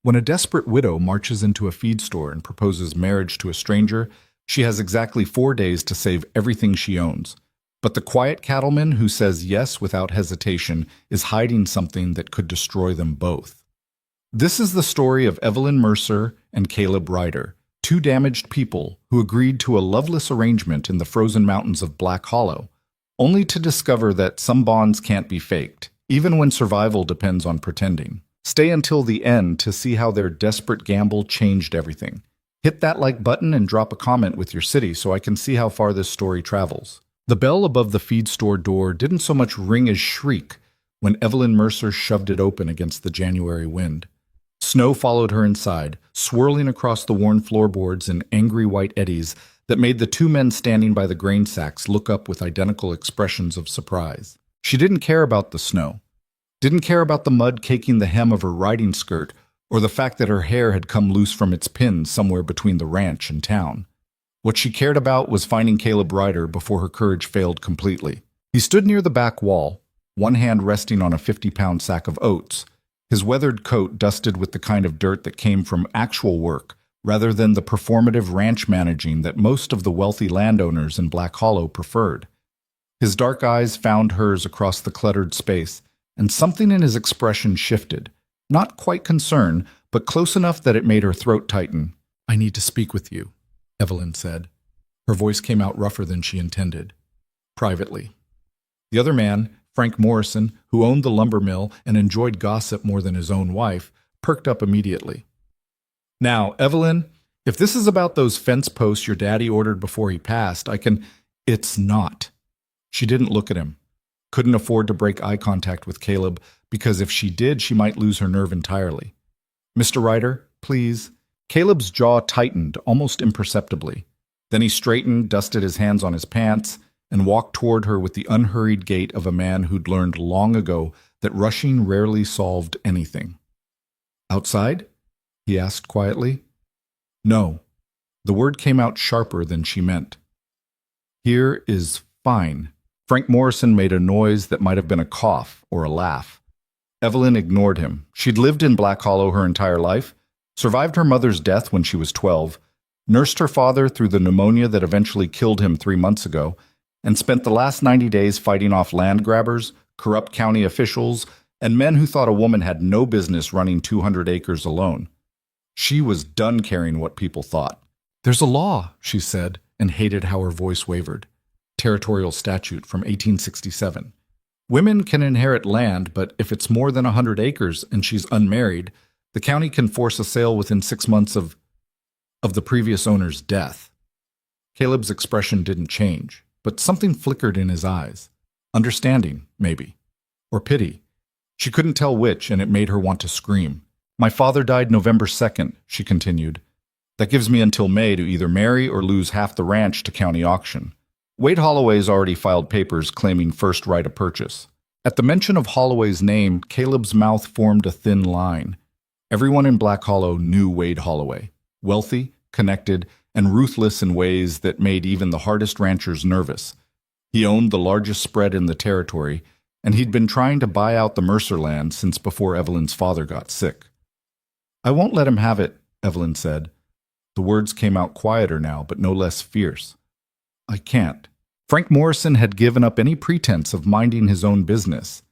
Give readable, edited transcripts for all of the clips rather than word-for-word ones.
When a desperate widow marches into a feed store and proposes marriage to a stranger, she has exactly 4 days to save everything she owns. But the quiet cattleman who says yes without hesitation is hiding something that could destroy them both. This is the story of Evelyn Mercer and Caleb Ryder, two damaged people who agreed to a loveless arrangement in the frozen mountains of Black Hollow, only to discover that some bonds can't be faked, even when survival depends on pretending. Stay until the end to see how their desperate gamble changed everything. Hit that like button and drop a comment with your city so I can see how far this story travels. The bell above the feed store door didn't so much ring as shriek when Evelyn Mercer shoved it open against the January wind. Snow followed her inside, swirling across the worn floorboards in angry white eddies that made the two men standing by the grain sacks look up with identical expressions of surprise. She didn't care about the snow, didn't care about the mud caking the hem of her riding skirt, or the fact that her hair had come loose from its pins somewhere between the ranch and town. What she cared about was finding Caleb Ryder before her courage failed completely. He stood near the back wall, one hand resting on a 50-pound sack of oats, his weathered coat dusted with the kind of dirt that came from actual work rather than the performative ranch managing that most of the wealthy landowners in Black Hollow preferred. His dark eyes found hers across the cluttered space, and something in his expression shifted. Not quite concern, but close enough that it made her throat tighten. "I need to speak with you," Evelyn said. Her voice came out rougher than she intended. "Privately." The other man, Frank Morrison, who owned the lumber mill and enjoyed gossip more than his own wife, perked up immediately. "Now, Evelyn, if this is about those fence posts your daddy ordered before he passed, I can—" "It's not." She didn't look at him. Couldn't afford to break eye contact with Caleb, because if she did, she might lose her nerve entirely. "Mr. Ryder, please." Caleb's jaw tightened almost imperceptibly. Then he straightened, dusted his hands on his pants, and walked toward her with the unhurried gait of a man who'd learned long ago that rushing rarely solved anything. "Outside?" he asked quietly. "No." The word came out sharper than she meant. "Here is fine." Frank Morrison made a noise that might have been a cough or a laugh. Evelyn ignored him. She'd lived in Black Hollow her entire life, survived her mother's death when she was 12, nursed her father through the pneumonia that eventually killed him 3 months ago, and spent the last 90 days fighting off land grabbers, corrupt county officials, and men who thought a woman had no business running 200 acres alone. She was done caring what people thought. "There's a law," she said, and hated how her voice wavered. Territorial statute from 1867. Women can inherit land, but if it's more than 100 acres and she's unmarried, the county can force a sale within 6 months of the previous owner's death. Caleb's expression didn't change, but something flickered in his eyes. Understanding, maybe. Or pity. She couldn't tell which, and it made her want to scream. "My father died November 2nd, she continued. "That gives me until May to either marry or lose half the ranch to county auction. Wade Holloway's already filed papers claiming first right of purchase." At the mention of Holloway's name, Caleb's mouth formed a thin line. Everyone in Black Hollow knew Wade Holloway. Wealthy, connected, and ruthless in ways that made even the hardest ranchers nervous. He owned the largest spread in the territory, and he'd been trying to buy out the Mercer land since before Evelyn's father got sick. "I won't let him have it," Evelyn said. The words came out quieter now, but no less fierce. "I can't." Frank Morrison had given up any pretense of minding his own business.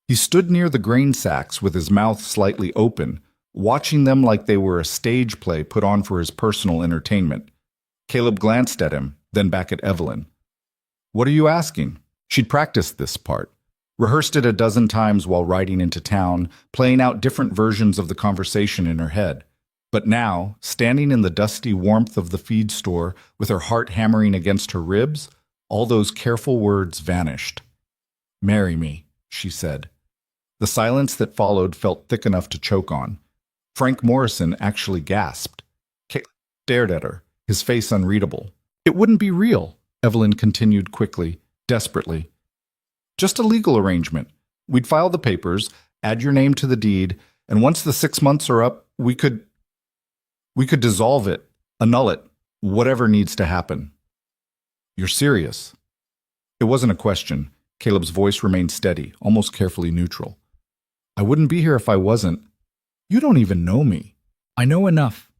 He stood near the grain sacks with his mouth slightly open, watching them like they were a stage play put on for his personal entertainment. Caleb glanced at him, then back at Evelyn. "What are you asking?" She'd practiced this part, rehearsed it a dozen times while riding into town, playing out different versions of the conversation in her head. But now, standing in the dusty warmth of the feed store with her heart hammering against her ribs, all those careful words vanished. "Marry me," she said. The silence that followed felt thick enough to choke on. Frank Morrison actually gasped. Caleb stared at her, his face unreadable. "It wouldn't be real," Evelyn continued quickly, desperately. "Just a legal arrangement. We'd file the papers, add your name to the deed, and once the 6 months are up, we could dissolve it, annul it, whatever needs to happen." "You're serious?" It wasn't a question. Caleb's voice remained steady, almost carefully neutral. "I wouldn't be here if I wasn't. You don't even know me." I know enough.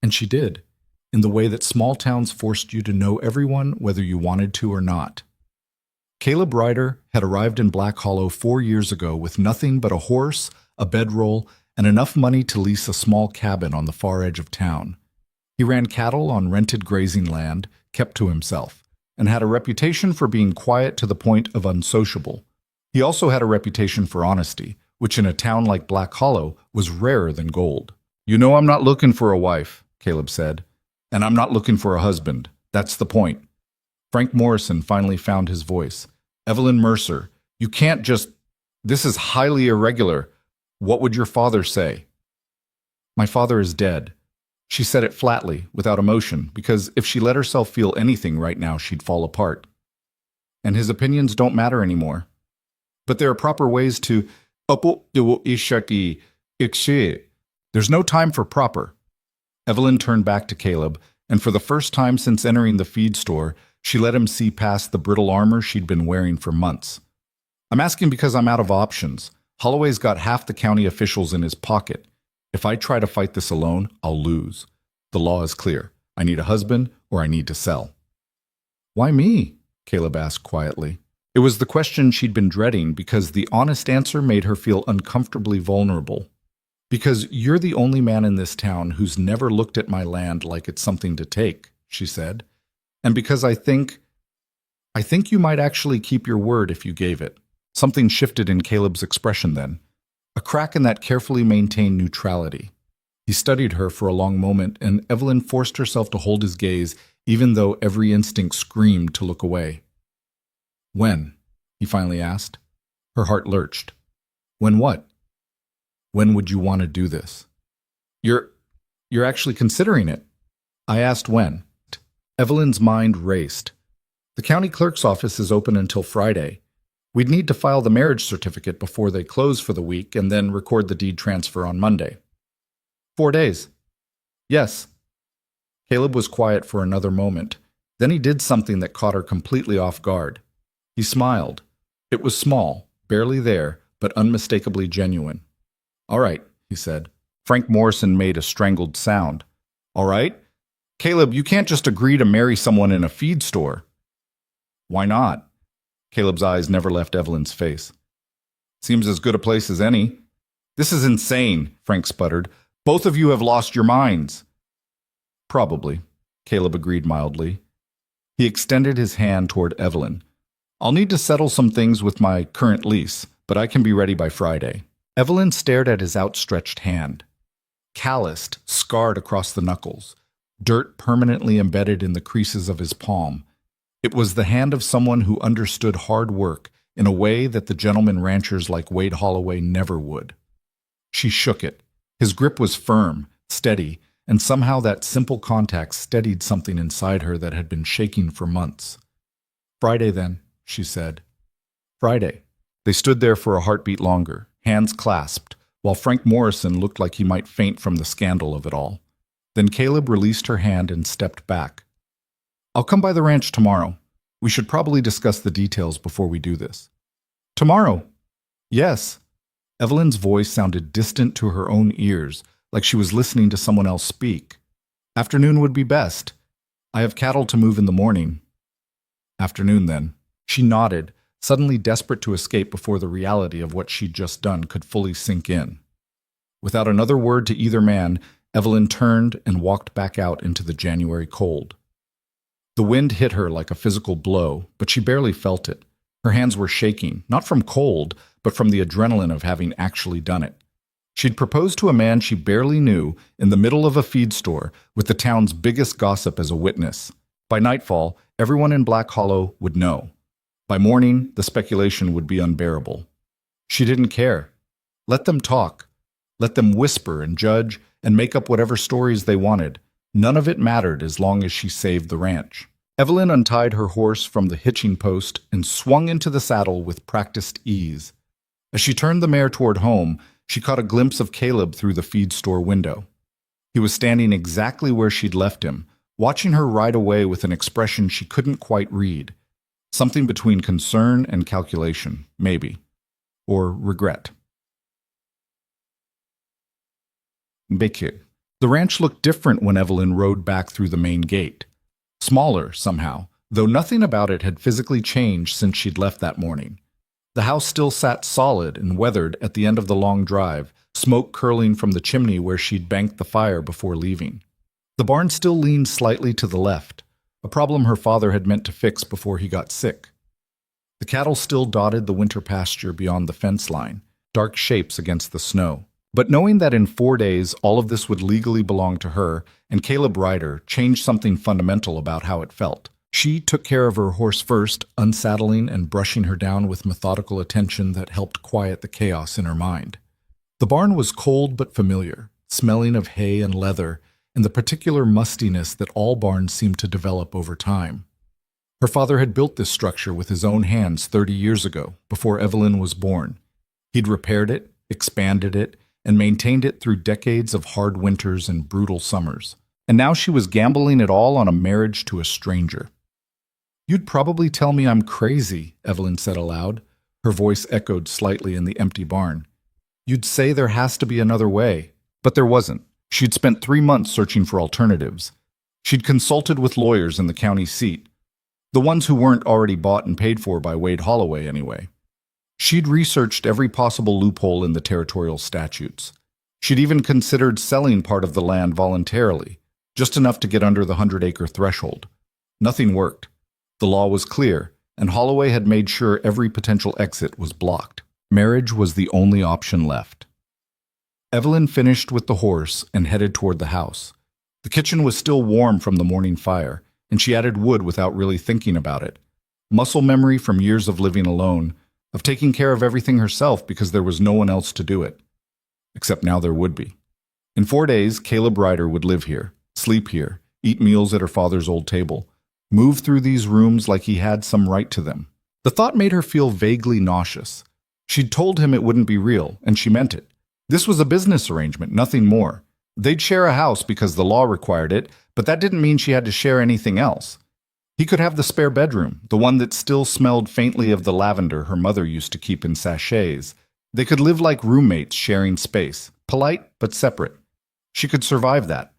And she did, in the way that small towns forced you to know everyone whether you wanted to or not. Caleb Ryder had arrived in Black Hollow 4 years ago with nothing but a horse, a bedroll, and enough money to lease a small cabin on the far edge of town. He ran cattle on rented grazing land, kept to himself, and had a reputation for being quiet to the point of unsociable. He also had a reputation for honesty, which in a town like Black Hollow was rarer than gold. "You know I'm not looking for a wife," Caleb said, "and I'm not looking for a husband. That's the point." Frank Morrison finally found his voice. "Evelyn Mercer, you can't just... This is highly irregular. What would your father say?" "My father is dead." She said it flatly, without emotion, because if she let herself feel anything right now, she'd fall apart. "And his opinions don't matter anymore. But there are proper ways to... There's no time for proper." Evelyn turned back to Caleb, and for the first time since entering the feed store, she let him see past the brittle armor she'd been wearing for months. "I'm asking because I'm out of options. Holloway's got half the county officials in his pocket. If I try to fight this alone, I'll lose. The law is clear. I need a husband or I need to sell." "Why me?" Caleb asked quietly. It was the question she'd been dreading because the honest answer made her feel uncomfortably vulnerable. "Because you're the only man in this town who's never looked at my land like it's something to take," she said. "And because I think you might actually keep your word if you gave it." Something shifted in Caleb's expression then. A crack in that carefully maintained neutrality. He studied her for a long moment, and Evelyn forced herself to hold his gaze, even though every instinct screamed to look away. "When?" he finally asked. Her heart lurched. "When what?" "When would you want to do this?" You're actually considering it." I asked when. Evelyn's mind raced. "The county clerk's office is open until Friday. We'd need to file the marriage certificate before they close for the week and then record the deed transfer on Monday." 4 days. "Yes." Caleb was quiet for another moment. Then he did something that caught her completely off guard. He smiled. It was small, barely there, but unmistakably genuine. "All right," he said. Frank Morrison made a strangled sound. "All right? Caleb, you can't just agree to marry someone in a feed store." "Why not?" Caleb's eyes never left Evelyn's face. "Seems as good a place as any." "This is insane," Frank sputtered. "Both of you have lost your minds." "Probably," Caleb agreed mildly. He extended his hand toward Evelyn. "I'll need to settle some things with my current lease, but I can be ready by Friday." Evelyn stared at his outstretched hand. Calloused, scarred across the knuckles, dirt permanently embedded in the creases of his palm. It was the hand of someone who understood hard work in a way that the gentleman ranchers like Wade Holloway never would. She shook it. His grip was firm, steady, and somehow that simple contact steadied something inside her that had been shaking for months. "Friday, then," she said. "Friday." They stood there for a heartbeat longer, hands clasped, while Frank Morrison looked like he might faint from the scandal of it all. Then Caleb released her hand and stepped back. "I'll come by the ranch tomorrow. We should probably discuss the details before we do this." "Tomorrow?" "Yes." Evelyn's voice sounded distant to her own ears, like she was listening to someone else speak. "Afternoon would be best. I have cattle to move in the morning." "Afternoon, then." She nodded, suddenly desperate to escape before the reality of what she'd just done could fully sink in. Without another word to either man, Evelyn turned and walked back out into the January cold. The wind hit her like a physical blow, but she barely felt it. Her hands were shaking, not from cold, but from the adrenaline of having actually done it. She'd proposed to a man she barely knew in the middle of a feed store with the town's biggest gossip as a witness. By nightfall, everyone in Black Hollow would know. By morning, the speculation would be unbearable. She didn't care. Let them talk. Let them whisper and judge and make up whatever stories they wanted. None of it mattered as long as she saved the ranch. Evelyn untied her horse from the hitching post and swung into the saddle with practiced ease. As she turned the mare toward home, she caught a glimpse of Caleb through the feed store window. He was standing exactly where she'd left him, watching her ride away with an expression she couldn't quite read. Something between concern and calculation, maybe. Or regret. Bekir. The ranch looked different when Evelyn rode back through the main gate. Smaller, somehow, though nothing about it had physically changed since she'd left that morning. The house still sat solid and weathered at the end of the long drive, smoke curling from the chimney where she'd banked the fire before leaving. The barn still leaned slightly to the left, a problem her father had meant to fix before he got sick. The cattle still dotted the winter pasture beyond the fence line, dark shapes against the snow. But knowing that in 4 days all of this would legally belong to her and Caleb Ryder changed something fundamental about how it felt. She took care of her horse first, unsaddling and brushing her down with methodical attention that helped quiet the chaos in her mind. The barn was cold but familiar, smelling of hay and leather, and the particular mustiness that all barns seem to develop over time. Her father had built this structure with his own hands 30 years ago, before Evelyn was born. He'd repaired it, expanded it, and maintained it through decades of hard winters and brutal summers. And now she was gambling it all on a marriage to a stranger. "You'd probably tell me I'm crazy," Evelyn said aloud. Her voice echoed slightly in the empty barn. "You'd say there has to be another way." But there wasn't. She'd spent 3 months searching for alternatives. She'd consulted with lawyers in the county seat, the ones who weren't already bought and paid for by Wade Holloway anyway. She'd researched every possible loophole in the territorial statutes. She'd even considered selling part of the land voluntarily, just enough to get under the 100-acre threshold. Nothing worked. The law was clear, and Holloway had made sure every potential exit was blocked. Marriage was the only option left. Evelyn finished with the horse and headed toward the house. The kitchen was still warm from the morning fire, and she added wood without really thinking about it. Muscle memory from years of living alone, of taking care of everything herself because there was no one else to do it. Except now there would be. In 4 days, Caleb Ryder would live here, sleep here, eat meals at her father's old table, move through these rooms like he had some right to them. The thought made her feel vaguely nauseous. She'd told him it wouldn't be real, and she meant it. This was a business arrangement, nothing more. They'd share a house because the law required it, but that didn't mean she had to share anything else. He could have the spare bedroom, the one that still smelled faintly of the lavender her mother used to keep in sachets. They could live like roommates sharing space, polite but separate. She could survive that.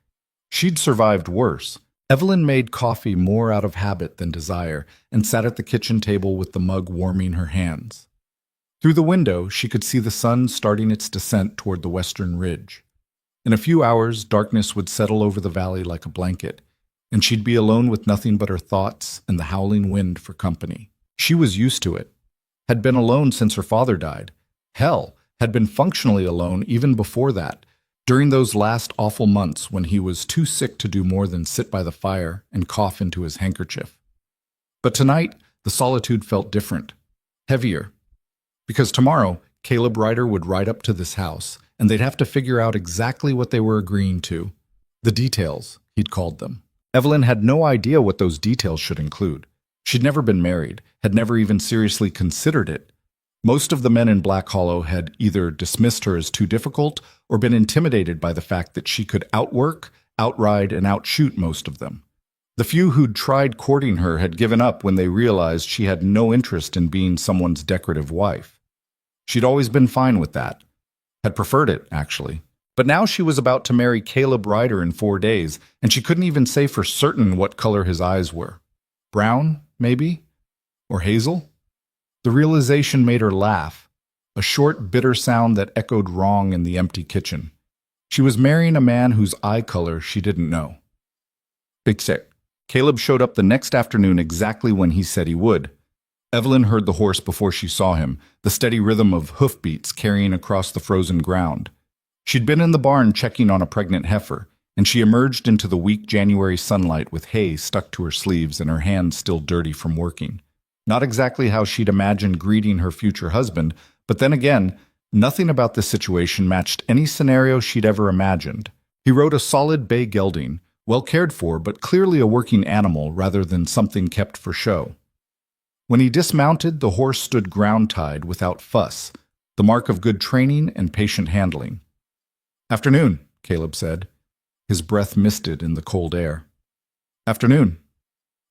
She'd survived worse. Evelyn made coffee more out of habit than desire and sat at the kitchen table with the mug warming her hands. Through the window, she could see the sun starting its descent toward the western ridge. In a few hours, darkness would settle over the valley like a blanket, and she'd be alone with nothing but her thoughts and the howling wind for company. She was used to it, had been alone since her father died. Hell, had been functionally alone even before that, during those last awful months when he was too sick to do more than sit by the fire and cough into his handkerchief. But tonight, the solitude felt different, heavier. Because tomorrow, Caleb Ryder would ride up to this house, and they'd have to figure out exactly what they were agreeing to. The details, he'd called them. Evelyn had no idea what those details should include. She'd never been married, had never even seriously considered it. Most of the men in Black Hollow had either dismissed her as too difficult or been intimidated by the fact that she could outwork, outride, and outshoot most of them. The few who'd tried courting her had given up when they realized she had no interest in being someone's decorative wife. She'd always been fine with that. Had preferred it, actually. But now she was about to marry Caleb Ryder in 4 days, and she couldn't even say for certain what color his eyes were. Brown, maybe? Or hazel? The realization made her laugh, a short, bitter sound that echoed wrong in the empty kitchen. She was marrying a man whose eye color she didn't know. Big sick. Caleb showed up the next afternoon exactly when he said he would. Evelyn heard the horse before she saw him, the steady rhythm of hoofbeats carrying across the frozen ground. She'd been in the barn checking on a pregnant heifer, and she emerged into the weak January sunlight with hay stuck to her sleeves and her hands still dirty from working. Not exactly how she'd imagined greeting her future husband, but then again, nothing about this situation matched any scenario she'd ever imagined. He rode a solid bay gelding, well cared for, but clearly a working animal rather than something kept for show. When he dismounted, the horse stood ground-tied without fuss, the mark of good training and patient handling. "Afternoon," Caleb said. His breath misted in the cold air. "Afternoon."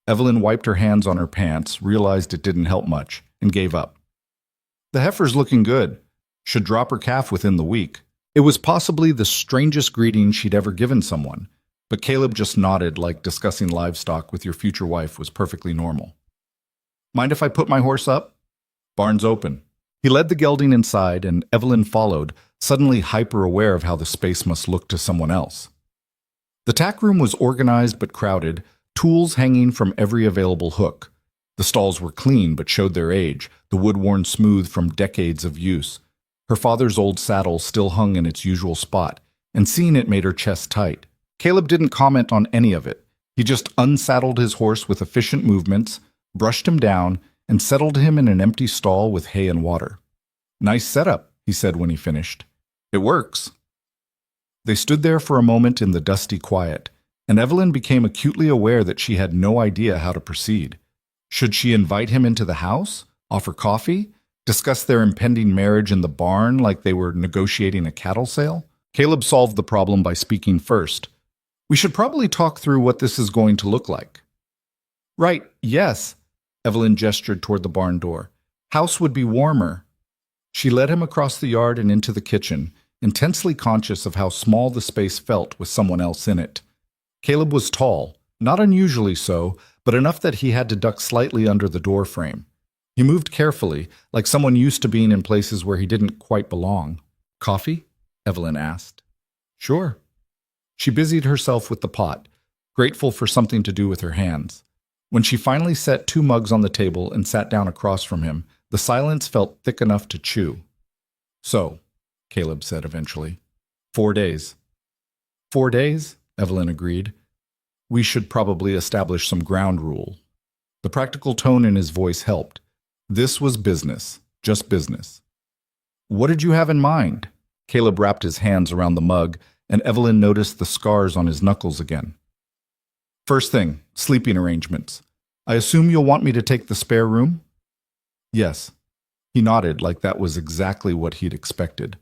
Evelyn wiped her hands on her pants, realized it didn't help much, and gave up. "The heifer's looking good. Should drop her calf within the week." It was possibly the strangest greeting she'd ever given someone, but Caleb just nodded like discussing livestock with your future wife was perfectly normal. Mind if I put my horse up? Barn's open. He led the gelding inside, and Evelyn followed, suddenly hyper-aware of how the space must look to someone else. The tack room was organized but crowded, tools hanging from every available hook. The stalls were clean but showed their age, the wood worn smooth from decades of use. Her father's old saddle still hung in its usual spot, and seeing it made her chest tight. Caleb didn't comment on any of it. He just unsaddled his horse with efficient movements, brushed him down, and settled him in an empty stall with hay and water. "Nice setup," he said when he finished. "It works." They stood there for a moment in the dusty quiet, and Evelyn became acutely aware that she had no idea how to proceed. Should she invite him into the house? Offer coffee? Discuss their impending marriage in the barn like they were negotiating a cattle sale? Caleb solved the problem by speaking first. "We should probably talk through what this is going to look like." "Right, yes." Evelyn gestured toward the barn door. "House would be warmer." She led him across the yard and into the kitchen, intensely conscious of how small the space felt with someone else in it. Caleb was tall, not unusually so, but enough that he had to duck slightly under the door frame. He moved carefully, like someone used to being in places where he didn't quite belong. "Coffee?" Evelyn asked. "Sure." She busied herself with the pot, grateful for something to do with her hands. When she finally set 2 mugs on the table and sat down across from him, the silence felt thick enough to chew. "So," Caleb said eventually, 4 days. 4 days, Evelyn agreed. "We should probably establish some ground rule." The practical tone in his voice helped. This was business, just business. "What did you have in mind?" Caleb wrapped his hands around the mug, and Evelyn noticed the scars on his knuckles again. "First thing, sleeping arrangements. I assume you'll want me to take the spare room?" "Yes." He nodded like that was exactly what he'd expected.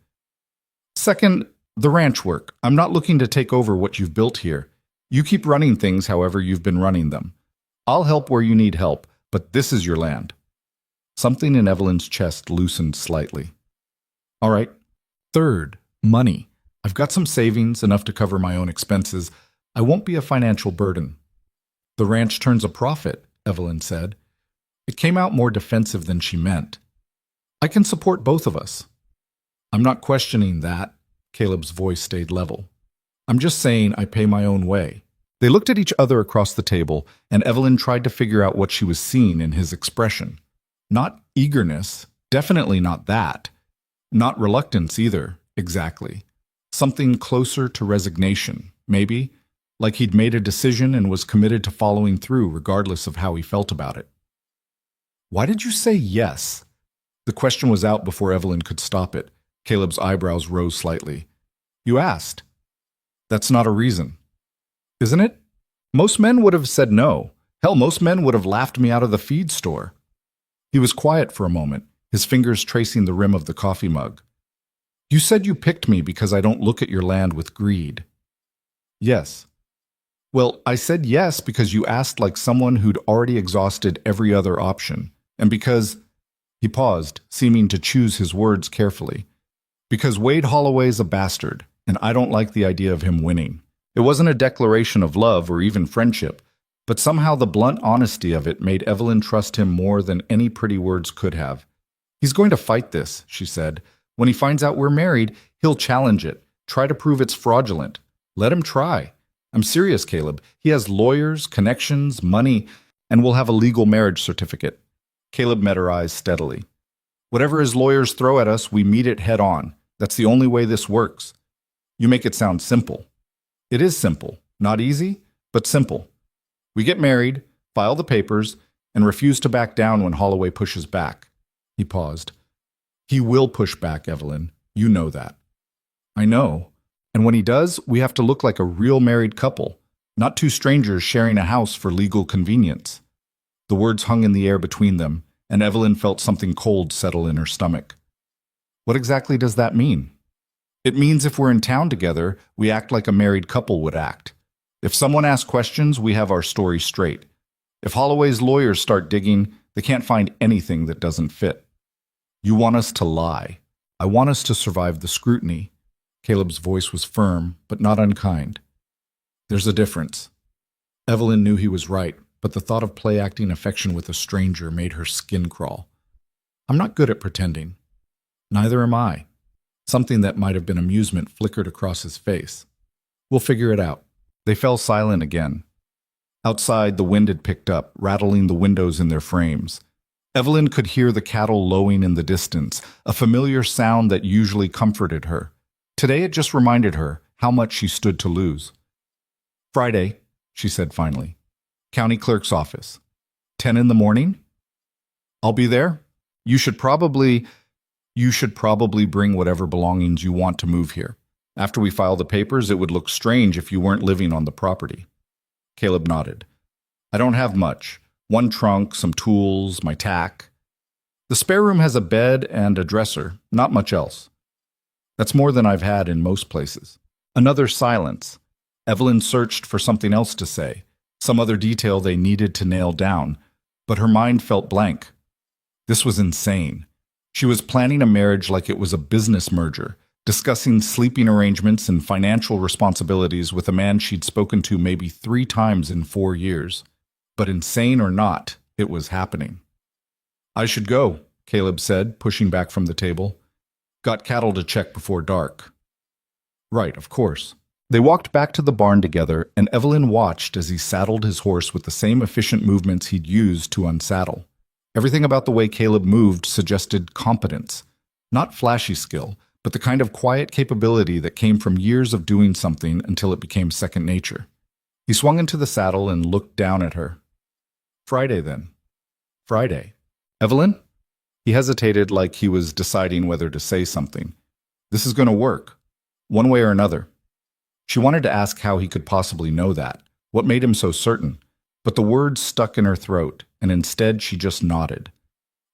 "Second, the ranch work. I'm not looking to take over what you've built here. You keep running things however you've been running them. I'll help where you need help, but this is your land." Something in Evelyn's chest loosened slightly. "All right. Third, money. I've got some savings, enough to cover my own expenses. I won't be a financial burden." "The ranch turns a profit," Evelyn said. It came out more defensive than she meant. "I can support both of us." "I'm not questioning that." Caleb's voice stayed level. "I'm just saying I pay my own way." They looked at each other across the table, and Evelyn tried to figure out what she was seeing in his expression. Not eagerness, definitely not that. Not reluctance either, exactly. Something closer to resignation, maybe, like he'd made a decision and was committed to following through regardless of how he felt about it. "Why did you say yes?" The question was out before Evelyn could stop it. Caleb's eyebrows rose slightly. "You asked." "That's not a reason." "Isn't it? Most men would have said no. Hell, most men would have laughed me out of the feed store." He was quiet for a moment, his fingers tracing the rim of the coffee mug. "You said you picked me because I don't look at your land with greed." "Yes." "Well, I said yes because you asked like someone who'd already exhausted every other option, and because—" He paused, seeming to choose his words carefully. "Because Wade Holloway's a bastard, and I don't like the idea of him winning." It wasn't a declaration of love or even friendship, but somehow the blunt honesty of it made Evelyn trust him more than any pretty words could have. "He's going to fight this," she said. "When he finds out we're married, he'll challenge it, try to prove it's fraudulent. Let him try. I'm serious, Caleb. He has lawyers, connections, money, and we'll have a legal marriage certificate." Caleb met her eyes steadily. "Whatever his lawyers throw at us, we meet it head on. That's the only way this works." "You make it sound simple." "It is simple. Not easy, but simple. We get married, file the papers, and refuse to back down when Holloway pushes back." He paused. "He will push back, Evelyn. You know that." "I know. And when he does, we have to look like a real married couple, not two strangers sharing a house for legal convenience." The words hung in the air between them, and Evelyn felt something cold settle in her stomach. "What exactly does that mean?" "It means if we're in town together, we act like a married couple would act. If someone asks questions, we have our story straight. If Holloway's lawyers start digging, they can't find anything that doesn't fit. You want us to lie. I want us to survive the scrutiny. Caleb's voice was firm, but not unkind. There's a difference. Evelyn knew he was right, but the thought of play-acting affection with a stranger made her skin crawl. I'm not good at pretending. Neither am I. Something that might have been amusement flickered across his face. We'll figure it out. They fell silent again. Outside, the wind had picked up, rattling the windows in their frames. Evelyn could hear the cattle lowing in the distance, a familiar sound that usually comforted her. Today it just reminded her how much she stood to lose. Friday, she said finally. County clerk's office. 10 in the morning? I'll be there. You should probably bring whatever belongings you want to move here. After we file the papers, it would look strange if you weren't living on the property. Caleb nodded. I don't have much. One trunk, some tools, my tack. The spare room has a bed and a dresser, not much else. That's more than I've had in most places. Another silence. Evelyn searched for something else to say, some other detail they needed to nail down, but her mind felt blank. This was insane. She was planning a marriage like it was a business merger, discussing sleeping arrangements and financial responsibilities with a man she'd spoken to maybe 3 times in 4 years. But insane or not, it was happening. I should go, Caleb said, pushing back from the table. Got cattle to check before dark. Right, of course. They walked back to the barn together, and Evelyn watched as he saddled his horse with the same efficient movements he'd used to unsaddle. Everything about the way Caleb moved suggested competence. Not flashy skill, but the kind of quiet capability that came from years of doing something until it became second nature. He swung into the saddle and looked down at her. Friday, then. Friday. Evelyn? He hesitated like he was deciding whether to say something. This is going to work, one way or another. She wanted to ask how he could possibly know that, what made him so certain, but the words stuck in her throat, and instead she just nodded.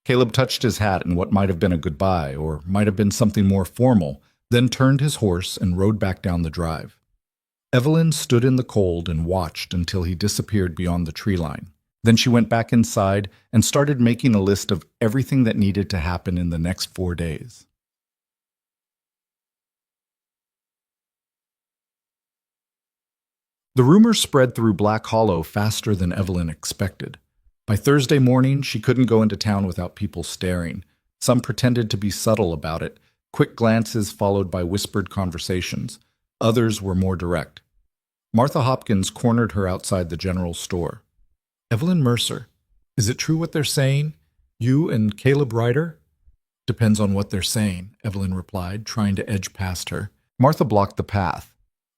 Caleb touched his hat in what might have been a goodbye, or might have been something more formal, then turned his horse and rode back down the drive. Evelyn stood in the cold and watched until he disappeared beyond the tree line. Then she went back inside and started making a list of everything that needed to happen in the next 4 days. The rumor spread through Black Hollow faster than Evelyn expected. By Thursday morning, she couldn't go into town without people staring. Some pretended to be subtle about it, quick glances followed by whispered conversations. Others were more direct. Martha Hopkins cornered her outside the general store. Evelyn Mercer, is it true what they're saying? You and Caleb Ryder? Depends on what they're saying, Evelyn replied, trying to edge past her. Martha blocked the path.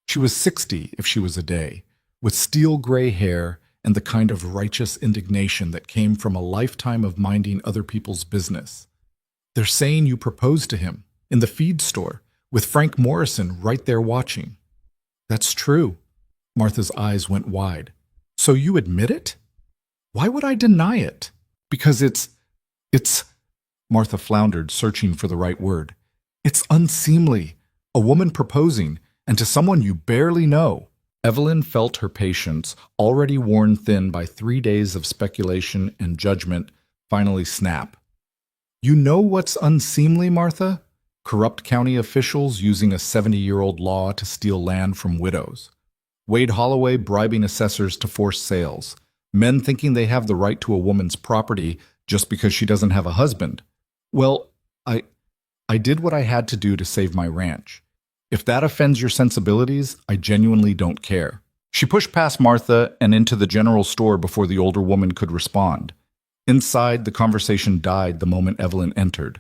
She was 60 if she was a day, with steel gray hair and the kind of righteous indignation that came from a lifetime of minding other people's business. They're saying you proposed to him in the feed store with Frank Morrison right there watching. That's true. Martha's eyes went wide. So you admit it? Why would I deny it? Because it's, Martha floundered, searching for the right word. It's unseemly. A woman proposing, and to someone you barely know. Evelyn felt her patience, already worn thin by 3 days of speculation and judgment, finally snap. You know what's unseemly, Martha? Corrupt county officials using a 70-year-old law to steal land from widows. Wade Holloway bribing assessors to force sales. Men thinking they have the right to a woman's property just because she doesn't have a husband. Well, I did what I had to do to save my ranch. If that offends your sensibilities, I genuinely don't care. She pushed past Martha and into the general store before the older woman could respond. Inside, the conversation died the moment Evelyn entered.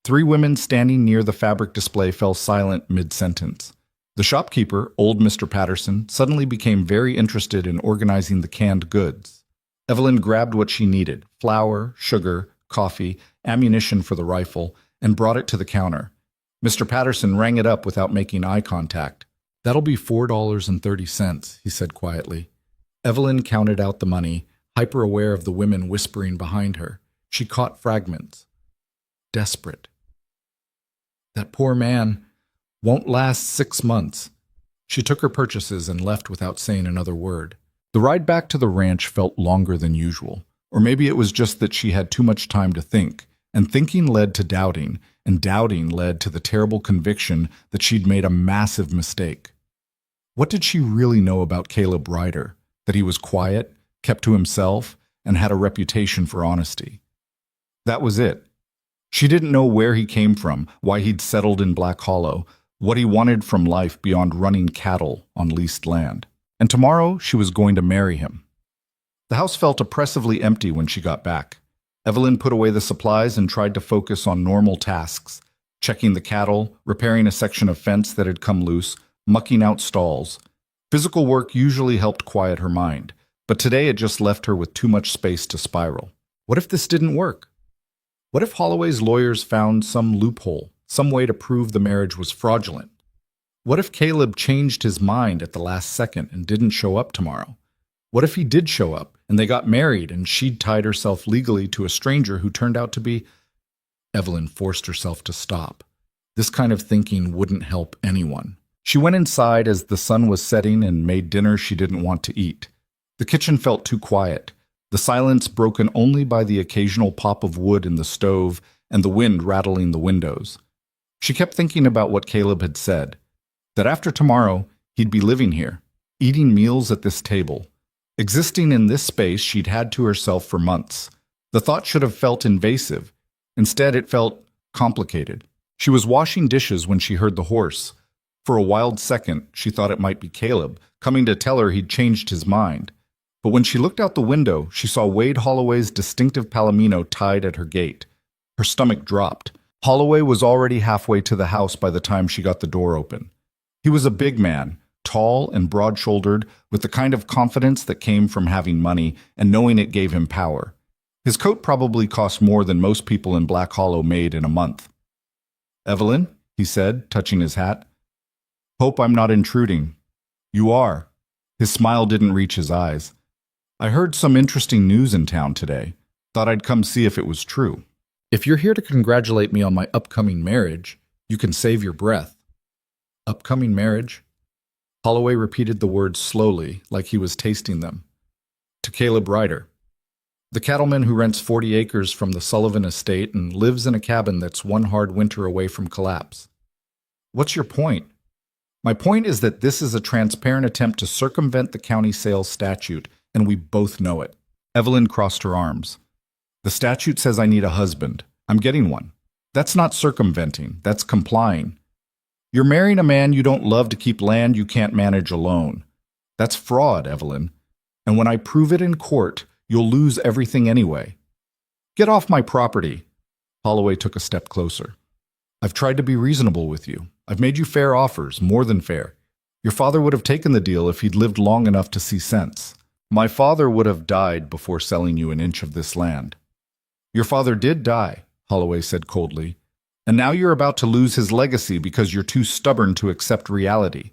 3 women standing near the fabric display fell silent mid-sentence. The shopkeeper, old Mr. Patterson, suddenly became very interested in organizing the canned goods. Evelyn grabbed what she needed, flour, sugar, coffee, ammunition for the rifle, and brought it to the counter. Mr. Patterson rang it up without making eye contact. That'll be $4.30, he said quietly. Evelyn counted out the money, hyper-aware of the women whispering behind her. She caught fragments. Desperate. That poor man won't last 6 months. She took her purchases and left without saying another word. The ride back to the ranch felt longer than usual, or maybe it was just that she had too much time to think. and thinking led to doubting, and doubting led to the terrible conviction that she'd made a massive mistake. What did she really know about Caleb Ryder? That he was quiet, kept to himself, and had a reputation for honesty. That was it. She didn't know where he came from, why he'd settled in Black Hollow, what he wanted from life beyond running cattle on leased land. And tomorrow she was going to marry him. The house felt oppressively empty when she got back. Evelyn put away the supplies and tried to focus on normal tasks, checking the cattle, repairing a section of fence that had come loose, mucking out stalls. Physical work usually helped quiet her mind, but today it just left her with too much space to spiral. What if this didn't work? What if Holloway's lawyers found some loophole, some way to prove the marriage was fraudulent? What if Caleb changed his mind at the last second and didn't show up tomorrow? What if he did show up and they got married and she'd tied herself legally to a stranger who turned out to be... Evelyn forced herself to stop. This kind of thinking wouldn't help anyone. She went inside as the sun was setting and made dinner she didn't want to eat. The kitchen felt too quiet, the silence broken only by the occasional pop of wood in the stove and the wind rattling the windows. She kept thinking about what Caleb had said, that after tomorrow he'd be living here, eating meals at this table, existing in this space she'd had to herself for months. The thought should have felt invasive. Instead, it felt complicated. She was washing dishes when she heard the horse. For a wild second, she thought it might be Caleb, coming to tell her he'd changed his mind. But when she looked out the window, she saw Wade Holloway's distinctive palomino tied at her gate. Her stomach dropped. Holloway was already halfway to the house by the time she got the door open. He was a big man, tall and broad-shouldered, with the kind of confidence that came from having money and knowing it gave him power. His coat probably cost more than most people in Black Hollow made in a month. "Evelyn," he said, touching his hat. "Hope I'm not intruding." "You are." His smile didn't reach his eyes. "I heard some interesting news in town today. Thought I'd come see if it was true." "If you're here to congratulate me on my upcoming marriage, you can save your breath." "Upcoming marriage?" Holloway repeated the words slowly, like he was tasting them. "To Caleb Ryder, the cattleman who rents 40 acres from the Sullivan estate and lives in a cabin that's one hard winter away from collapse." "What's your point?" "My point is that this is a transparent attempt to circumvent the county sales statute, and we both know it." Evelyn crossed her arms. "The statute says I need a husband. I'm getting one. That's not circumventing, that's complying. You're marrying a man you don't love to keep land you can't manage alone. That's fraud, Evelyn. And when I prove it in court, you'll lose everything anyway. Get off my property." Holloway took a step closer. "I've tried to be reasonable with you. I've made you fair offers, more than fair. Your father would have taken the deal if he'd lived long enough to see sense. My father would have died before selling you an inch of this land." "Your father did die," Holloway said coldly. "And now you're about to lose his legacy because you're too stubborn to accept reality."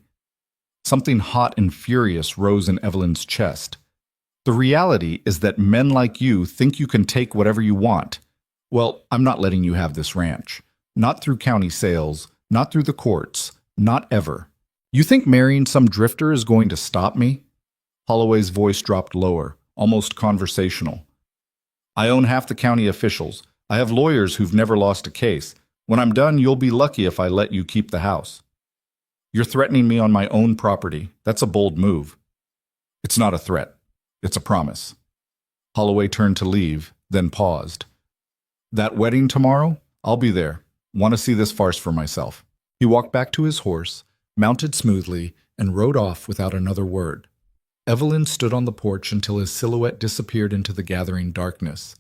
Something hot and furious rose in Evelyn's chest. "The reality is that men like you think you can take whatever you want. Well, I'm not letting you have this ranch. Not through county sales, not through the courts, not ever. You think marrying some drifter is going to stop me?" Holloway's voice dropped lower, almost conversational. "I own half the county officials. I have lawyers who've never lost a case. When I'm done, you'll be lucky if I let you keep the house." "You're threatening me on my own property. That's a bold move." "It's not a threat. It's a promise." Holloway turned to leave, then paused. "That wedding tomorrow? I'll be there. Want to see this farce for myself." He walked back to his horse, mounted smoothly, and rode off without another word. Evelyn stood on the porch until his silhouette disappeared into the gathering darkness.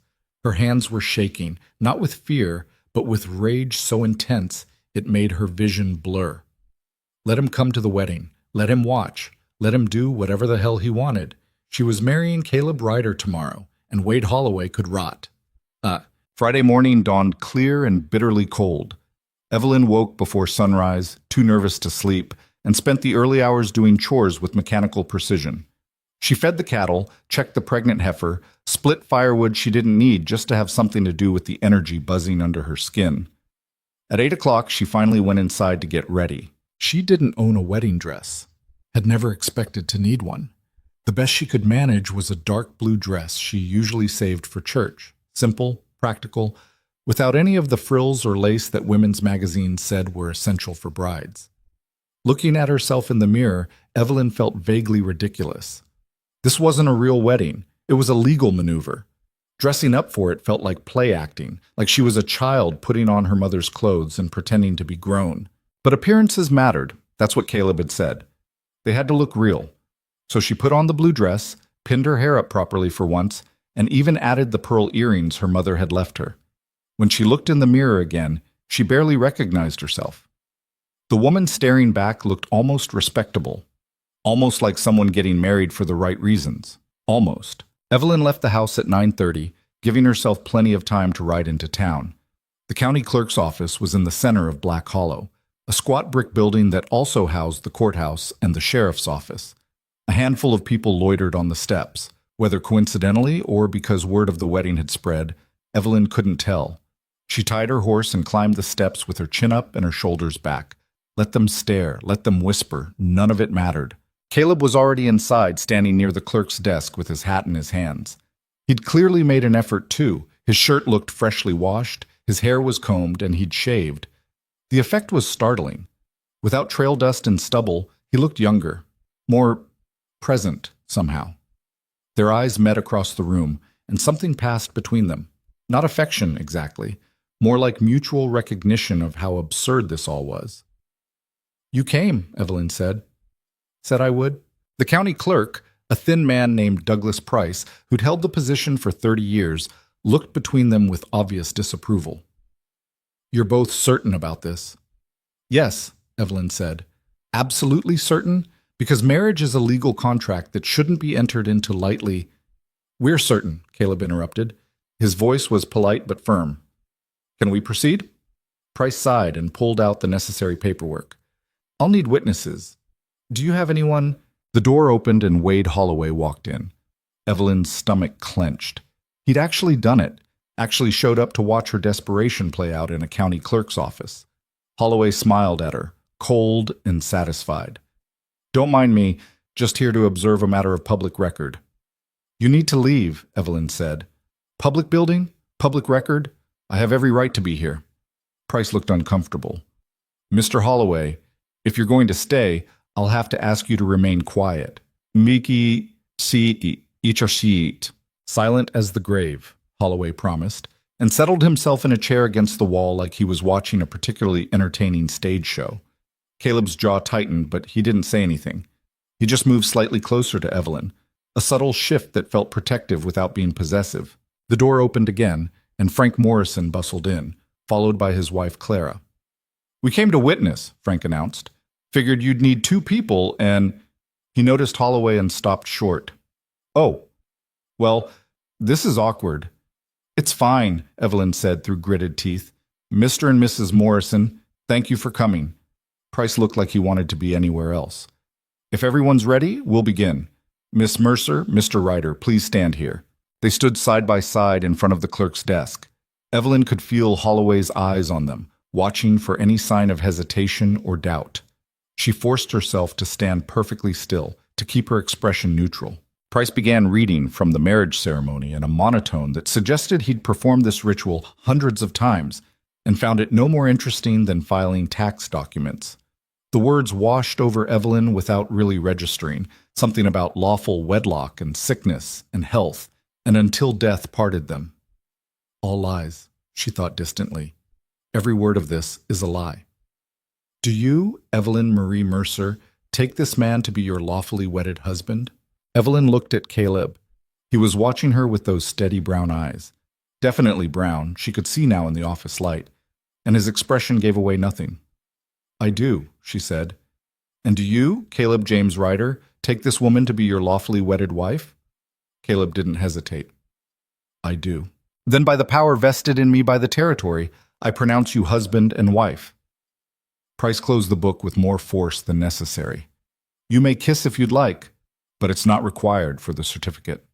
Her hands were shaking, not with fear, but with rage so intense it made her vision blur. Let him come to the wedding. Let him watch. Let him do whatever the hell he wanted. She was marrying Caleb Ryder tomorrow, and Wade Holloway could rot. Friday morning dawned clear and bitterly cold. Evelyn woke before sunrise, too nervous to sleep, and spent the early hours doing chores with mechanical precision. She fed the cattle, checked the pregnant heifer, split firewood she didn't need just to have something to do with the energy buzzing under her skin. At 8 o'clock, she finally went inside to get ready. She didn't own a wedding dress, had never expected to need one. The best she could manage was a dark blue dress she usually saved for church. Simple, practical, without any of the frills or lace that women's magazines said were essential for brides. Looking at herself in the mirror, Evelyn felt vaguely ridiculous. This wasn't a real wedding. It was a legal maneuver. Dressing up for it felt like play acting, like she was a child putting on her mother's clothes and pretending to be grown. But appearances mattered. That's what Caleb had said. They had to look real. So she put on the blue dress, pinned her hair up properly for once, and even added the pearl earrings her mother had left her. When she looked in the mirror again, she barely recognized herself. The woman staring back looked almost respectable, almost like someone getting married for the right reasons. Almost. Evelyn left the house at 9:30, giving herself plenty of time to ride into town. The county clerk's office was in the center of Black Hollow, a squat brick building that also housed the courthouse and the sheriff's office. A handful of people loitered on the steps. Whether coincidentally or because word of the wedding had spread, Evelyn couldn't tell. She tied her horse and climbed the steps with her chin up and her shoulders back. Let them stare, let them whisper, none of it mattered. Caleb was already inside, standing near the clerk's desk with his hat in his hands. He'd clearly made an effort too. His shirt looked freshly washed, his hair was combed, and he'd shaved. The effect was startling. Without trail dust and stubble, he looked younger, more present somehow. Their eyes met across the room, and something passed between them. Not affection, exactly, more like mutual recognition of how absurd this all was. "You came," Evelyn said. "Said I would." The county clerk, a thin man named Douglas Price, who'd held the position for 30 years, looked between them with obvious disapproval. "You're both certain about this?" "Yes," Evelyn said. "Absolutely certain? Because marriage is a legal contract that shouldn't be entered into lightly." "We're certain," Caleb interrupted. His voice was polite but firm. "Can we proceed?" Price sighed and pulled out the necessary paperwork. "I'll need witnesses. Do you have anyone?" The door opened and Wade Holloway walked in. Evelyn's stomach clenched. He'd actually done it, actually showed up to watch her desperation play out in a county clerk's office. Holloway smiled at her, cold and satisfied. "Don't mind me, just here to observe a matter of public record." "You need to leave," Evelyn said. "Public building? Public record? I have every right to be here." Price looked uncomfortable. "Mr. Holloway, if you're going to stay, I'll have to ask you to remain quiet." "Miki si ichashit." Silent as the grave, Holloway promised, and settled himself in a chair against the wall like he was watching a particularly entertaining stage show. Caleb's jaw tightened, but he didn't say anything. He just moved slightly closer to Evelyn, a subtle shift that felt protective without being possessive. The door opened again, and Frank Morrison bustled in, followed by his wife Clara. "We came to witness," Frank announced. "Figured you'd need 2 people, and—" He noticed Holloway and stopped short. "Oh, well, this is awkward." "It's fine," Evelyn said through gritted teeth. "Mr. and Mrs. Morrison, thank you for coming." Price looked like he wanted to be anywhere else. "If everyone's ready, we'll begin. Miss Mercer, Mr. Ryder, please stand here." They stood side by side in front of the clerk's desk. Evelyn could feel Holloway's eyes on them, watching for any sign of hesitation or doubt. She forced herself to stand perfectly still, to keep her expression neutral. Price began reading from the marriage ceremony in a monotone that suggested he'd performed this ritual hundreds of times and found it no more interesting than filing tax documents. The words washed over Evelyn without really registering, something about lawful wedlock and sickness and health, and until death parted them. All lies, she thought distantly. Every word of this is a lie. "Do you, Evelyn Marie Mercer, take this man to be your lawfully wedded husband?" Evelyn looked at Caleb. He was watching her with those steady brown eyes. Definitely brown, she could see now in the office light, and his expression gave away nothing. "I do," she said. "And do you, Caleb James Ryder, take this woman to be your lawfully wedded wife?" Caleb didn't hesitate. "I do." "Then by the power vested in me by the territory, I pronounce you husband and wife." Price closed the book with more force than necessary. "You may kiss if you'd like, but it's not required for the certificate."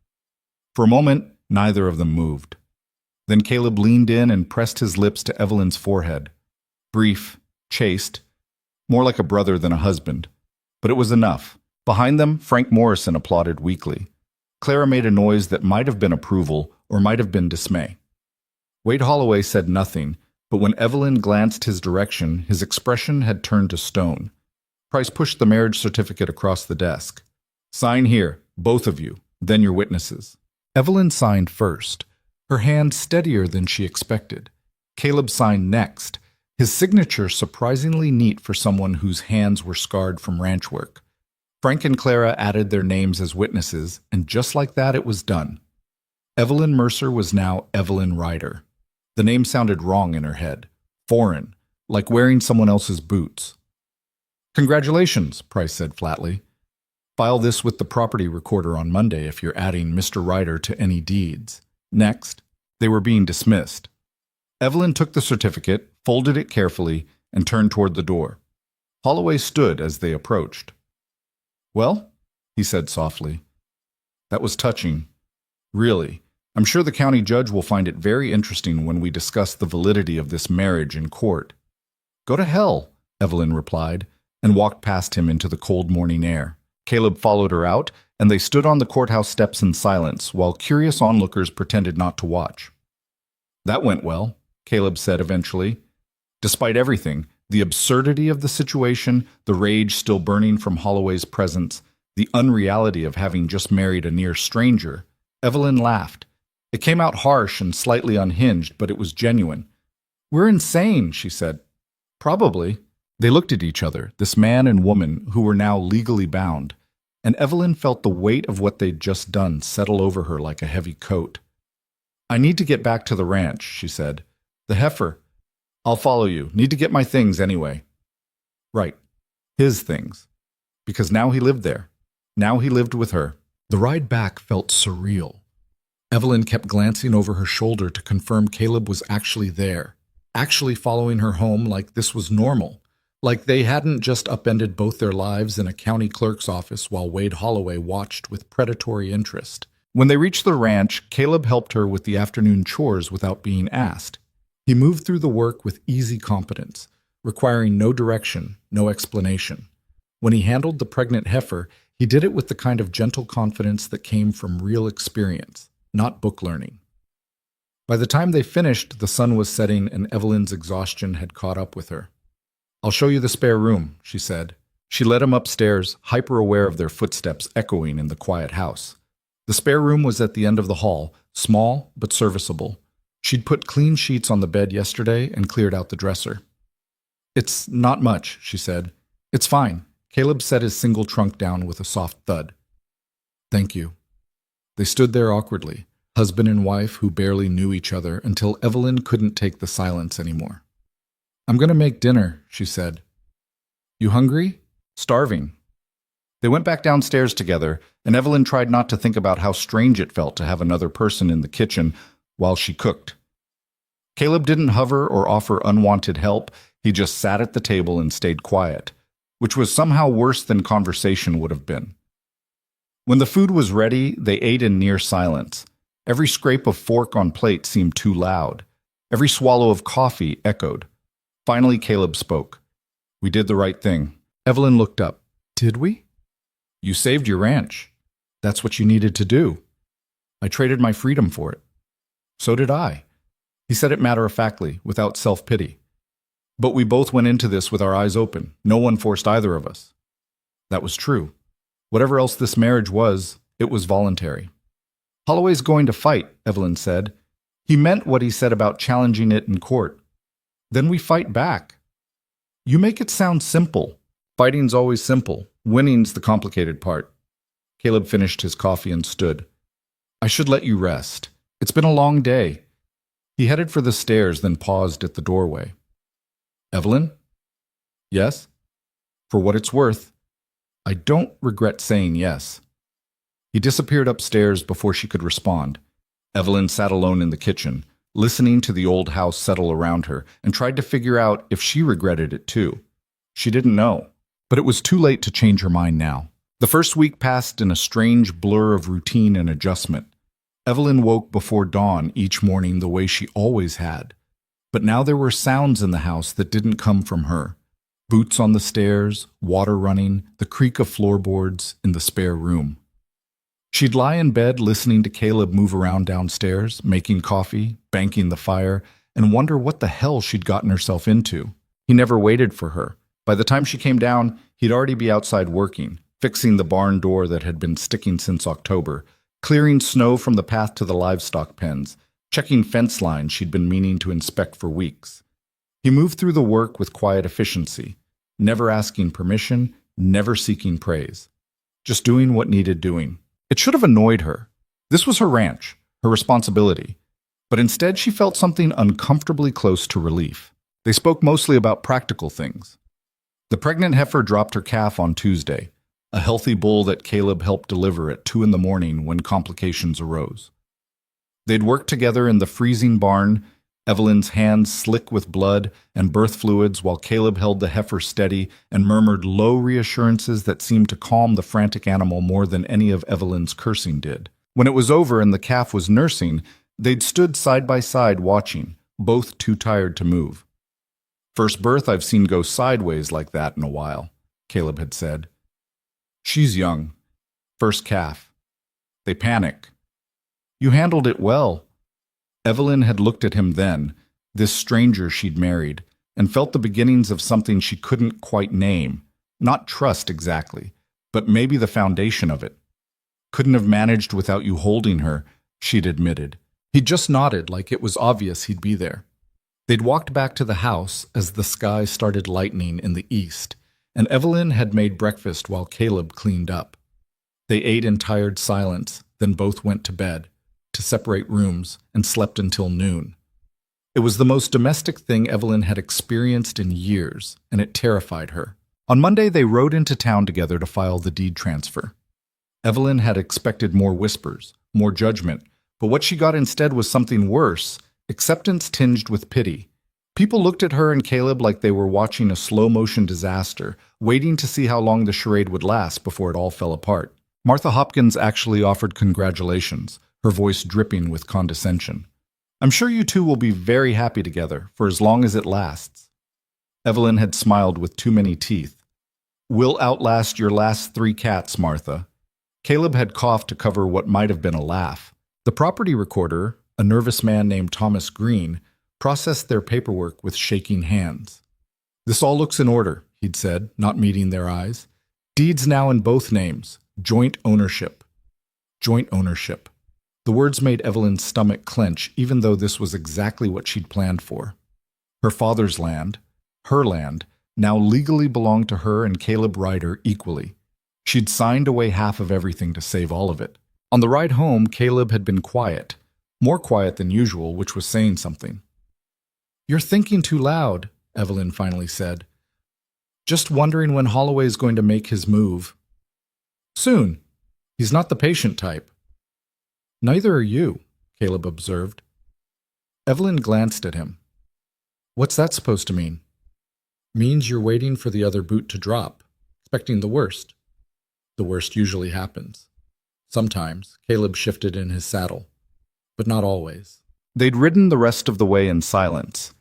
For a moment, neither of them moved. Then Caleb leaned in and pressed his lips to Evelyn's forehead. Brief, chaste, more like a brother than a husband. But it was enough. Behind them, Frank Morrison applauded weakly. Clara made a noise that might have been approval or might have been dismay. Wade Holloway said nothing, but when Evelyn glanced his direction, his expression had turned to stone. Price pushed the marriage certificate across the desk. "Sign here, both of you, then your witnesses." Evelyn signed first, her hand steadier than she expected. Caleb signed next, his signature surprisingly neat for someone whose hands were scarred from ranch work. Frank and Clara added their names as witnesses, and just like that it was done. Evelyn Mercer was now Evelyn Ryder. The name sounded wrong in her head, foreign, like wearing someone else's boots. "Congratulations," Price said flatly. "File this with the property recorder on Monday if you're adding Mr. Ryder to any deeds." Next, they were being dismissed. Evelyn took the certificate, folded it carefully, and turned toward the door. Holloway stood as they approached. "Well," he said softly. "That was touching. Really. I'm sure the county judge will find it very interesting when we discuss the validity of this marriage in court." "Go to hell," Evelyn replied, and walked past him into the cold morning air. Caleb followed her out, and they stood on the courthouse steps in silence, while curious onlookers pretended not to watch. "That went well," Caleb said eventually. Despite everything, the absurdity of the situation, the rage still burning from Holloway's presence, the unreality of having just married a near stranger, Evelyn laughed. It came out harsh and slightly unhinged, but it was genuine. "We're insane," she said. "Probably." They looked at each other, this man and woman who were now legally bound, and Evelyn felt the weight of what they'd just done settle over her like a heavy coat. "I need to get back to the ranch," she said. "The heifer. I'll follow you. Need to get my things anyway." Right. His things. Because now he lived there. Now he lived with her. The ride back felt surreal. Evelyn kept glancing over her shoulder to confirm Caleb was actually there, actually following her home like this was normal, like they hadn't just upended both their lives in a county clerk's office while Wade Holloway watched with predatory interest. When they reached the ranch, Caleb helped her with the afternoon chores without being asked. He moved through the work with easy competence, requiring no direction, no explanation. When he handled the pregnant heifer, he did it with the kind of gentle confidence that came from real experience, not book learning. By the time they finished, the sun was setting and Evelyn's exhaustion had caught up with her. "I'll show you the spare room," she said. She led him upstairs, hyper-aware of their footsteps echoing in the quiet house. The spare room was at the end of the hall, small but serviceable. She'd put clean sheets on the bed yesterday and cleared out the dresser. "It's not much," she said. "It's fine." Caleb set his single trunk down with a soft thud. "Thank you." They stood there awkwardly, husband and wife who barely knew each other until Evelyn couldn't take the silence anymore. "I'm going to make dinner," she said. "You hungry?" "Starving." They went back downstairs together, and Evelyn tried not to think about how strange it felt to have another person in the kitchen while she cooked. Caleb didn't hover or offer unwanted help. He just sat at the table and stayed quiet, which was somehow worse than conversation would have been. When the food was ready, they ate in near silence. Every scrape of fork on plate seemed too loud. Every swallow of coffee echoed. Finally, Caleb spoke. "We did the right thing." Evelyn looked up. "Did we?" "You saved your ranch. That's what you needed to do. I traded my freedom for it." "So did I." He said it matter-of-factly, without self-pity. "But we both went into this with our eyes open. No one forced either of us." That was true. Whatever else this marriage was, it was voluntary. "Holloway's going to fight," Evelyn said. "He meant what he said about challenging it in court. Then we fight back." "You make it sound simple." "Fighting's always simple. Winning's the complicated part." Caleb finished his coffee and stood. "I should let you rest. It's been a long day." He headed for the stairs, then paused at the doorway. "Evelyn?" "Yes?" "For what it's worth, I don't regret saying yes." He disappeared upstairs before she could respond. Evelyn sat alone in the kitchen, listening to the old house settle around her, and tried to figure out if she regretted it too. She didn't know, but it was too late to change her mind now. The first week passed in a strange blur of routine and adjustment. Evelyn woke before dawn each morning the way she always had. But now there were sounds in the house that didn't come from her. Boots on the stairs, water running, the creak of floorboards in the spare room. She'd lie in bed listening to Caleb move around downstairs, making coffee, banking the fire, and wonder what the hell she'd gotten herself into. He never waited for her. By the time she came down, he'd already be outside working, fixing the barn door that had been sticking since October, clearing snow from the path to the livestock pens, checking fence lines she'd been meaning to inspect for weeks. He moved through the work with quiet efficiency, never asking permission, never seeking praise. Just doing what needed doing. It should have annoyed her. This was her ranch, her responsibility. But instead she felt something uncomfortably close to relief. They spoke mostly about practical things. The pregnant heifer dropped her calf on Tuesday, a healthy bull that Caleb helped deliver at 2 a.m. when complications arose. They'd worked together in the freezing barn, Evelyn's hands slick with blood and birth fluids while Caleb held the heifer steady and murmured low reassurances that seemed to calm the frantic animal more than any of Evelyn's cursing did. When it was over and the calf was nursing, they'd stood side by side watching, both too tired to move. "First birth I've seen go sideways like that in a while," Caleb had said. "She's young. First calf. They panic." "You handled it well." Evelyn had looked at him then, this stranger she'd married, and felt the beginnings of something she couldn't quite name. Not trust exactly, but maybe the foundation of it. "Couldn't have managed without you holding her," she'd admitted. He just nodded like it was obvious he'd be there. They'd walked back to the house as the sky started lightening in the east, and Evelyn had made breakfast while Caleb cleaned up. They ate in tired silence, then both went to bed, to separate rooms, and slept until noon. It was the most domestic thing Evelyn had experienced in years, and it terrified her. On Monday, they rode into town together to file the deed transfer. Evelyn had expected more whispers, more judgment, but what she got instead was something worse, acceptance tinged with pity. People looked at her and Caleb like they were watching a slow-motion disaster, waiting to see how long the charade would last before it all fell apart. Martha Hopkins actually offered congratulations, her voice dripping with condescension. "I'm sure you two will be very happy together, for as long as it lasts." Evelyn had smiled with too many teeth. "We'll outlast your last 3 cats, Martha." Caleb had coughed to cover what might have been a laugh. The property recorder, a nervous man named Thomas Green, processed their paperwork with shaking hands. "This all looks in order," he'd said, not meeting their eyes. "Deeds now in both names. Joint ownership." Joint ownership. The words made Evelyn's stomach clench, even though this was exactly what she'd planned for. Her father's land, her land, now legally belonged to her and Caleb Ryder equally. She'd signed away half of everything to save all of it. On the ride home, Caleb had been quiet, more quiet than usual, which was saying something. "You're thinking too loud," Evelyn finally said. "Just wondering when Holloway's going to make his move." "Soon. He's not the patient type." "Neither are you," Caleb observed. Evelyn glanced at him. "What's that supposed to mean?" "Means you're waiting for the other boot to drop, expecting the worst." "The worst usually happens." Sometimes Caleb shifted in his saddle, but not always. They'd ridden the rest of the way in silence,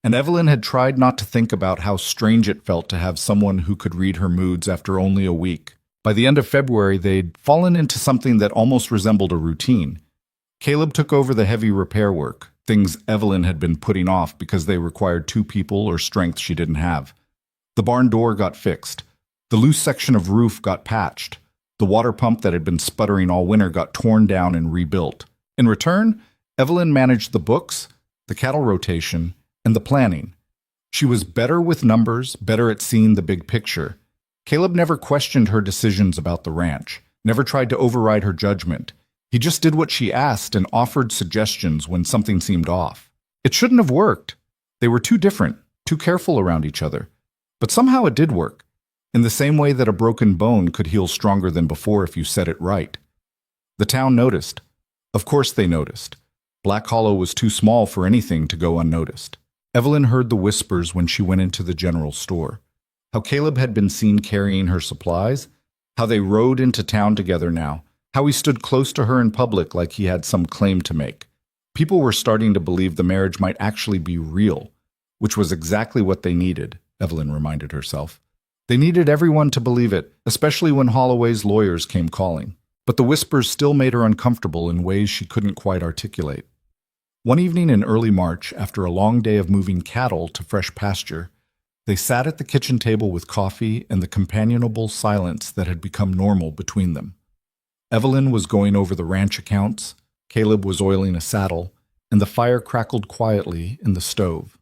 and Evelyn had tried not to think about how strange it felt to have someone who could read her moods after only a week. By the end of February, they'd fallen into something that almost resembled a routine. Caleb took over the heavy repair work, things Evelyn had been putting off because they required 2 people or strength she didn't have. The barn door got fixed. The loose section of roof got patched. The water pump that had been sputtering all winter got torn down and rebuilt. In return, Evelyn managed the books, the cattle rotation, and the planning. She was better with numbers, better at seeing the big picture. Caleb never questioned her decisions about the ranch, never tried to override her judgment. He just did what she asked and offered suggestions when something seemed off. It shouldn't have worked. They were too different, too careful around each other. But somehow it did work, in the same way that a broken bone could heal stronger than before if you set it right. The town noticed. Of course they noticed. Black Hollow was too small for anything to go unnoticed. Evelyn heard the whispers when she went into the general store. How Caleb had been seen carrying her supplies, how they rode into town together now, how he stood close to her in public like he had some claim to make. People were starting to believe the marriage might actually be real, which was exactly what they needed, Evelyn reminded herself. They needed everyone to believe it, especially when Holloway's lawyers came calling. but the whispers still made her uncomfortable in ways she couldn't quite articulate. One evening in early March, after a long day of moving cattle to fresh pasture, they sat at the kitchen table with coffee and the companionable silence that had become normal between them. Evelyn was going over the ranch accounts, Caleb was oiling a saddle, and the fire crackled quietly in the stove.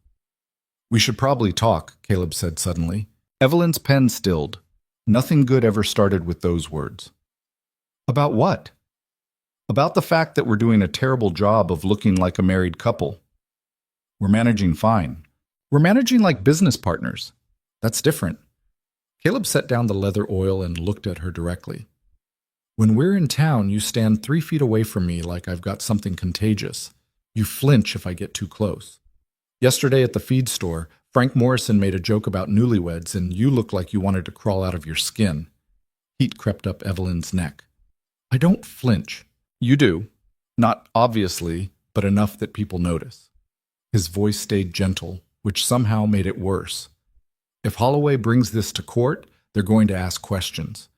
"We should probably talk," Caleb said suddenly. Evelyn's pen stilled. Nothing good ever started with those words. "About what?" "About the fact that we're doing a terrible job of looking like a married couple. We're managing fine. We're managing like business partners. That's different." Caleb set down the leather oil and looked at her directly. "When we're in town, you stand 3 feet away from me like I've got something contagious. You flinch if I get too close. Yesterday at the feed store, Frank Morrison made a joke about newlyweds, and you looked like you wanted to crawl out of your skin." Heat crept up Evelyn's neck. "I don't flinch." "You do. Not obviously, but enough that people notice." His voice stayed gentle, which somehow made it worse. "If Holloway brings this to court, they're going to ask questions.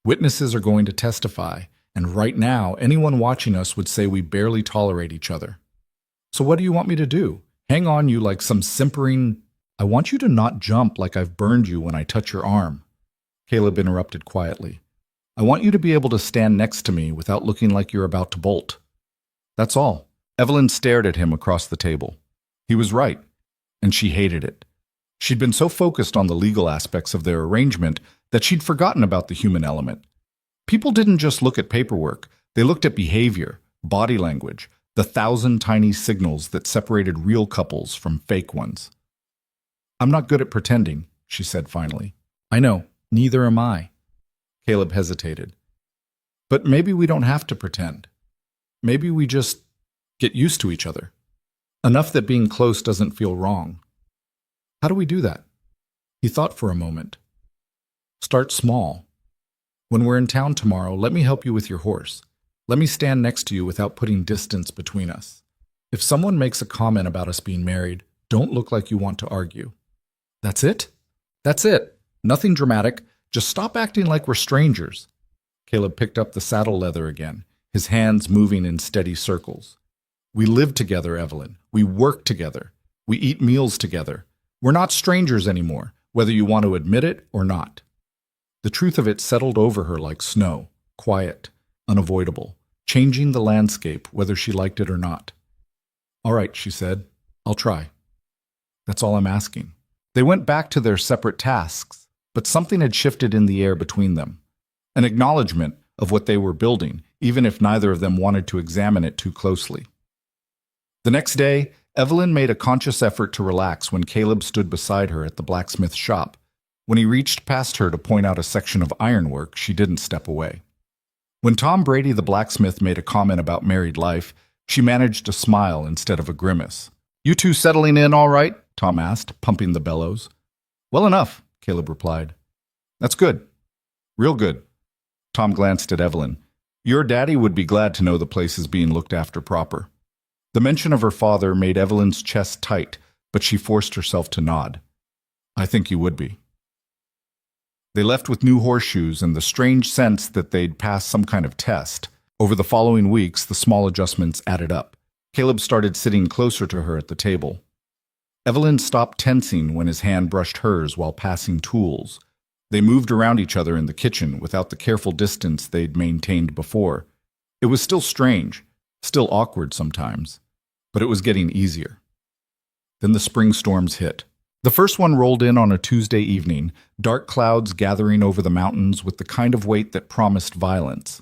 Witnesses are going to testify, and right now, anyone watching us would say we barely tolerate each other. So what do you want me to do? Hang on you like some simpering—" "I want you to not jump like I've burned you when I touch your arm," Caleb interrupted quietly. "I want you to be able to stand next to me without looking like you're about to bolt. That's all." Evelyn stared at him across the table. He was right, and she hated it. She'd been so focused on the legal aspects of their arrangement that she'd forgotten about the human element. People didn't just look at paperwork, they looked at behavior, body language, the 1,000 tiny signals that separated real couples from fake ones. "I'm not good at pretending," she said finally. "I know, neither am I." Caleb hesitated. "But maybe we don't have to pretend. Maybe we just get used to each other. Enough that being close doesn't feel wrong. How do we do that?" He thought for a moment. "Start small. When we're in town tomorrow, let me help you with your horse. Let me stand next to you without putting distance between us. If someone makes a comment about us being married, don't look like you want to argue. That's it? That's it. Nothing dramatic. Just stop acting like we're strangers." Caleb picked up the saddle leather again, his hands moving in steady circles. "We live together, Evelyn. We work together. We eat meals together. We're not strangers anymore, whether you want to admit it or not." The truth of it settled over her like snow, quiet, unavoidable, changing the landscape whether she liked it or not. "All right," she said. "I'll try. That's all I'm asking." They went back to their separate tasks, but something had shifted in the air between them. An acknowledgement of what they were building, even if neither of them wanted to examine it too closely. The next day, Evelyn made a conscious effort to relax when Caleb stood beside her at the blacksmith shop. When he reached past her to point out a section of ironwork, she didn't step away. When Tom Brady, the blacksmith, made a comment about married life, she managed a smile instead of a grimace. "You two settling in all right?" Tom asked, pumping the bellows. "Well enough," Caleb replied. "That's good. Real good." Tom glanced at Evelyn. "Your daddy would be glad to know the place is being looked after proper." The mention of her father made Evelyn's chest tight, but she forced herself to nod. "I think he would be." They left with new horseshoes and the strange sense that they'd passed some kind of test. Over the following weeks, the small adjustments added up. Caleb started sitting closer to her at the table. Evelyn stopped tensing when his hand brushed hers while passing tools. They moved around each other in the kitchen without the careful distance they'd maintained before. It was still strange, still awkward sometimes, but it was getting easier. Then the spring storms hit. The first one rolled in on a Tuesday evening, dark clouds gathering over the mountains with the kind of weight that promised violence.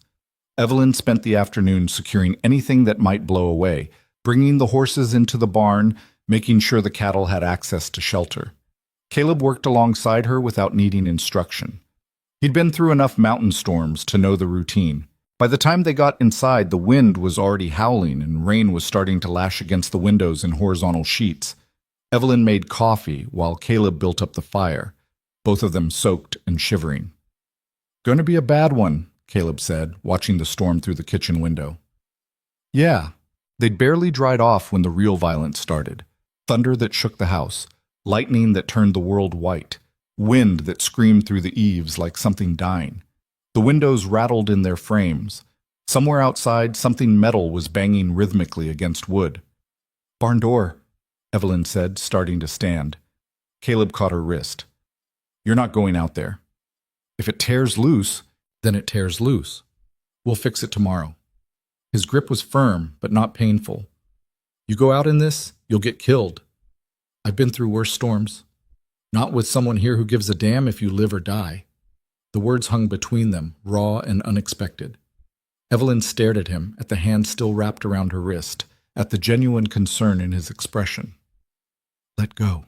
Evelyn spent the afternoon securing anything that might blow away, bringing the horses into the barn, making sure the cattle had access to shelter. Caleb worked alongside her without needing instruction. He'd been through enough mountain storms to know the routine. By the time they got inside, the wind was already howling and rain was starting to lash against the windows in horizontal sheets. Evelyn made coffee while Caleb built up the fire, both of them soaked and shivering. "Going to be a bad one," Caleb said, watching the storm through the kitchen window. Yeah, they'd barely dried off when the real violence started. Thunder that shook the house, lightning that turned the world white, wind that screamed through the eaves like something dying. The windows rattled in their frames, Somewhere outside, something metal was banging rhythmically against wood. "Barn door," Evelyn said, starting to stand. Caleb caught her wrist. "You're not going out there. If it tears loose, then it tears loose. We'll fix it tomorrow." His grip was firm, but not painful. "You go out in this, you'll get killed. I've been through worse storms. Not with someone here who gives a damn if you live or die." The words hung between them, raw and unexpected. Evelyn stared at him, at the hand still wrapped around her wrist, at the genuine concern in his expression. "Let go,"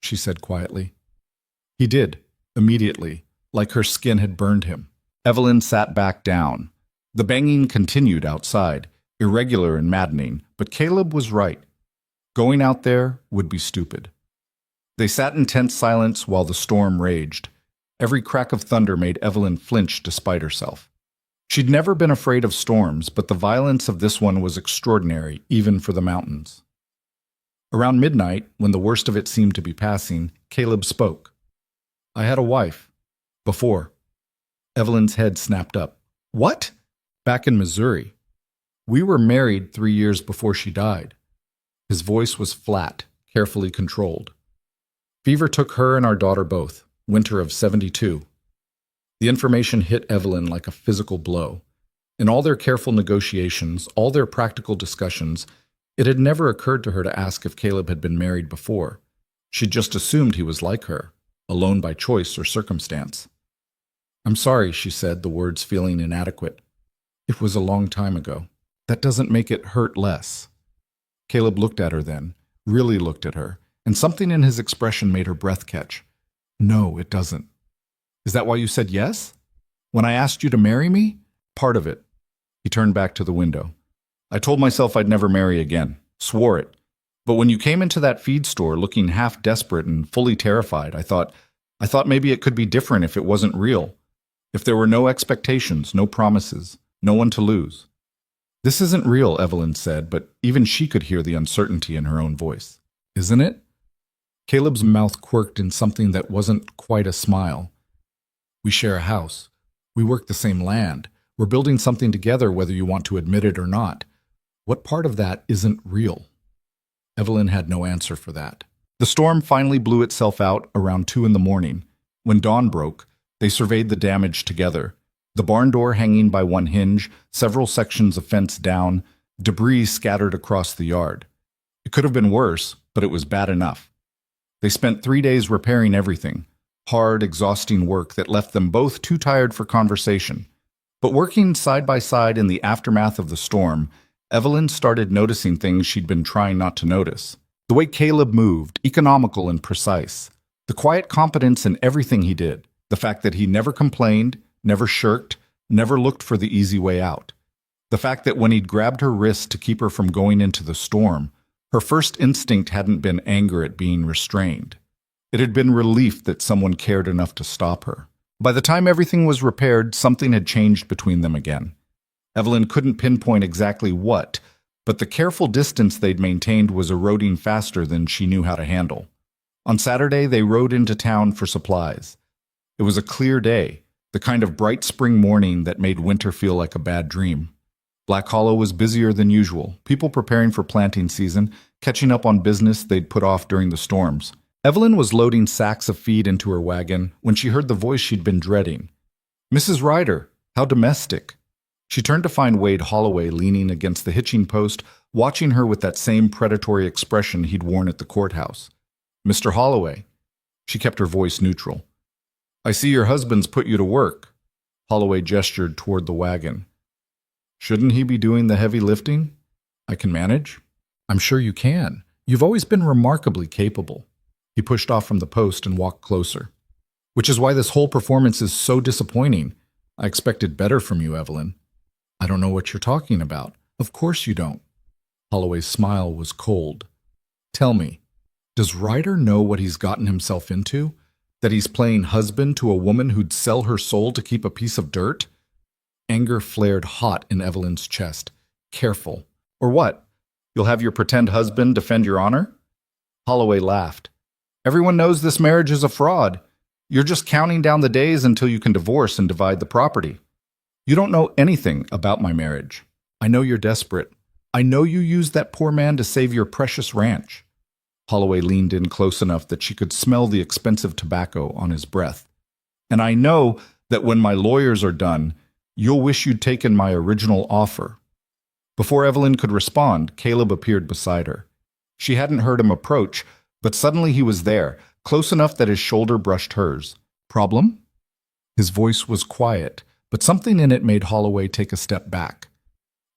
she said quietly. He did, immediately, like her skin had burned him. Evelyn sat back down. The banging continued outside, irregular and maddening, but Caleb was right. Going out there would be stupid. They sat in tense silence while the storm raged. Every crack of thunder made Evelyn flinch despite herself. She'd never been afraid of storms, but the violence of this one was extraordinary, even for the mountains. Around midnight, when the worst of it seemed to be passing, Caleb spoke. "I had a wife. Before." Evelyn's head snapped up. "What?" "Back in Missouri. We were married 3 years before she died." His voice was flat, carefully controlled. "Fever took her and our daughter both, winter of '72. The information hit Evelyn like a physical blow. In all their careful negotiations, all their practical discussions, it had never occurred to her to ask if Caleb had been married before. She'd just assumed he was like her, alone by choice or circumstance. "I'm sorry," she said, the words feeling inadequate. "It was a long time ago. That doesn't make it hurt less." Caleb looked at her then, really looked at her, and something in his expression made her breath catch. "No, it doesn't." "Is that why you said yes? When I asked you to marry me?" "Part of it." He turned back to the window. "I told myself I'd never marry again. Swore it. But when you came into that feed store looking half desperate and fully terrified, I thought maybe it could be different if it wasn't real. If there were no expectations, no promises, no one to lose." "This isn't real," Evelyn said, but even she could hear the uncertainty in her own voice. "Isn't it?" Caleb's mouth quirked in something that wasn't quite a smile. "We share a house. We work the same land. We're building something together whether you want to admit it or not. What part of that isn't real?" Evelyn had no answer for that. The storm finally blew itself out around 2 a.m. When dawn broke, they surveyed the damage together. The barn door hanging by one hinge, several sections of fence down, debris scattered across the yard. It could have been worse, but it was bad enough. They spent 3 days repairing everything. Hard, exhausting work that left them both too tired for conversation. But working side by side in the aftermath of the storm, Evelyn started noticing things she'd been trying not to notice. The way Caleb moved, economical and precise. The quiet competence in everything he did. The fact that he never complained, never shirked, never looked for the easy way out. The fact that when he'd grabbed her wrist to keep her from going into the storm, her first instinct hadn't been anger at being restrained. It had been relief that someone cared enough to stop her. By the time everything was repaired, something had changed between them again. Evelyn couldn't pinpoint exactly what, but the careful distance they'd maintained was eroding faster than she knew how to handle. On Saturday, they rode into town for supplies. It was a clear day, the kind of bright spring morning that made winter feel like a bad dream. Black Hollow was busier than usual, people preparing for planting season, catching up on business they'd put off during the storms. Evelyn was loading sacks of feed into her wagon when she heard the voice she'd been dreading. "Mrs. Ryder, how domestic." She turned to find Wade Holloway leaning against the hitching post, watching her with that same predatory expression he'd worn at the courthouse. "Mr. Holloway." She kept her voice neutral. "I see your husband's put you to work." Holloway gestured toward the wagon. "Shouldn't he be doing the heavy lifting?" "I can manage." "I'm sure you can. You've always been remarkably capable." He pushed off from the post and walked closer. "Which is why this whole performance is so disappointing. I expected better from you, Evelyn." "I don't know what you're talking about." "Of course you don't." Holloway's smile was cold. "Tell me, does Ryder know what he's gotten himself into? That he's playing husband to a woman who'd sell her soul to keep a piece of dirt?" Anger flared hot in Evelyn's chest. "Careful. Or what? You'll have your pretend husband defend your honor?" Holloway laughed. "Everyone knows this marriage is a fraud. You're just counting down the days until you can divorce and divide the property." You don't know anything about my marriage. I know you're desperate. I know you used that poor man to save your precious ranch. Holloway leaned in close enough that she could smell the expensive tobacco on his breath. And I know that when my lawyers are done, you'll wish you'd taken my original offer. Before Evelyn could respond, Caleb appeared beside her. She hadn't heard him approach, but suddenly he was there, close enough that his shoulder brushed hers. Problem? His voice was quiet, but something in it made Holloway take a step back.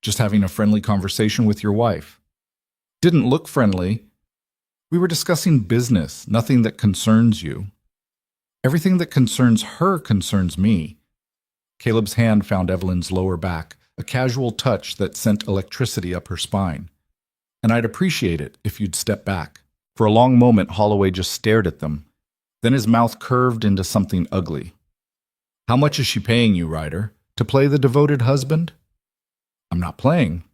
Just having a friendly conversation with your wife. Didn't look friendly. We were discussing business, nothing that concerns you. Everything that concerns her concerns me. Caleb's hand found Evelyn's lower back, a casual touch that sent electricity up her spine. And I'd appreciate it if you'd step back. For a long moment, Holloway just stared at them. Then his mouth curved into something ugly. How much is she paying you, Ryder? To play the devoted husband? I'm not playing.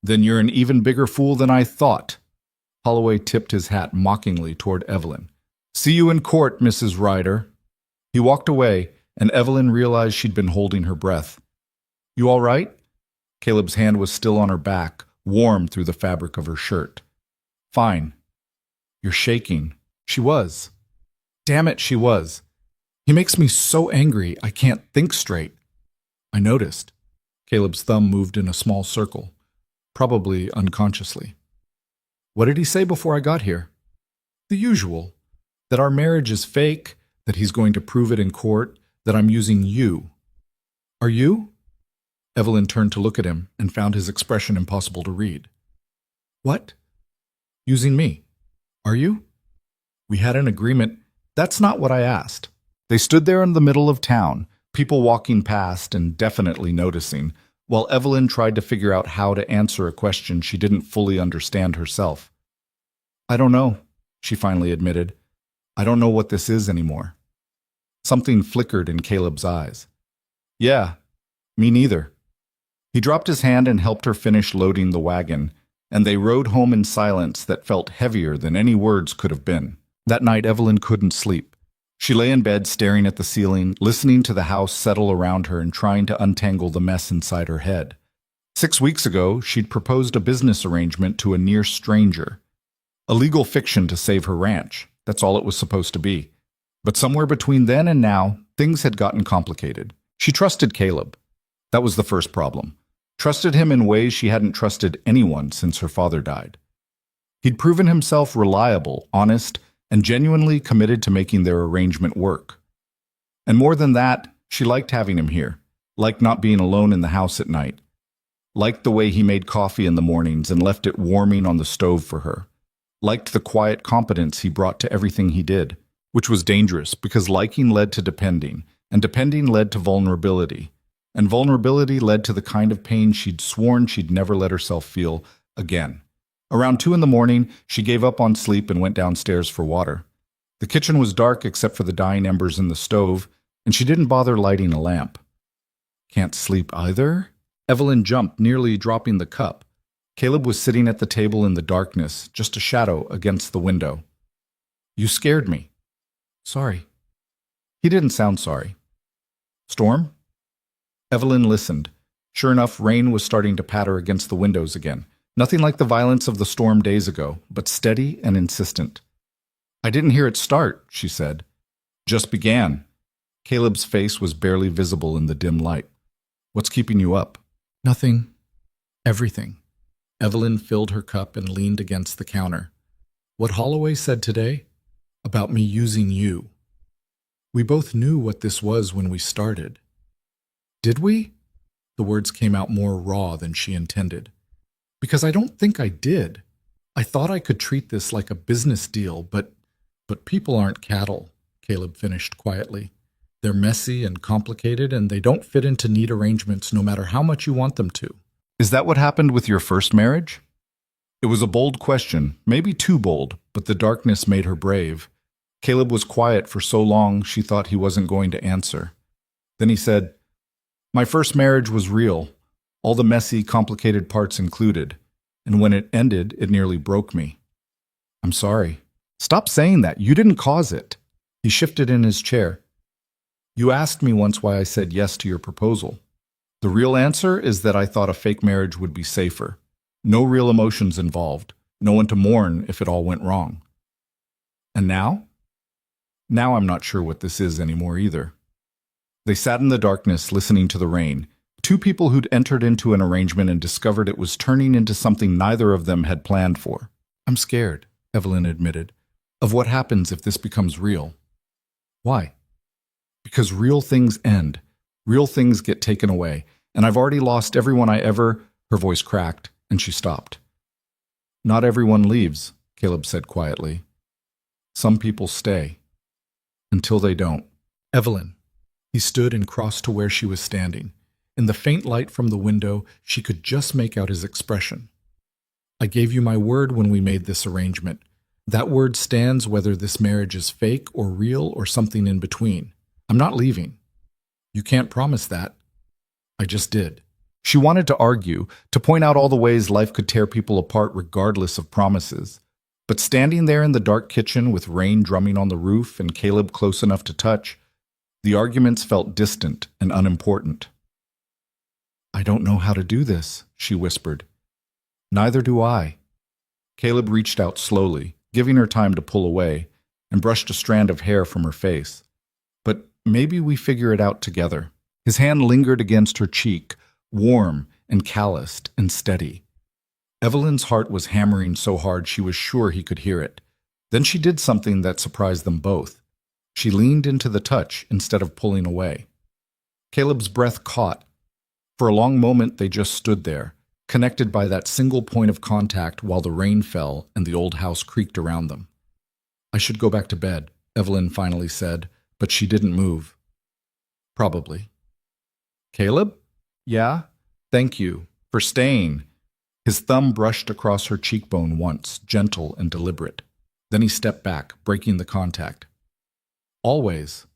Then you're an even bigger fool than I thought. Holloway tipped his hat mockingly toward Evelyn. See you in court, Mrs. Ryder. He walked away, and Evelyn realized she'd been holding her breath. You all right? Caleb's hand was still on her back, warm through the fabric of her shirt. Fine. You're shaking. She was. Damn it, she was. He makes me so angry I can't think straight. I noticed. Caleb's thumb moved in a small circle, probably unconsciously. What did he say before I got here? The usual. That our marriage is fake, that he's going to prove it in court, that I'm using you. Are you? Evelyn turned to look at him and found his expression impossible to read. What? Using me. Are you? We had an agreement. That's not what I asked. They stood there in the middle of town, people walking past and definitely noticing, while Evelyn tried to figure out how to answer a question she didn't fully understand herself. I don't know, she finally admitted. I don't know what this is anymore. Something flickered in Caleb's eyes. Yeah, me neither. He dropped his hand and helped her finish loading the wagon, and they rode home in silence that felt heavier than any words could have been. That night, Evelyn couldn't sleep. She lay in bed staring at the ceiling, listening to the house settle around her and trying to untangle the mess inside her head. 6 weeks ago, she'd proposed a business arrangement to a near stranger. A legal fiction to save her ranch. That's all it was supposed to be. But somewhere between then and now, things had gotten complicated. She trusted Caleb. That was the first problem. Trusted him in ways she hadn't trusted anyone since her father died. He'd proven himself reliable, honest, and genuinely committed to making their arrangement work. And more than that, she liked having him here, liked not being alone in the house at night, liked the way he made coffee in the mornings and left it warming on the stove for her, liked the quiet competence he brought to everything he did, which was dangerous because liking led to depending, and depending led to vulnerability, and vulnerability led to the kind of pain she'd sworn she'd never let herself feel again. Around 2 a.m, she gave up on sleep and went downstairs for water. The kitchen was dark except for the dying embers in the stove, and she didn't bother lighting a lamp. Can't sleep either? Evelyn jumped, nearly dropping the cup. Caleb was sitting at the table in the darkness, just a shadow against the window. You scared me. Sorry. He didn't sound sorry. Storm? Evelyn listened. Sure enough, rain was starting to patter against the windows again. Nothing like the violence of the storm days ago, but steady and insistent. I didn't hear it start, she said. Just began. Caleb's face was barely visible in the dim light. What's keeping you up? Nothing. Everything. Evelyn filled her cup and leaned against the counter. What Holloway said today? About me using you. We both knew what this was when we started. Did we? The words came out more raw than she intended. Because I don't think I did. I thought I could treat this like a business deal, but people aren't cattle, Caleb finished quietly. They're messy and complicated, and they don't fit into neat arrangements no matter how much you want them to. Is that what happened with your first marriage? It was a bold question, maybe too bold, but the darkness made her brave. Caleb was quiet for so long she thought he wasn't going to answer. Then he said, My first marriage was real. All the messy, complicated parts included, and when it ended, it nearly broke me. I'm sorry. Stop saying that. You didn't cause it. He shifted in his chair. You asked me once why I said yes to your proposal. The real answer is that I thought a fake marriage would be safer. No real emotions involved. No one to mourn if it all went wrong. And now? Now I'm not sure what this is anymore either. They sat in the darkness, listening to the rain. Two people who'd entered into an arrangement and discovered it was turning into something neither of them had planned for. I'm scared, Evelyn admitted, of what happens if this becomes real. Why? Because real things end. Real things get taken away. And I've already lost everyone I ever... Her voice cracked, and she stopped. Not everyone leaves, Caleb said quietly. Some people stay. Until they don't. Evelyn. He stood and crossed to where she was standing. In the faint light from the window, she could just make out his expression. I gave you my word when we made this arrangement. That word stands whether this marriage is fake or real or something in between. I'm not leaving. You can't promise that. I just did. She wanted to argue, to point out all the ways life could tear people apart regardless of promises. But standing there in the dark kitchen with rain drumming on the roof and Caleb close enough to touch, the arguments felt distant and unimportant. I don't know how to do this, she whispered. Neither do I. Caleb reached out slowly, giving her time to pull away, and brushed a strand of hair from her face. But maybe we figure it out together. His hand lingered against her cheek, warm and calloused and steady. Evelyn's heart was hammering so hard she was sure he could hear it. Then she did something that surprised them both. She leaned into the touch instead of pulling away. Caleb's breath caught. For a long moment they just stood there, connected by that single point of contact while the rain fell and the old house creaked around them. I should go back to bed, Evelyn finally said, but she didn't move. Probably. Caleb? Yeah? Thank you. For staying. His thumb brushed across her cheekbone once, gentle and deliberate. Then he stepped back, breaking the contact. Always.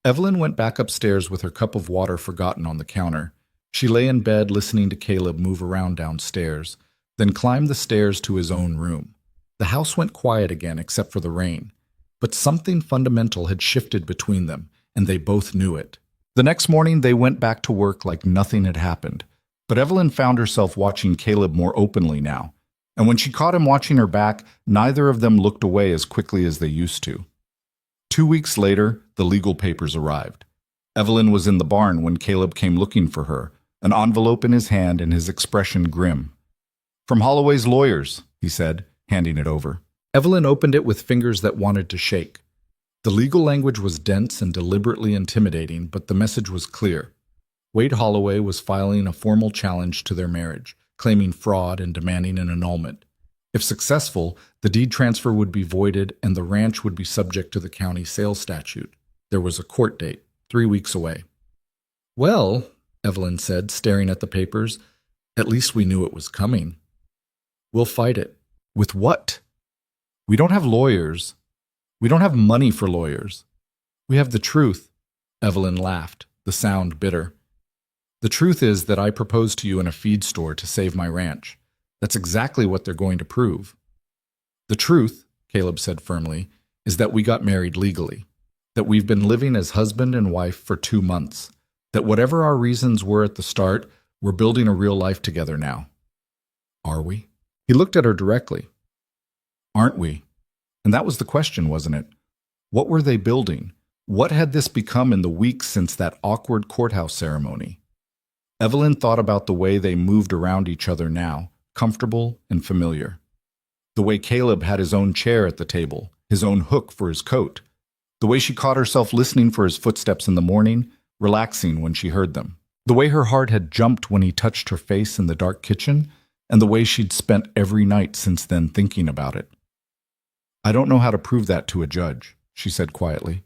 Evelyn went back upstairs with her cup of water forgotten on the counter. She lay in bed listening to Caleb move around downstairs, then climbed the stairs to his own room. The house went quiet again except for the rain. But something fundamental had shifted between them, and they both knew it. The next morning they went back to work like nothing had happened. But Evelyn found herself watching Caleb more openly now. And when she caught him watching her back, neither of them looked away as quickly as they used to. 2 weeks later, the legal papers arrived. Evelyn was in the barn when Caleb came looking for her, an envelope in his hand and his expression grim. From Holloway's lawyers, he said, handing it over. Evelyn opened it with fingers that wanted to shake. The legal language was dense and deliberately intimidating, but the message was clear. Wade Holloway was filing a formal challenge to their marriage, claiming fraud and demanding an annulment. If successful, the deed transfer would be voided and the ranch would be subject to the county sales statute. There was a court date, 3 weeks away. Well, Evelyn said, staring at the papers, at least we knew it was coming. We'll fight it. With what? We don't have lawyers. We don't have money for lawyers. We have the truth. Evelyn laughed, the sound bitter. The truth is that I proposed to you in a feed store to save my ranch. That's exactly what they're going to prove. The truth, Caleb said firmly, is that we got married legally, that we've been living as husband and wife for 2 months, that whatever our reasons were at the start, we're building a real life together now. Are we? He looked at her directly. Aren't we? And that was the question, wasn't it? What were they building? What had this become in the weeks since that awkward courthouse ceremony? Evelyn thought about the way they moved around each other now, comfortable and familiar. The way Caleb had his own chair at the table, his own hook for his coat. The way she caught herself listening for his footsteps in the morning, relaxing when she heard them. The way her heart had jumped when he touched her face in the dark kitchen, and the way she'd spent every night since then thinking about it. I don't know how to prove that to a judge, she said quietly.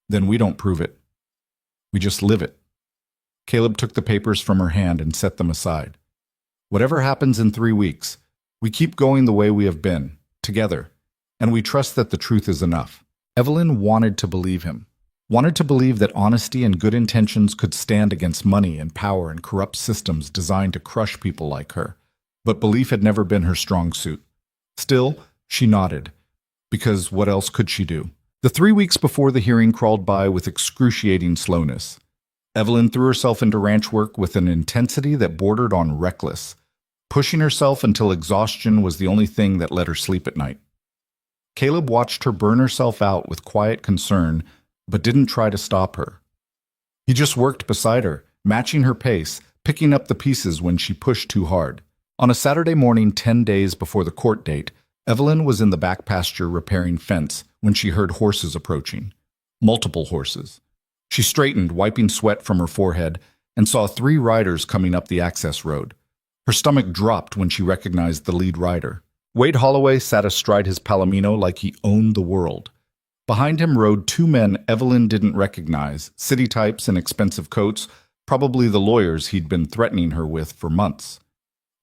Then we don't prove it. We just live it. Caleb took the papers from her hand and set them aside. Whatever happens in 3 weeks, we keep going the way we have been, together, and we trust that the truth is enough. Evelyn wanted to believe him, wanted to believe that honesty and good intentions could stand against money and power and corrupt systems designed to crush people like her. But belief had never been her strong suit. Still, she nodded, because what else could she do? The 3 weeks before the hearing crawled by with excruciating slowness. Evelyn threw herself into ranch work with an intensity that bordered on reckless, pushing herself until exhaustion was the only thing that let her sleep at night. Caleb watched her burn herself out with quiet concern, but didn't try to stop her. He just worked beside her, matching her pace, picking up the pieces when she pushed too hard. On a Saturday morning 10 days before the court date, Evelyn was in the back pasture repairing fence when she heard horses approaching. Multiple horses. She straightened, wiping sweat from her forehead, and saw 3 riders coming up the access road. Her stomach dropped when she recognized the lead rider. Wade Holloway sat astride his palomino like he owned the world. Behind him rode 2 men Evelyn didn't recognize, city types in expensive coats, probably the lawyers he'd been threatening her with for months.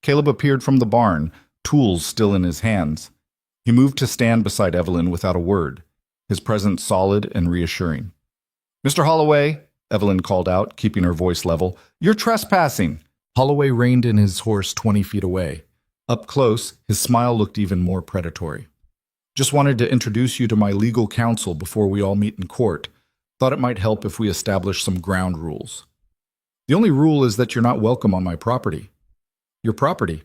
Caleb appeared from the barn, tools still in his hands. He moved to stand beside Evelyn without a word, his presence solid and reassuring. "Mr. Holloway," Evelyn called out, keeping her voice level, "you're trespassing." Holloway reined in his horse 20 feet away. Up close, his smile looked even more predatory. "Just wanted to introduce you to my legal counsel before we all meet in court. Thought it might help if we establish some ground rules. The only rule is that you're not welcome on my property." "Your property?"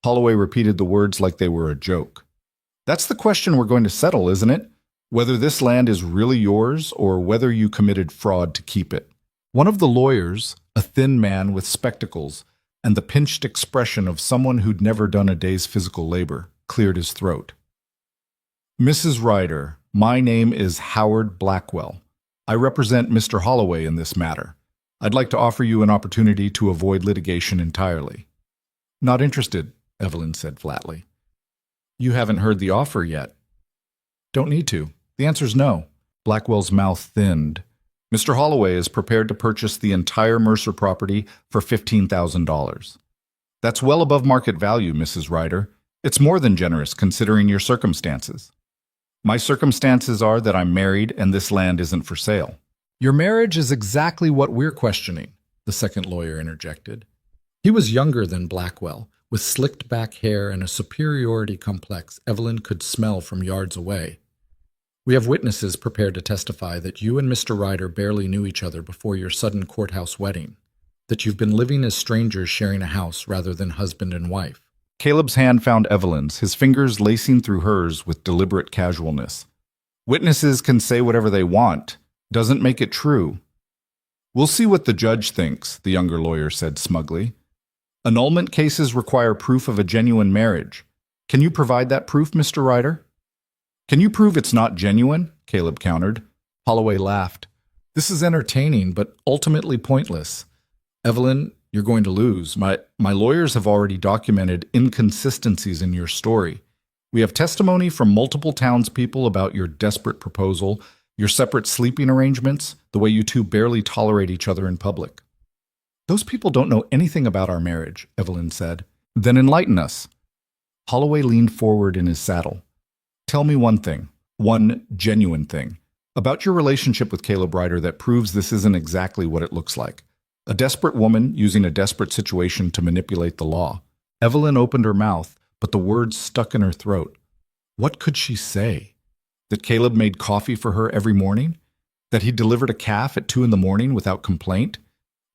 Holloway repeated the words like they were a joke. "That's the question we're going to settle, isn't it? Whether this land is really yours or whether you committed fraud to keep it." One of the lawyers, a thin man with spectacles and the pinched expression of someone who'd never done a day's physical labor, cleared his throat. "Mrs. Ryder, my name is Howard Blackwell. I represent Mr. Holloway in this matter. I'd like to offer you an opportunity to avoid litigation entirely." "Not interested," Evelyn said flatly. "You haven't heard the offer yet." "Don't need to. The answer's no." Blackwell's mouth thinned. "Mr. Holloway is prepared to purchase the entire Mercer property for $15,000. That's well above market value, Mrs. Ryder. It's more than generous considering your circumstances." "My circumstances are that I'm married and this land isn't for sale." "Your marriage is exactly what we're questioning," the second lawyer interjected. He was younger than Blackwell, with slicked back hair and a superiority complex Evelyn could smell from yards away. "We have witnesses prepared to testify that you and Mr. Ryder barely knew each other before your sudden courthouse wedding, that you've been living as strangers sharing a house rather than husband and wife." Caleb's hand found Evelyn's, his fingers lacing through hers with deliberate casualness. "Witnesses can say whatever they want. Doesn't make it true." "We'll see what the judge thinks," the younger lawyer said smugly. "Annulment cases require proof of a genuine marriage. Can you provide that proof, Mr. Ryder?" "Can you prove it's not genuine?" Caleb countered. Holloway laughed. "This is entertaining, but ultimately pointless. Evelyn, you're going to lose. My lawyers have already documented inconsistencies in your story. We have testimony from multiple townspeople about your desperate proposal, your separate sleeping arrangements, the way you two barely tolerate each other in public." "Those people don't know anything about our marriage," Evelyn said. "Then enlighten us." Holloway leaned forward in his saddle. "Tell me one thing, one genuine thing, about your relationship with Caleb Ryder that proves this isn't exactly what it looks like. A desperate woman using a desperate situation to manipulate the law." Evelyn opened her mouth, but the words stuck in her throat. What could she say? That Caleb made coffee for her every morning? That he delivered a calf at 2 a.m. without complaint?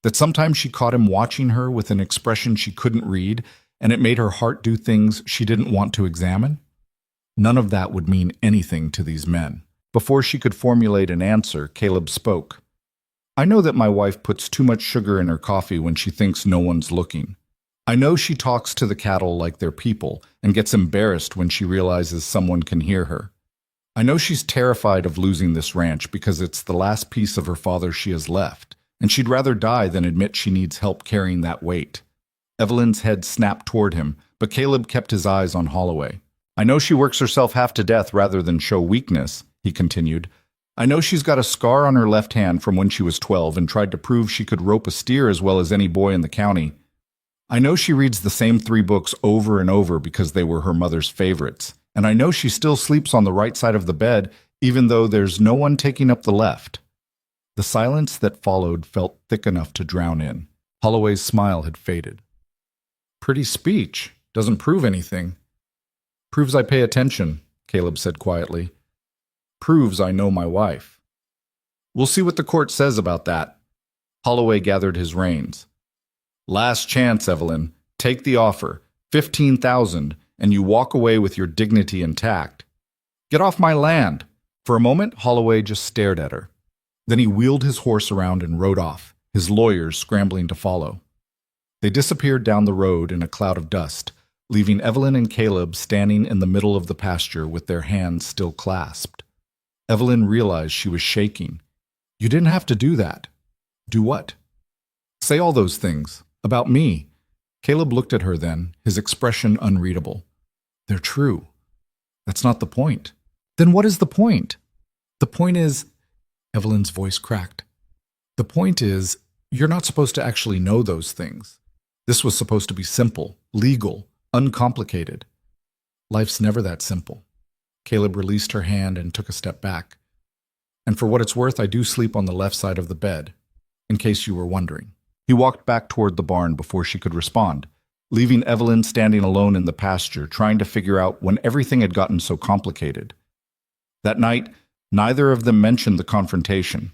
That sometimes she caught him watching her with an expression she couldn't read, and it made her heart do things she didn't want to examine? None of that would mean anything to these men. Before she could formulate an answer, Caleb spoke. "I know that my wife puts too much sugar in her coffee when she thinks no one's looking. I know she talks to the cattle like they're people and gets embarrassed when she realizes someone can hear her. I know she's terrified of losing this ranch because it's the last piece of her father she has left, and she'd rather die than admit she needs help carrying that weight." Evelyn's head snapped toward him, but Caleb kept his eyes on Holloway. "I know she works herself half to death rather than show weakness," he continued. "I know she's got a scar on her left hand from when she was 12 and tried to prove she could rope a steer as well as any boy in the county. I know she reads the same 3 books over and over because they were her mother's favorites. And I know she still sleeps on the right side of the bed, even though there's no one taking up the left." The silence that followed felt thick enough to drown in. Holloway's smile had faded. "Pretty speech. Doesn't prove anything." "Proves I pay attention," Caleb said quietly. "Proves I know my wife." "We'll see what the court says about that." Holloway gathered his reins. Last chance, Evelyn. Take the offer. 15,000, and you walk away with your dignity intact. Get off my land. For a moment, Holloway just stared at her. Then he wheeled his horse around and rode off, his lawyers scrambling to follow. They disappeared down the road in a cloud of dust, leaving Evelyn and Caleb standing in the middle of the pasture with their hands still clasped. Evelyn realized she was shaking. You didn't have to do that. Do what? Say all those things. About me. Caleb looked at her then, his expression unreadable. They're true. That's not the point. Then what is the point? The point is... Evelyn's voice cracked. The point is, you're not supposed to actually know those things. This was supposed to be simple, legal, uncomplicated. Life's never that simple. Caleb released her hand and took a step back. And for what it's worth, I do sleep on the left side of the bed, in case you were wondering. He walked back toward the barn before she could respond, leaving Evelyn standing alone in the pasture, trying to figure out when everything had gotten so complicated. That night, neither of them mentioned the confrontation.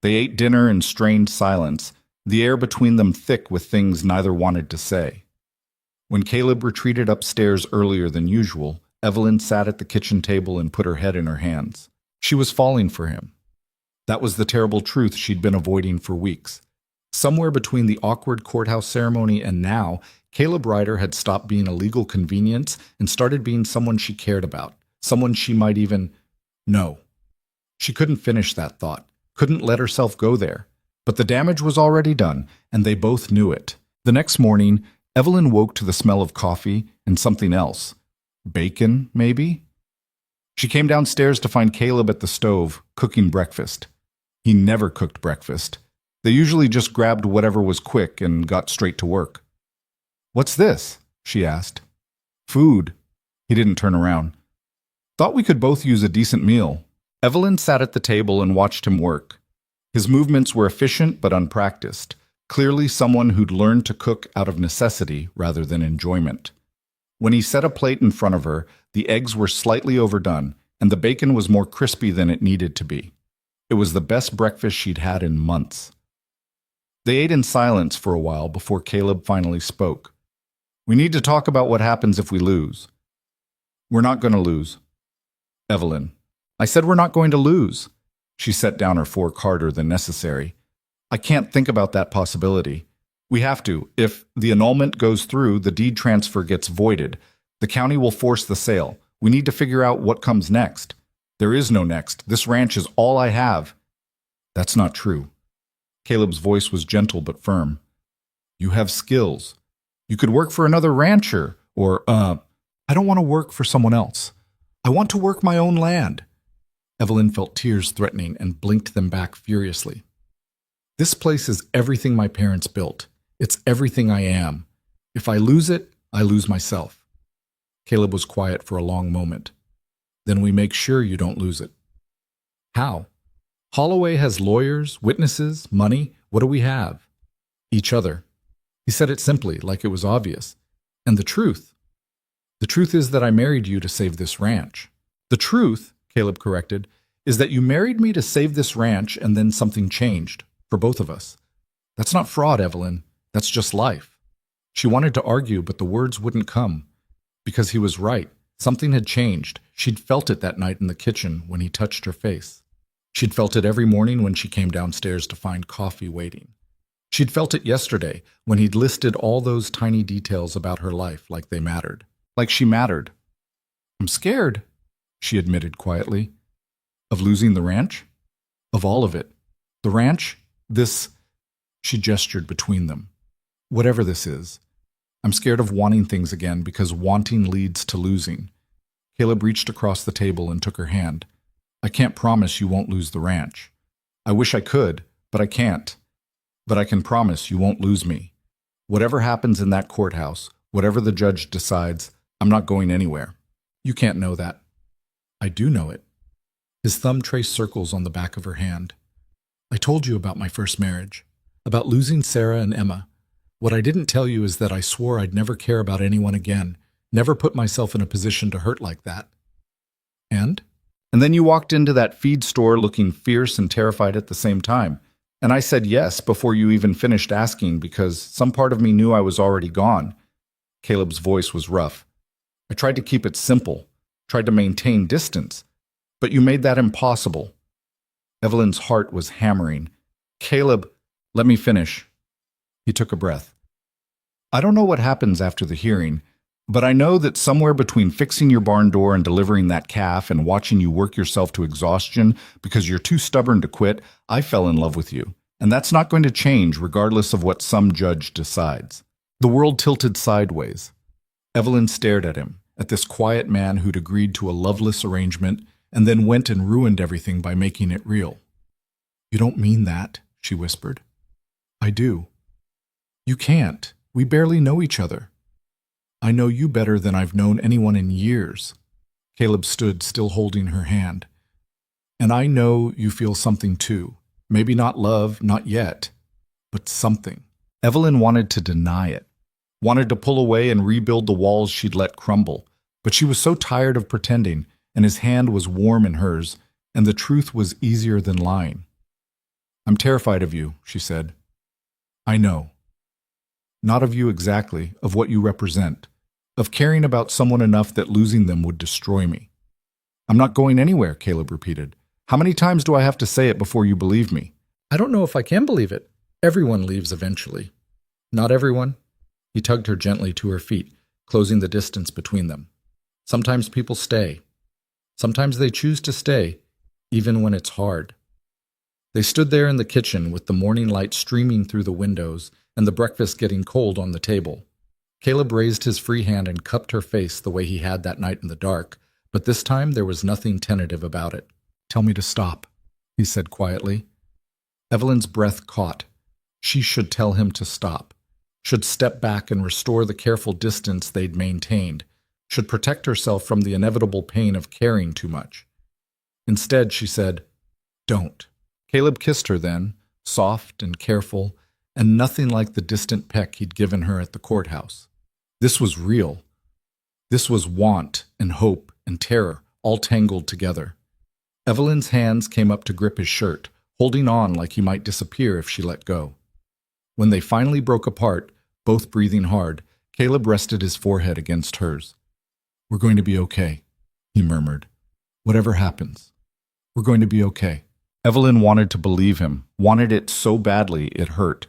They ate dinner in strained silence, the air between them thick with things neither wanted to say. When Caleb retreated upstairs earlier than usual, Evelyn sat at the kitchen table and put her head in her hands. She was falling for him. That was the terrible truth she'd been avoiding for weeks. Somewhere between the awkward courthouse ceremony and now, Caleb Ryder had stopped being a legal convenience and started being someone she cared about, someone she might even... No. She couldn't finish that thought, couldn't let herself go there. But the damage was already done, and they both knew it. The next morning, Evelyn woke to the smell of coffee and something else. Bacon, maybe? She came downstairs to find Caleb at the stove, cooking breakfast. He never cooked breakfast. They usually just grabbed whatever was quick and got straight to work. What's this? She asked. Food. He didn't turn around. Thought we could both use a decent meal. Evelyn sat at the table and watched him work. His movements were efficient but unpracticed, clearly someone who'd learned to cook out of necessity rather than enjoyment. When he set a plate in front of her, the eggs were slightly overdone, and the bacon was more crispy than it needed to be. It was the best breakfast she'd had in months. They ate in silence for a while before Caleb finally spoke. We need to talk about what happens if we lose. We're not going to lose. Evelyn. I said we're not going to lose. She set down her fork harder than necessary. I can't think about that possibility. We have to. If the annulment goes through, the deed transfer gets voided. The county will force the sale. We need to figure out what comes next. There is no next. This ranch is all I have. That's not true. Caleb's voice was gentle but firm. You have skills. You could work for another rancher, or, I don't want to work for someone else. I want to work my own land. Evelyn felt tears threatening and blinked them back furiously. This place is everything my parents built. It's everything I am. If I lose it, I lose myself. Caleb was quiet for a long moment. Then we make sure you don't lose it. How? Holloway has lawyers, witnesses, money. What do we have? Each other. He said it simply, like it was obvious. And the truth. The truth is that I married you to save this ranch. The truth, Caleb corrected, is that you married me to save this ranch and then something changed, for both of us. That's not fraud, Evelyn. That's just life. She wanted to argue, but the words wouldn't come. Because he was right. Something had changed. She'd felt it that night in the kitchen when he touched her face. She'd felt it every morning when she came downstairs to find coffee waiting. She'd felt it yesterday when he'd listed all those tiny details about her life like they mattered. Like she mattered. I'm scared, she admitted quietly. Of losing the ranch? Of all of it. The ranch? This... She gestured between them. Whatever this is. I'm scared of wanting things again because wanting leads to losing. Caleb reached across the table and took her hand. I can't promise you won't lose the ranch. I wish I could, but I can't. But I can promise you won't lose me. Whatever happens in that courthouse, whatever the judge decides, I'm not going anywhere. You can't know that. I do know it. His thumb traced circles on the back of her hand. I told you about my first marriage, about losing Sarah and Emma. What I didn't tell you is that I swore I'd never care about anyone again, never put myself in a position to hurt like that. And then you walked into that feed store looking fierce and terrified at the same time. And I said yes before you even finished asking because some part of me knew I was already gone. Caleb's voice was rough. I tried to keep it simple, tried to maintain distance, but you made that impossible. Evelyn's heart was hammering. Caleb, let me finish. He took a breath. I don't know what happens after the hearing, but I know that somewhere between fixing your barn door and delivering that calf and watching you work yourself to exhaustion because you're too stubborn to quit, I fell in love with you. And that's not going to change regardless of what some judge decides. The world tilted sideways. Evelyn stared at him, at this quiet man who'd agreed to a loveless arrangement and then went and ruined everything by making it real. You don't mean that, she whispered. I do. You can't. We barely know each other. I know you better than I've known anyone in years. Caleb stood, still holding her hand. And I know you feel something too. Maybe not love, not yet, but something. Evelyn wanted to deny it, wanted to pull away and rebuild the walls she'd let crumble, but she was so tired of pretending, and his hand was warm in hers, and the truth was easier than lying. I'm terrified of you, she said. I know. Not of you exactly, of what you represent, of caring about someone enough that losing them would destroy me. I'm not going anywhere, Caleb repeated. How many times do I have to say it before you believe me? I don't know if I can believe it. Everyone leaves eventually. Not everyone. He tugged her gently to her feet, closing the distance between them. Sometimes people stay. Sometimes they choose to stay, even when it's hard. They stood there in the kitchen with the morning light streaming through the windows and the breakfast getting cold on the table. Caleb raised his free hand and cupped her face the way he had that night in the dark, but this time there was nothing tentative about it. Tell me to stop, he said quietly. Evelyn's breath caught. She should tell him to stop, should step back and restore the careful distance they'd maintained, should protect herself from the inevitable pain of caring too much. Instead, she said, Don't. Caleb kissed her then, soft and careful, and nothing like the distant peck he'd given her at the courthouse. This was real. This was want and hope and terror, all tangled together. Evelyn's hands came up to grip his shirt, holding on like he might disappear if she let go. When they finally broke apart, both breathing hard, Caleb rested his forehead against hers. We're going to be okay, he murmured. Whatever happens, we're going to be okay. Evelyn wanted to believe him, wanted it so badly it hurt.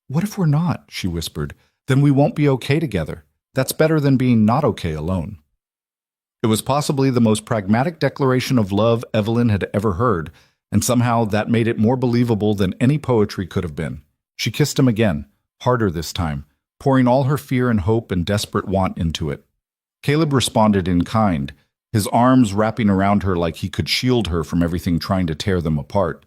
What if we're not, she whispered. Then we won't be okay together. That's better than being not okay alone. It was possibly the most pragmatic declaration of love Evelyn had ever heard, and somehow that made it more believable than any poetry could have been. She kissed him again, harder this time, pouring all her fear and hope and desperate want into it. Caleb responded in kind, his arms wrapping around her like he could shield her from everything trying to tear them apart.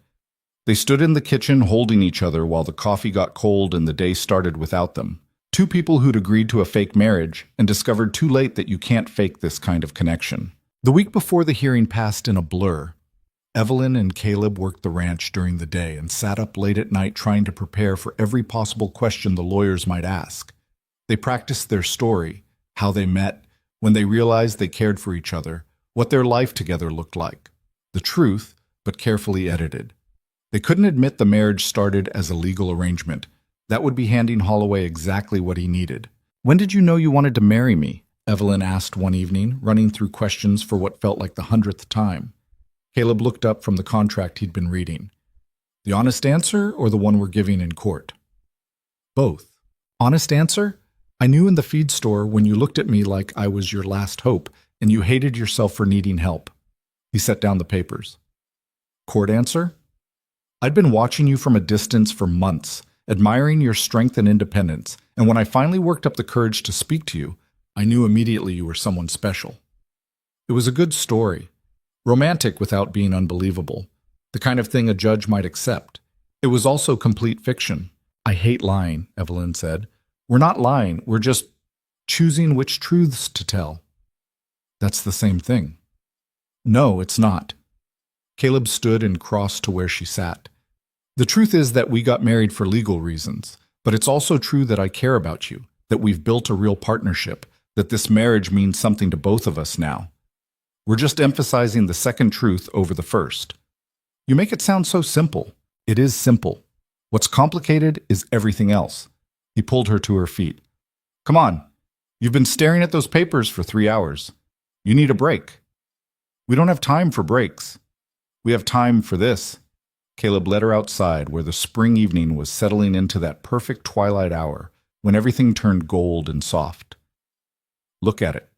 They stood in the kitchen holding each other while the coffee got cold and the day started without them. Two people who'd agreed to a fake marriage and discovered too late that you can't fake this kind of connection. The week before the hearing passed in a blur. Evelyn and Caleb worked the ranch during the day and sat up late at night trying to prepare for every possible question the lawyers might ask. They practiced their story, how they met, when they realized they cared for each other, what their life together looked like. The truth, but carefully edited. They couldn't admit the marriage started as a legal arrangement. That would be handing Holloway exactly what he needed. When did you know you wanted to marry me? Evelyn asked one evening, running through questions for what felt like the 100th time. Caleb looked up from the contract he'd been reading. The honest answer or the one we're giving in court? Both. Honest answer? I knew in the feed store when you looked at me like I was your last hope and you hated yourself for needing help. He set down the papers. Court answer? I'd been watching you from a distance for months, admiring your strength and independence, and when I finally worked up the courage to speak to you, I knew immediately you were someone special. It was a good story, romantic without being unbelievable, the kind of thing a judge might accept. It was also complete fiction. I hate lying, Evelyn said. We're not lying, we're just choosing which truths to tell. That's the same thing. No, it's not. Caleb stood and crossed to where she sat. The truth is that we got married for legal reasons, but it's also true that I care about you, that we've built a real partnership, that this marriage means something to both of us now. We're just emphasizing the second truth over the first. You make it sound so simple. It is simple. What's complicated is everything else. He pulled her to her feet. Come on. You've been staring at those papers for 3 hours. You need a break. We don't have time for breaks. We have time for this. Caleb led her outside where the spring evening was settling into that perfect twilight hour when everything turned gold and soft. Look at it.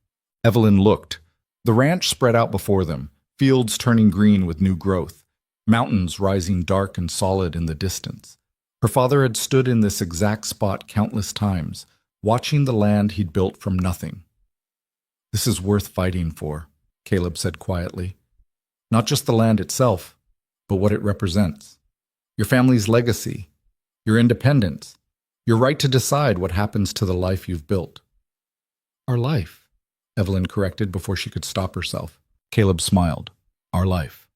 Evelyn looked. The ranch spread out before them, fields turning green with new growth, mountains rising dark and solid in the distance. Her father had stood in this exact spot countless times, watching the land he'd built from nothing. This is worth fighting for, Caleb said quietly. Not just the land itself, but what it represents. Your family's legacy, your independence, your right to decide what happens to the life you've built. Our life, Evelyn corrected before she could stop herself. Caleb smiled. Our life.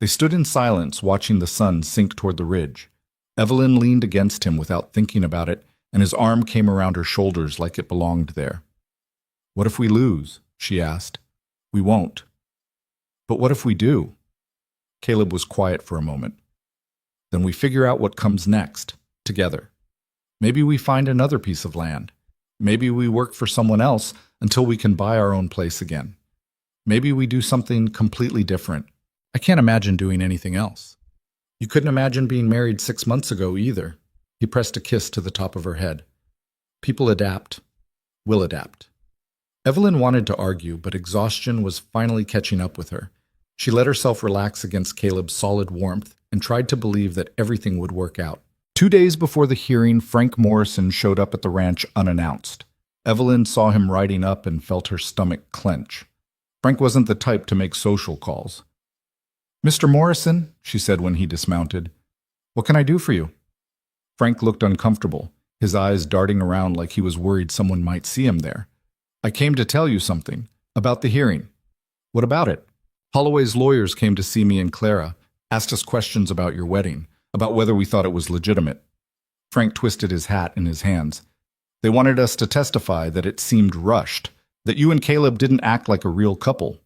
They stood in silence, watching the sun sink toward the ridge. Evelyn leaned against him without thinking about it, and his arm came around her shoulders like it belonged there. What if we lose? She asked. We won't. But what if we do? Caleb was quiet for a moment. Then we figure out what comes next, together. Maybe we find another piece of land. Maybe we work for someone else until we can buy our own place again. Maybe we do something completely different. I can't imagine doing anything else. You couldn't imagine being married 6 months ago either. He pressed a kiss to the top of her head. People adapt. Will adapt. Evelyn wanted to argue, but exhaustion was finally catching up with her. She let herself relax against Caleb's solid warmth and tried to believe that everything would work out. 2 days before the hearing, Frank Morrison showed up at the ranch unannounced. Evelyn saw him riding up and felt her stomach clench. Frank wasn't the type to make social calls. Mr. Morrison, she said when he dismounted, what can I do for you? Frank looked uncomfortable, his eyes darting around like he was worried someone might see him there. I came to tell you something, about the hearing. What about it? Holloway's lawyers came to see me and Clara, asked us questions about your wedding, about whether we thought it was legitimate. Frank twisted his hat in his hands. They wanted us to testify that it seemed rushed, that you and Caleb didn't act like a real couple.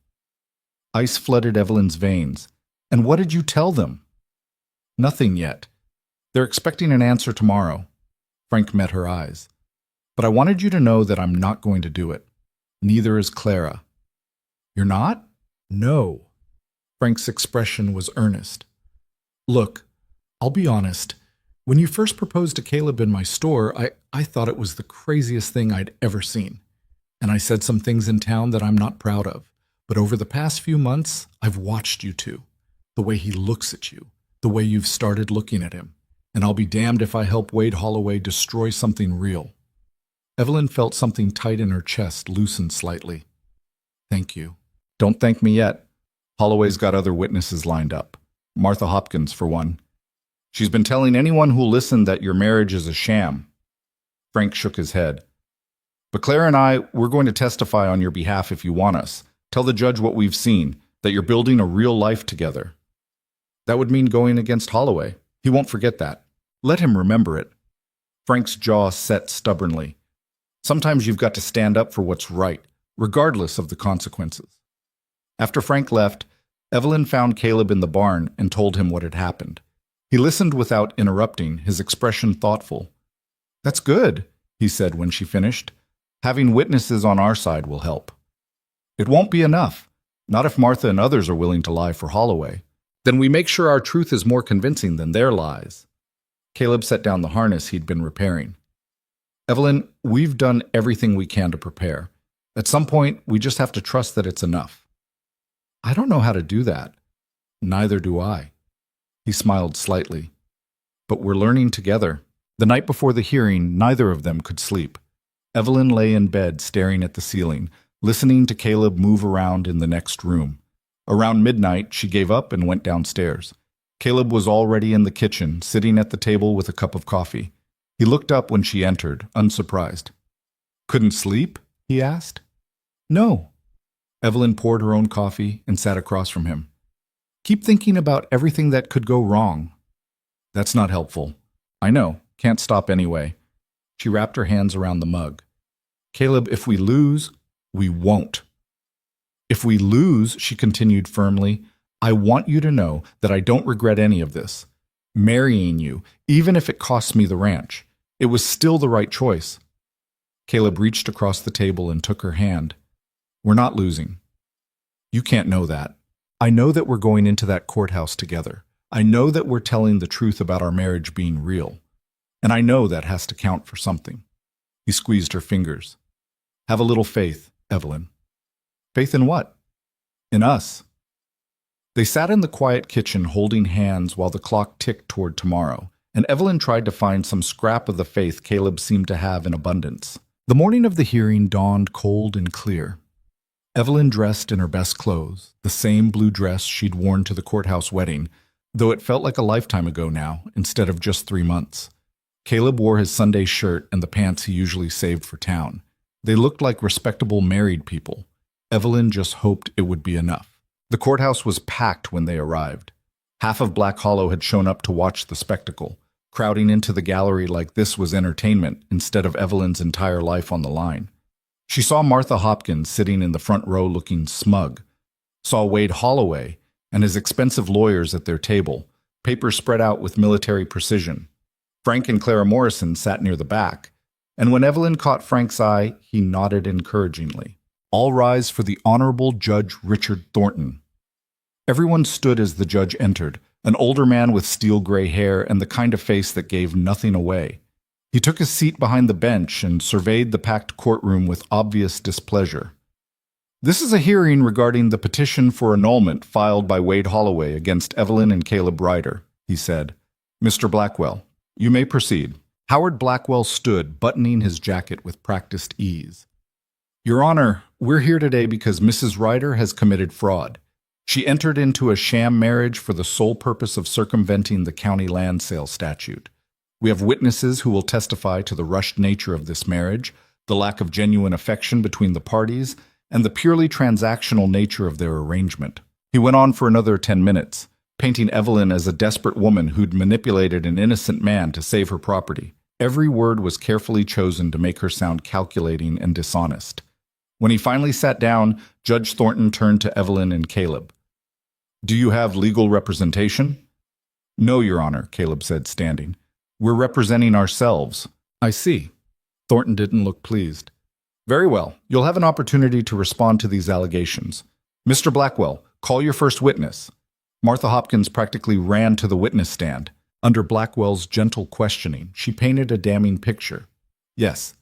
Ice flooded Evelyn's veins. And what did you tell them? Nothing yet. They're expecting an answer tomorrow. Frank met her eyes. But I wanted you to know that I'm not going to do it. Neither is Clara. You're not? No. Frank's expression was earnest. Look, I'll be honest. When you first proposed to Caleb in my store, I thought it was the craziest thing I'd ever seen. And I said some things in town that I'm not proud of. But over the past few months, I've watched you two. The way he looks at you. The way you've started looking at him. And I'll be damned if I help Wade Holloway destroy something real. Evelyn felt something tight in her chest loosen slightly. Thank you. Don't thank me yet. Holloway's got other witnesses lined up. Martha Hopkins, for one. She's been telling anyone who'll listen that your marriage is a sham. Frank shook his head. But Claire and I, we're going to testify on your behalf if you want us. Tell the judge what we've seen, that you're building a real life together. That would mean going against Holloway. He won't forget that. Let him remember it. Frank's jaw set stubbornly. Sometimes you've got to stand up for what's right, regardless of the consequences. After Frank left, Evelyn found Caleb in the barn and told him what had happened. He listened without interrupting, his expression thoughtful. That's good, he said when she finished. Having witnesses on our side will help. It won't be enough, not if Martha and others are willing to lie for Holloway. Then we make sure our truth is more convincing than their lies. Caleb set down the harness he'd been repairing. Evelyn, we've done everything we can to prepare. At some point, we just have to trust that it's enough. I don't know how to do that. Neither do I. He smiled slightly. But we're learning together. The night before the hearing, neither of them could sleep. Evelyn lay in bed staring at the ceiling, listening to Caleb move around in the next room. Around midnight, she gave up and went downstairs. Caleb was already in the kitchen, sitting at the table with a cup of coffee. He looked up when she entered, unsurprised. Couldn't sleep? He asked. No. Evelyn poured her own coffee and sat across from him. Keep thinking about everything that could go wrong. That's not helpful. I know. Can't stop anyway. She wrapped her hands around the mug. Caleb, if we lose, we won't. If we lose, she continued firmly, I want you to know that I don't regret any of this. Marrying you, even if it costs me the ranch. It was still the right choice. Caleb reached across the table and took her hand. We're not losing. You can't know that. I know that we're going into that courthouse together. I know that we're telling the truth about our marriage being real. And I know that has to count for something. He squeezed her fingers. Have a little faith, Evelyn. Faith in what? In us. They sat in the quiet kitchen holding hands while the clock ticked toward tomorrow, and Evelyn tried to find some scrap of the faith Caleb seemed to have in abundance. The morning of the hearing dawned cold and clear. Evelyn dressed in her best clothes, the same blue dress she'd worn to the courthouse wedding, though it felt like a lifetime ago now, instead of just 3 months. Caleb wore his Sunday shirt and the pants he usually saved for town. They looked like respectable married people. Evelyn just hoped it would be enough. The courthouse was packed when they arrived. Half of Black Hollow had shown up to watch the spectacle, crowding into the gallery like this was entertainment instead of Evelyn's entire life on the line. She saw Martha Hopkins sitting in the front row looking smug, saw Wade Holloway and his expensive lawyers at their table, papers spread out with military precision. Frank and Clara Morrison sat near the back, and when Evelyn caught Frank's eye, he nodded encouragingly. All rise for the Honorable Judge Richard Thornton. Everyone stood as the judge entered, an older man with steel-gray hair and the kind of face that gave nothing away. He took his seat behind the bench and surveyed the packed courtroom with obvious displeasure. This is a hearing regarding the petition for annulment filed by Wade Holloway against Evelyn and Caleb Ryder, he said. Mr. Blackwell, you may proceed. Howard Blackwell stood, buttoning his jacket with practiced ease. Your Honor, we're here today because Mrs. Ryder has committed fraud. She entered into a sham marriage for the sole purpose of circumventing the county land sale statute. We have witnesses who will testify to the rushed nature of this marriage, the lack of genuine affection between the parties, and the purely transactional nature of their arrangement. He went on for another 10 minutes, painting Evelyn as a desperate woman who'd manipulated an innocent man to save her property. Every word was carefully chosen to make her sound calculating and dishonest. When he finally sat down, Judge Thornton turned to Evelyn and Caleb. Do you have legal representation? No, Your Honor, Caleb said, standing. We're representing ourselves. I see. Thornton didn't look pleased. Very well. You'll have an opportunity to respond to these allegations. Mr. Blackwell, call your first witness. Martha Hopkins practically ran to the witness stand. Under Blackwell's gentle questioning, she painted a damning picture. Yes,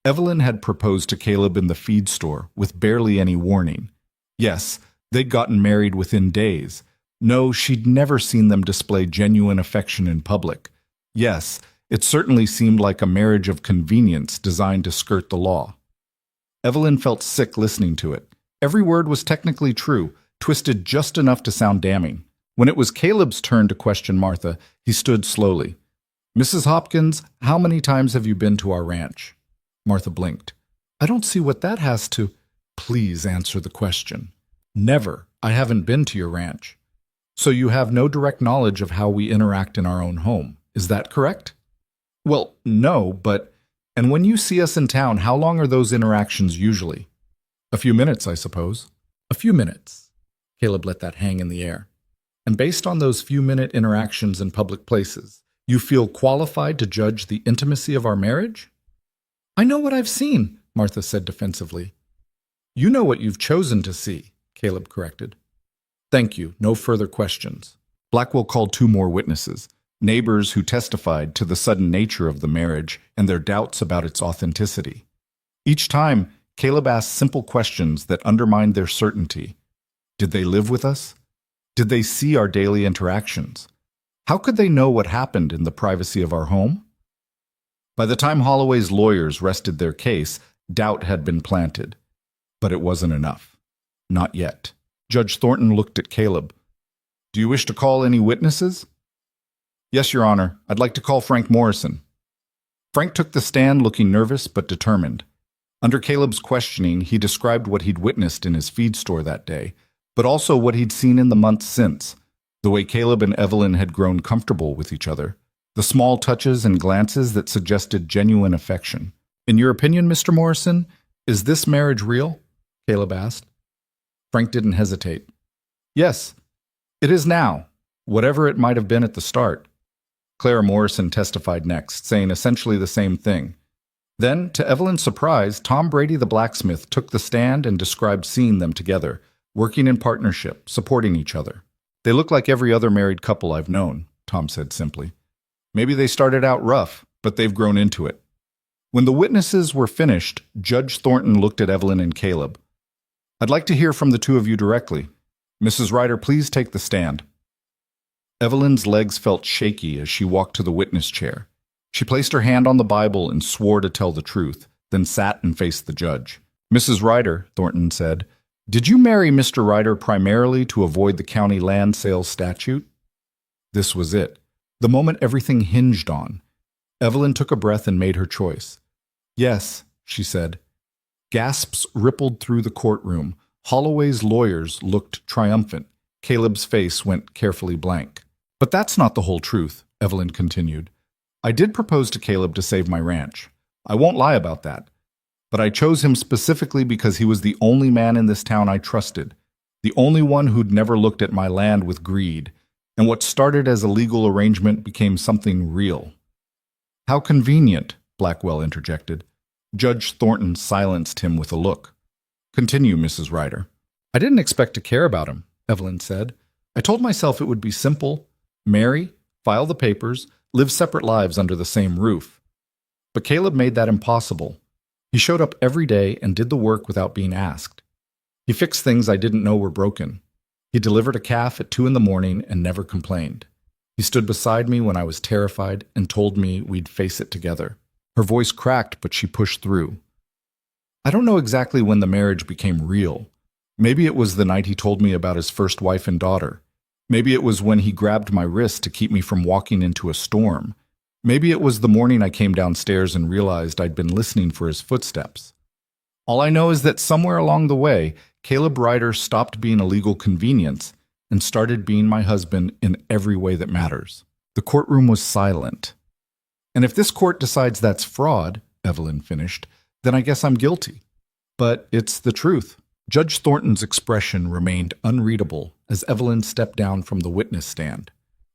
Evelyn had proposed to Caleb in the feed store with barely any warning. Yes, they'd gotten married within days. No, she'd never seen them display genuine affection in public. Yes, it certainly seemed like a marriage of convenience designed to skirt the law. Evelyn felt sick listening to it. Every word was technically true, twisted just enough to sound damning. When it was Caleb's turn to question Martha, he stood slowly. Mrs. Hopkins, how many times have you been to our ranch? Martha blinked. I don't see what that has to... Please answer the question. Never. I haven't been to your ranch. So you have no direct knowledge of how we interact in our own home. Is that correct? Well, no, but... And when you see us in town, how long are those interactions usually? A few minutes, I suppose. A few minutes. Caleb let that hang in the air. And based on those few-minute interactions in public places, you feel qualified to judge the intimacy of our marriage? I know what I've seen, Martha said defensively. You know what you've chosen to see, Caleb corrected. Thank you. No further questions. Blackwell called 2 more witnesses, neighbors who testified to the sudden nature of the marriage and their doubts about its authenticity. Each time, Caleb asked simple questions that undermined their certainty. Did they live with us? Did they see our daily interactions? How could they know what happened in the privacy of our home? By the time Holloway's lawyers rested their case, doubt had been planted. But it wasn't enough. Not yet. Judge Thornton looked at Caleb. Do you wish to call any witnesses? Yes, Your Honor. I'd like to call Frank Morrison. Frank took the stand looking nervous but determined. Under Caleb's questioning, he described what he'd witnessed in his feed store that day, but also what he'd seen in the months since, the way Caleb and Evelyn had grown comfortable with each other, the small touches and glances that suggested genuine affection. In your opinion, Mr. Morrison, is this marriage real? Caleb asked. Frank didn't hesitate. Yes, it is now, whatever it might have been at the start. Clara Morrison testified next, saying essentially the same thing. Then, to Evelyn's surprise, Tom Brady the blacksmith took the stand and described seeing them together, working in partnership, supporting each other. They look like every other married couple I've known, Tom said simply. Maybe they started out rough, but they've grown into it. When the witnesses were finished, Judge Thornton looked at Evelyn and Caleb. I'd like to hear from the two of you directly. Mrs. Ryder, please take the stand. Evelyn's legs felt shaky as she walked to the witness chair. She placed her hand on the Bible and swore to tell the truth, then sat and faced the judge. Mrs. Ryder, Thornton said, did you marry Mr. Ryder primarily to avoid the county land sales statute? This was it, the moment everything hinged on. Evelyn took a breath and made her choice. Yes, she said. Gasps rippled through the courtroom. Holloway's lawyers looked triumphant. Caleb's face went carefully blank. But that's not the whole truth, Evelyn continued. I did propose to Caleb to save my ranch. I won't lie about that. But I chose him specifically because he was the only man in this town I trusted, the only one who'd never looked at my land with greed, and what started as a legal arrangement became something real. How convenient, Blackwell interjected. Judge Thornton silenced him with a look. Continue, Mrs. Ryder. I didn't expect to care about him, Evelyn said. I told myself it would be simple. Marry, file the papers, live separate lives under the same roof. But Caleb made that impossible. He showed up every day and did the work without being asked. He fixed things I didn't know were broken. He delivered a calf at 2 a.m. and never complained. He stood beside me when I was terrified and told me we'd face it together. Her voice cracked, but she pushed through. I don't know exactly when the marriage became real. Maybe it was the night he told me about his first wife and daughter. Maybe it was when he grabbed my wrist to keep me from walking into a storm. Maybe it was the morning I came downstairs and realized I'd been listening for his footsteps. All I know is that somewhere along the way, Caleb Ryder stopped being a legal convenience and started being my husband in every way that matters. The courtroom was silent. And if this court decides that's fraud, Evelyn finished, then I guess I'm guilty. But it's the truth. Judge Thornton's expression remained unreadable as Evelyn stepped down from the witness stand.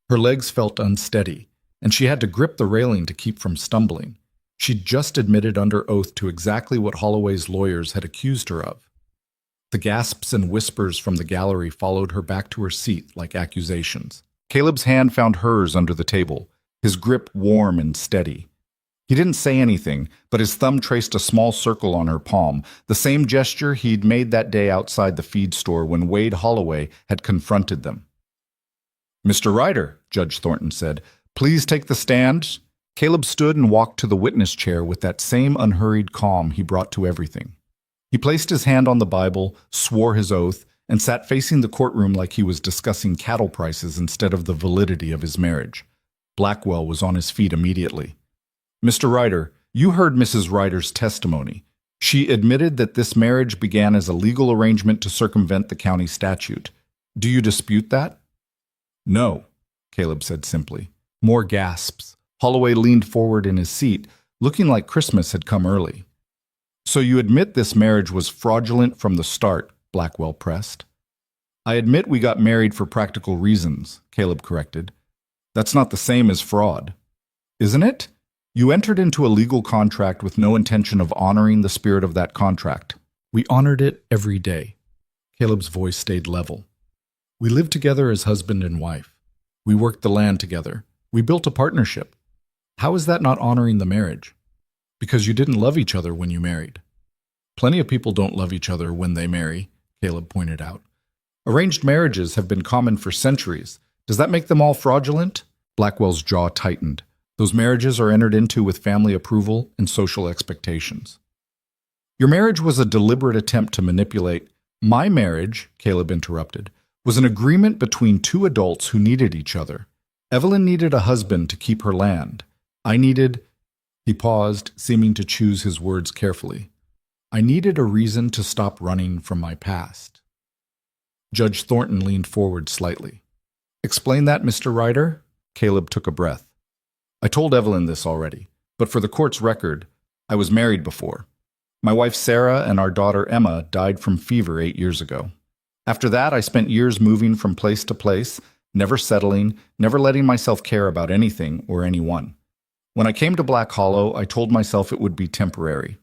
Her legs felt unsteady, and she had to grip the railing to keep from stumbling. She'd just admitted under oath to exactly what Holloway's lawyers had accused her of. The gasps and whispers from the gallery followed her back to her seat like accusations. Caleb's hand found hers under the table, his grip warm and steady. He didn't say anything, but his thumb traced a small circle on her palm, the same gesture he'd made that day outside the feed store when Wade Holloway had confronted them. Mr. Ryder, Judge Thornton said, please take the stand. Caleb stood and walked to the witness chair with that same unhurried calm he brought to everything. He placed his hand on the Bible, swore his oath, and sat facing the courtroom like he was discussing cattle prices instead of the validity of his marriage. Blackwell was on his feet immediately. Mr. Ryder, you heard Mrs. Ryder's testimony. She admitted that this marriage began as a legal arrangement to circumvent the county statute. Do you dispute that? No, Caleb said simply. More gasps. Holloway leaned forward in his seat, looking like Christmas had come early. So you admit this marriage was fraudulent from the start, Blackwell pressed. I admit we got married for practical reasons, Caleb corrected. That's not the same as fraud. Isn't it? You entered into a legal contract with no intention of honoring the spirit of that contract. We honored it every day. Caleb's voice stayed level. We lived together as husband and wife. We worked the land together. We built a partnership. How is that not honoring the marriage? Because you didn't love each other when you married. Plenty of people don't love each other when they marry, Caleb pointed out. Arranged marriages have been common for centuries. Does that make them all fraudulent? Blackwell's jaw tightened. Those marriages are entered into with family approval and social expectations. Your marriage was a deliberate attempt to manipulate. My marriage, Caleb interrupted, was an agreement between two adults who needed each other. Evelyn needed a husband to keep her land. I needed... He paused, seeming to choose his words carefully. I needed a reason to stop running from my past. Judge Thornton leaned forward slightly. Explain that, Mr. Ryder? Caleb took a breath. I told Evelyn this already, but for the court's record, I was married before. My wife Sarah and our daughter Emma died from fever 8 years ago. After that, I spent years moving from place to place, never settling, never letting myself care about anything or anyone. When I came to Black Hollow, I told myself it would be temporary.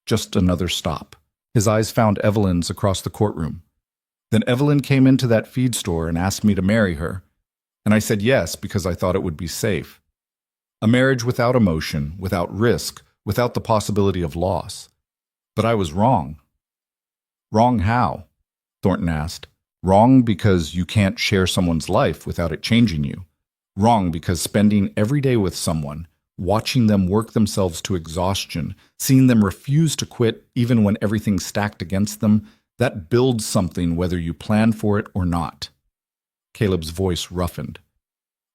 Just another stop. His eyes found Evelyn's across the courtroom. Then Evelyn came into that feed store and asked me to marry her. And I said yes because I thought it would be safe. A marriage without emotion, without risk, without the possibility of loss. But I was wrong. Wrong how? Thornton asked. Wrong because you can't share someone's life without it changing you. Wrong because spending every day with someone, watching them work themselves to exhaustion, seeing them refuse to quit even when everything's stacked against them, that builds something whether you plan for it or not. Caleb's voice roughened.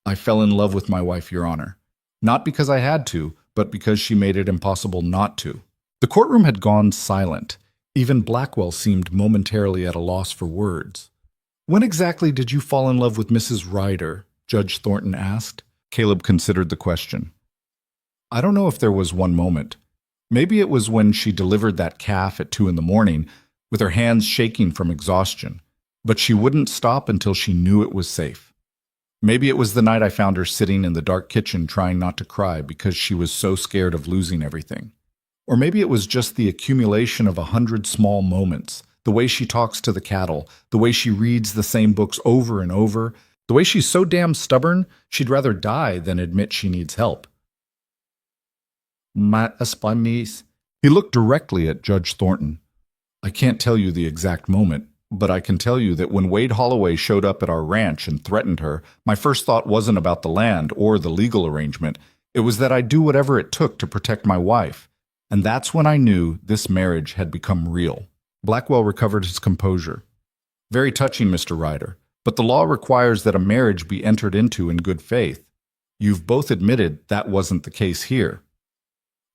I fell in love with my wife, Your Honor. Not because I had to, but because she made it impossible not to. The courtroom had gone silent. Even Blackwell seemed momentarily at a loss for words. When exactly did you fall in love with Mrs. Ryder? Judge Thornton asked. Caleb considered the question. I don't know if there was one moment. Maybe it was when she delivered that calf at 2 a.m, with her hands shaking from exhaustion, but she wouldn't stop until she knew it was safe. Maybe it was the night I found her sitting in the dark kitchen trying not to cry because she was so scared of losing everything. Or maybe it was just the accumulation of 100 small moments, the way she talks to the cattle, the way she reads the same books over and over, the way she's so damn stubborn she'd rather die than admit she needs help. He looked directly at Judge Thornton. I can't tell you the exact moment, but I can tell you that when Wade Holloway showed up at our ranch and threatened her, my first thought wasn't about the land or the legal arrangement. It was that I'd do whatever it took to protect my wife. And that's when I knew this marriage had become real. Blackwell recovered his composure. Very touching, Mr. Ryder, but the law requires that a marriage be entered into in good faith. You've both admitted that wasn't the case here.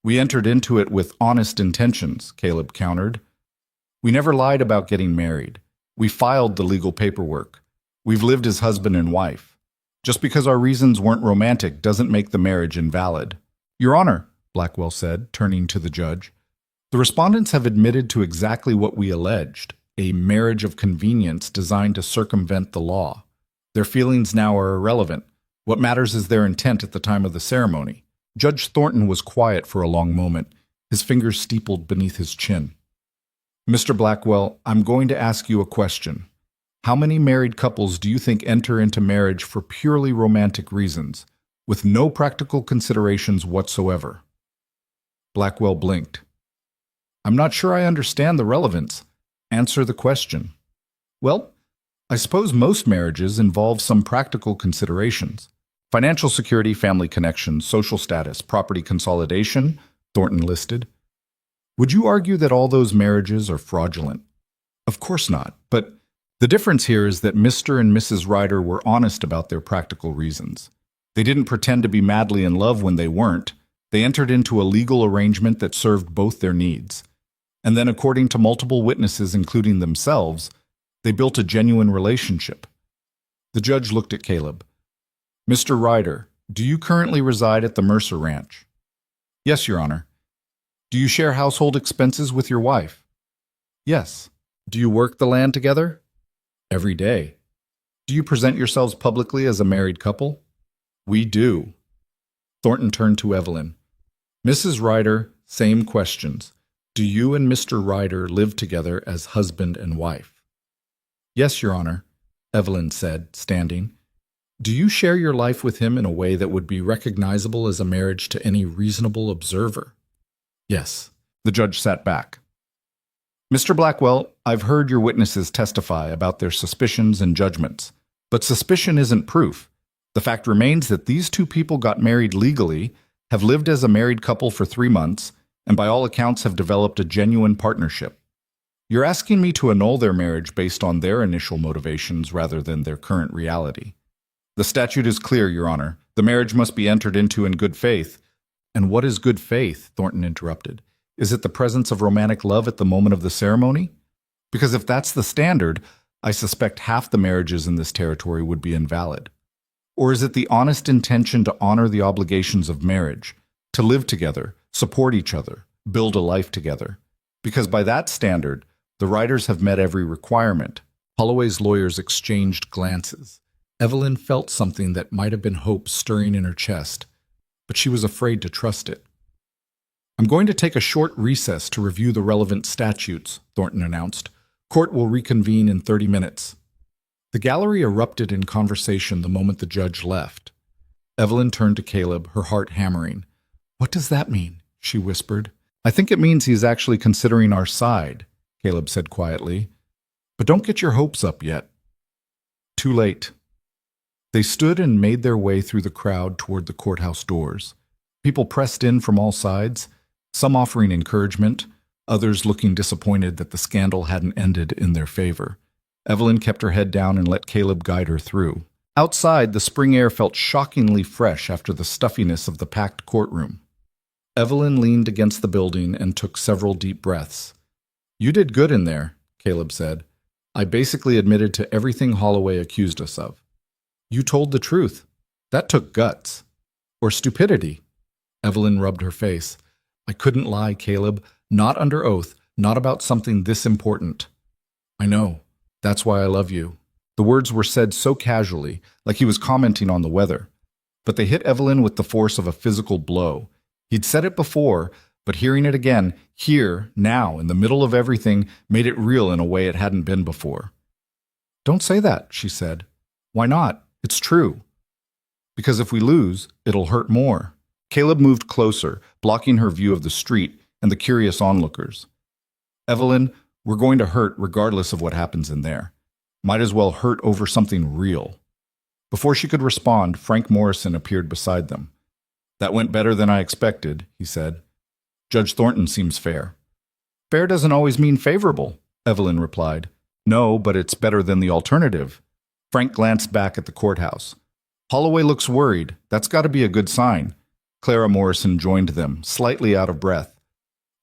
We entered into it with honest intentions, Caleb countered. We never lied about getting married. We filed the legal paperwork. We've lived as husband and wife. Just because our reasons weren't romantic doesn't make the marriage invalid. Your Honor, Blackwell said, turning to the judge, the respondents have admitted to exactly what we alleged, a marriage of convenience designed to circumvent the law. Their feelings now are irrelevant. What matters is their intent at the time of the ceremony. Judge Thornton was quiet for a long moment, his fingers steepled beneath his chin. Mr. Blackwell, I'm going to ask you a question. How many married couples do you think enter into marriage for purely romantic reasons, with no practical considerations whatsoever? Blackwell blinked. I'm not sure I understand the relevance. Answer the question. Well, I suppose most marriages involve some practical considerations. Financial security, family connections, social status, property consolidation, Thornton listed. Would you argue that all those marriages are fraudulent? Of course not, but the difference here is that Mr. and Mrs. Ryder were honest about their practical reasons. They didn't pretend to be madly in love when they weren't. They entered into a legal arrangement that served both their needs. And then, according to multiple witnesses, including themselves, they built a genuine relationship. The judge looked at Caleb. Mr. Ryder, do you currently reside at the Mercer Ranch? Yes, Your Honor. Do you share household expenses with your wife? Yes. Do you work the land together? Every day. Do you present yourselves publicly as a married couple? We do. Thornton turned to Evelyn. Mrs. Ryder, same questions. Do you and Mr. Ryder live together as husband and wife? Yes, Your Honor, Evelyn said, standing. Do you share your life with him in a way that would be recognizable as a marriage to any reasonable observer? Yes. The judge sat back. Mr. Blackwell, I've heard your witnesses testify about their suspicions and judgments, but suspicion isn't proof. The fact remains that these two people got married legally, have lived as a married couple for 3 months, and by all accounts have developed a genuine partnership. You're asking me to annul their marriage based on their initial motivations rather than their current reality. The statute is clear, Your Honor. The marriage must be entered into in good faith. And what is good faith? Thornton interrupted. Is it the presence of romantic love at the moment of the ceremony? Because if that's the standard, I suspect half the marriages in this territory would be invalid. Or is it the honest intention to honor the obligations of marriage, to live together, support each other, build a life together? Because by that standard, the Ryders have met every requirement. Holloway's lawyers exchanged glances. Evelyn felt something that might have been hope stirring in her chest, but she was afraid to trust it. "I'm going to take a short recess to review the relevant statutes," Thornton announced. "Court will reconvene in 30 minutes. The gallery erupted in conversation the moment the judge left. Evelyn turned to Caleb, her heart hammering. "What does that mean?" she whispered. "I think it means he's actually considering our side," Caleb said quietly. "But don't get your hopes up yet." Too late. They stood and made their way through the crowd toward the courthouse doors. People pressed in from all sides, some offering encouragement, others looking disappointed that the scandal hadn't ended in their favor. Evelyn kept her head down and let Caleb guide her through. Outside, the spring air felt shockingly fresh after the stuffiness of the packed courtroom. Evelyn leaned against the building and took several deep breaths. "You did good in there," Caleb said. "I basically admitted to everything Holloway accused us of." "You told the truth. That took guts. Or stupidity." Evelyn rubbed her face. "I couldn't lie, Caleb. Not under oath. Not about something this important." "I know. That's why I love you." The words were said so casually, like he was commenting on the weather. But they hit Evelyn with the force of a physical blow. He'd said it before, but hearing it again, here, now, in the middle of everything, made it real in a way it hadn't been before. "Don't say that," she said. "Why not? It's true." "Because if we lose, it'll hurt more." Caleb moved closer, blocking her view of the street and the curious onlookers. "Evelyn, we're going to hurt regardless of what happens in there. Might as well hurt over something real." Before she could respond, Frank Morrison appeared beside them. "That went better than I expected," he said. "Judge Thornton seems fair." "Fair doesn't always mean favorable," Evelyn replied. "No, but it's better than the alternative." Frank glanced back at the courthouse. "Holloway looks worried. That's got to be a good sign." Clara Morrison joined them, slightly out of breath.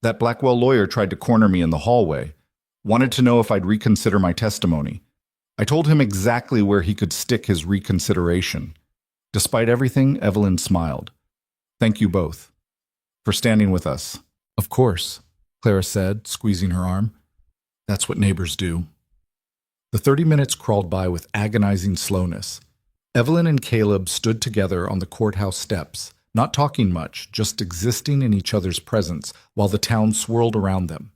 "That Blackwell lawyer tried to corner me in the hallway. Wanted to know if I'd reconsider my testimony. I told him exactly where he could stick his reconsideration." Despite everything, Evelyn smiled. "Thank you both for standing with us." "Of course," Clara said, squeezing her arm. "That's what neighbors do." The 30 minutes crawled by with agonizing slowness. Evelyn and Caleb stood together on the courthouse steps, not talking much, just existing in each other's presence while the town swirled around them.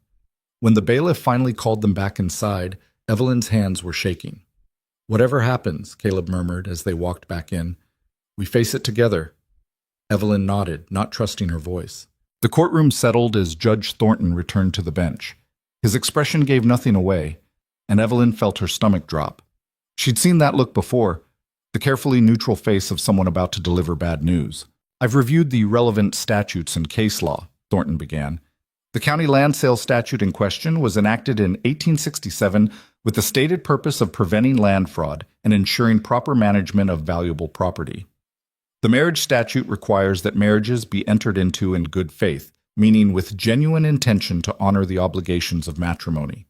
When the bailiff finally called them back inside, Evelyn's hands were shaking. "Whatever happens," Caleb murmured as they walked back in, "we face it together." Evelyn nodded, not trusting her voice. The courtroom settled as Judge Thornton returned to the bench. His expression gave nothing away, and Evelyn felt her stomach drop. She'd seen that look before, the carefully neutral face of someone about to deliver bad news. "I've reviewed the relevant statutes and case law," Thornton began. "The county land sale statute in question was enacted in 1867 with the stated purpose of preventing land fraud and ensuring proper management of valuable property. The marriage statute requires that marriages be entered into in good faith, meaning with genuine intention to honor the obligations of matrimony."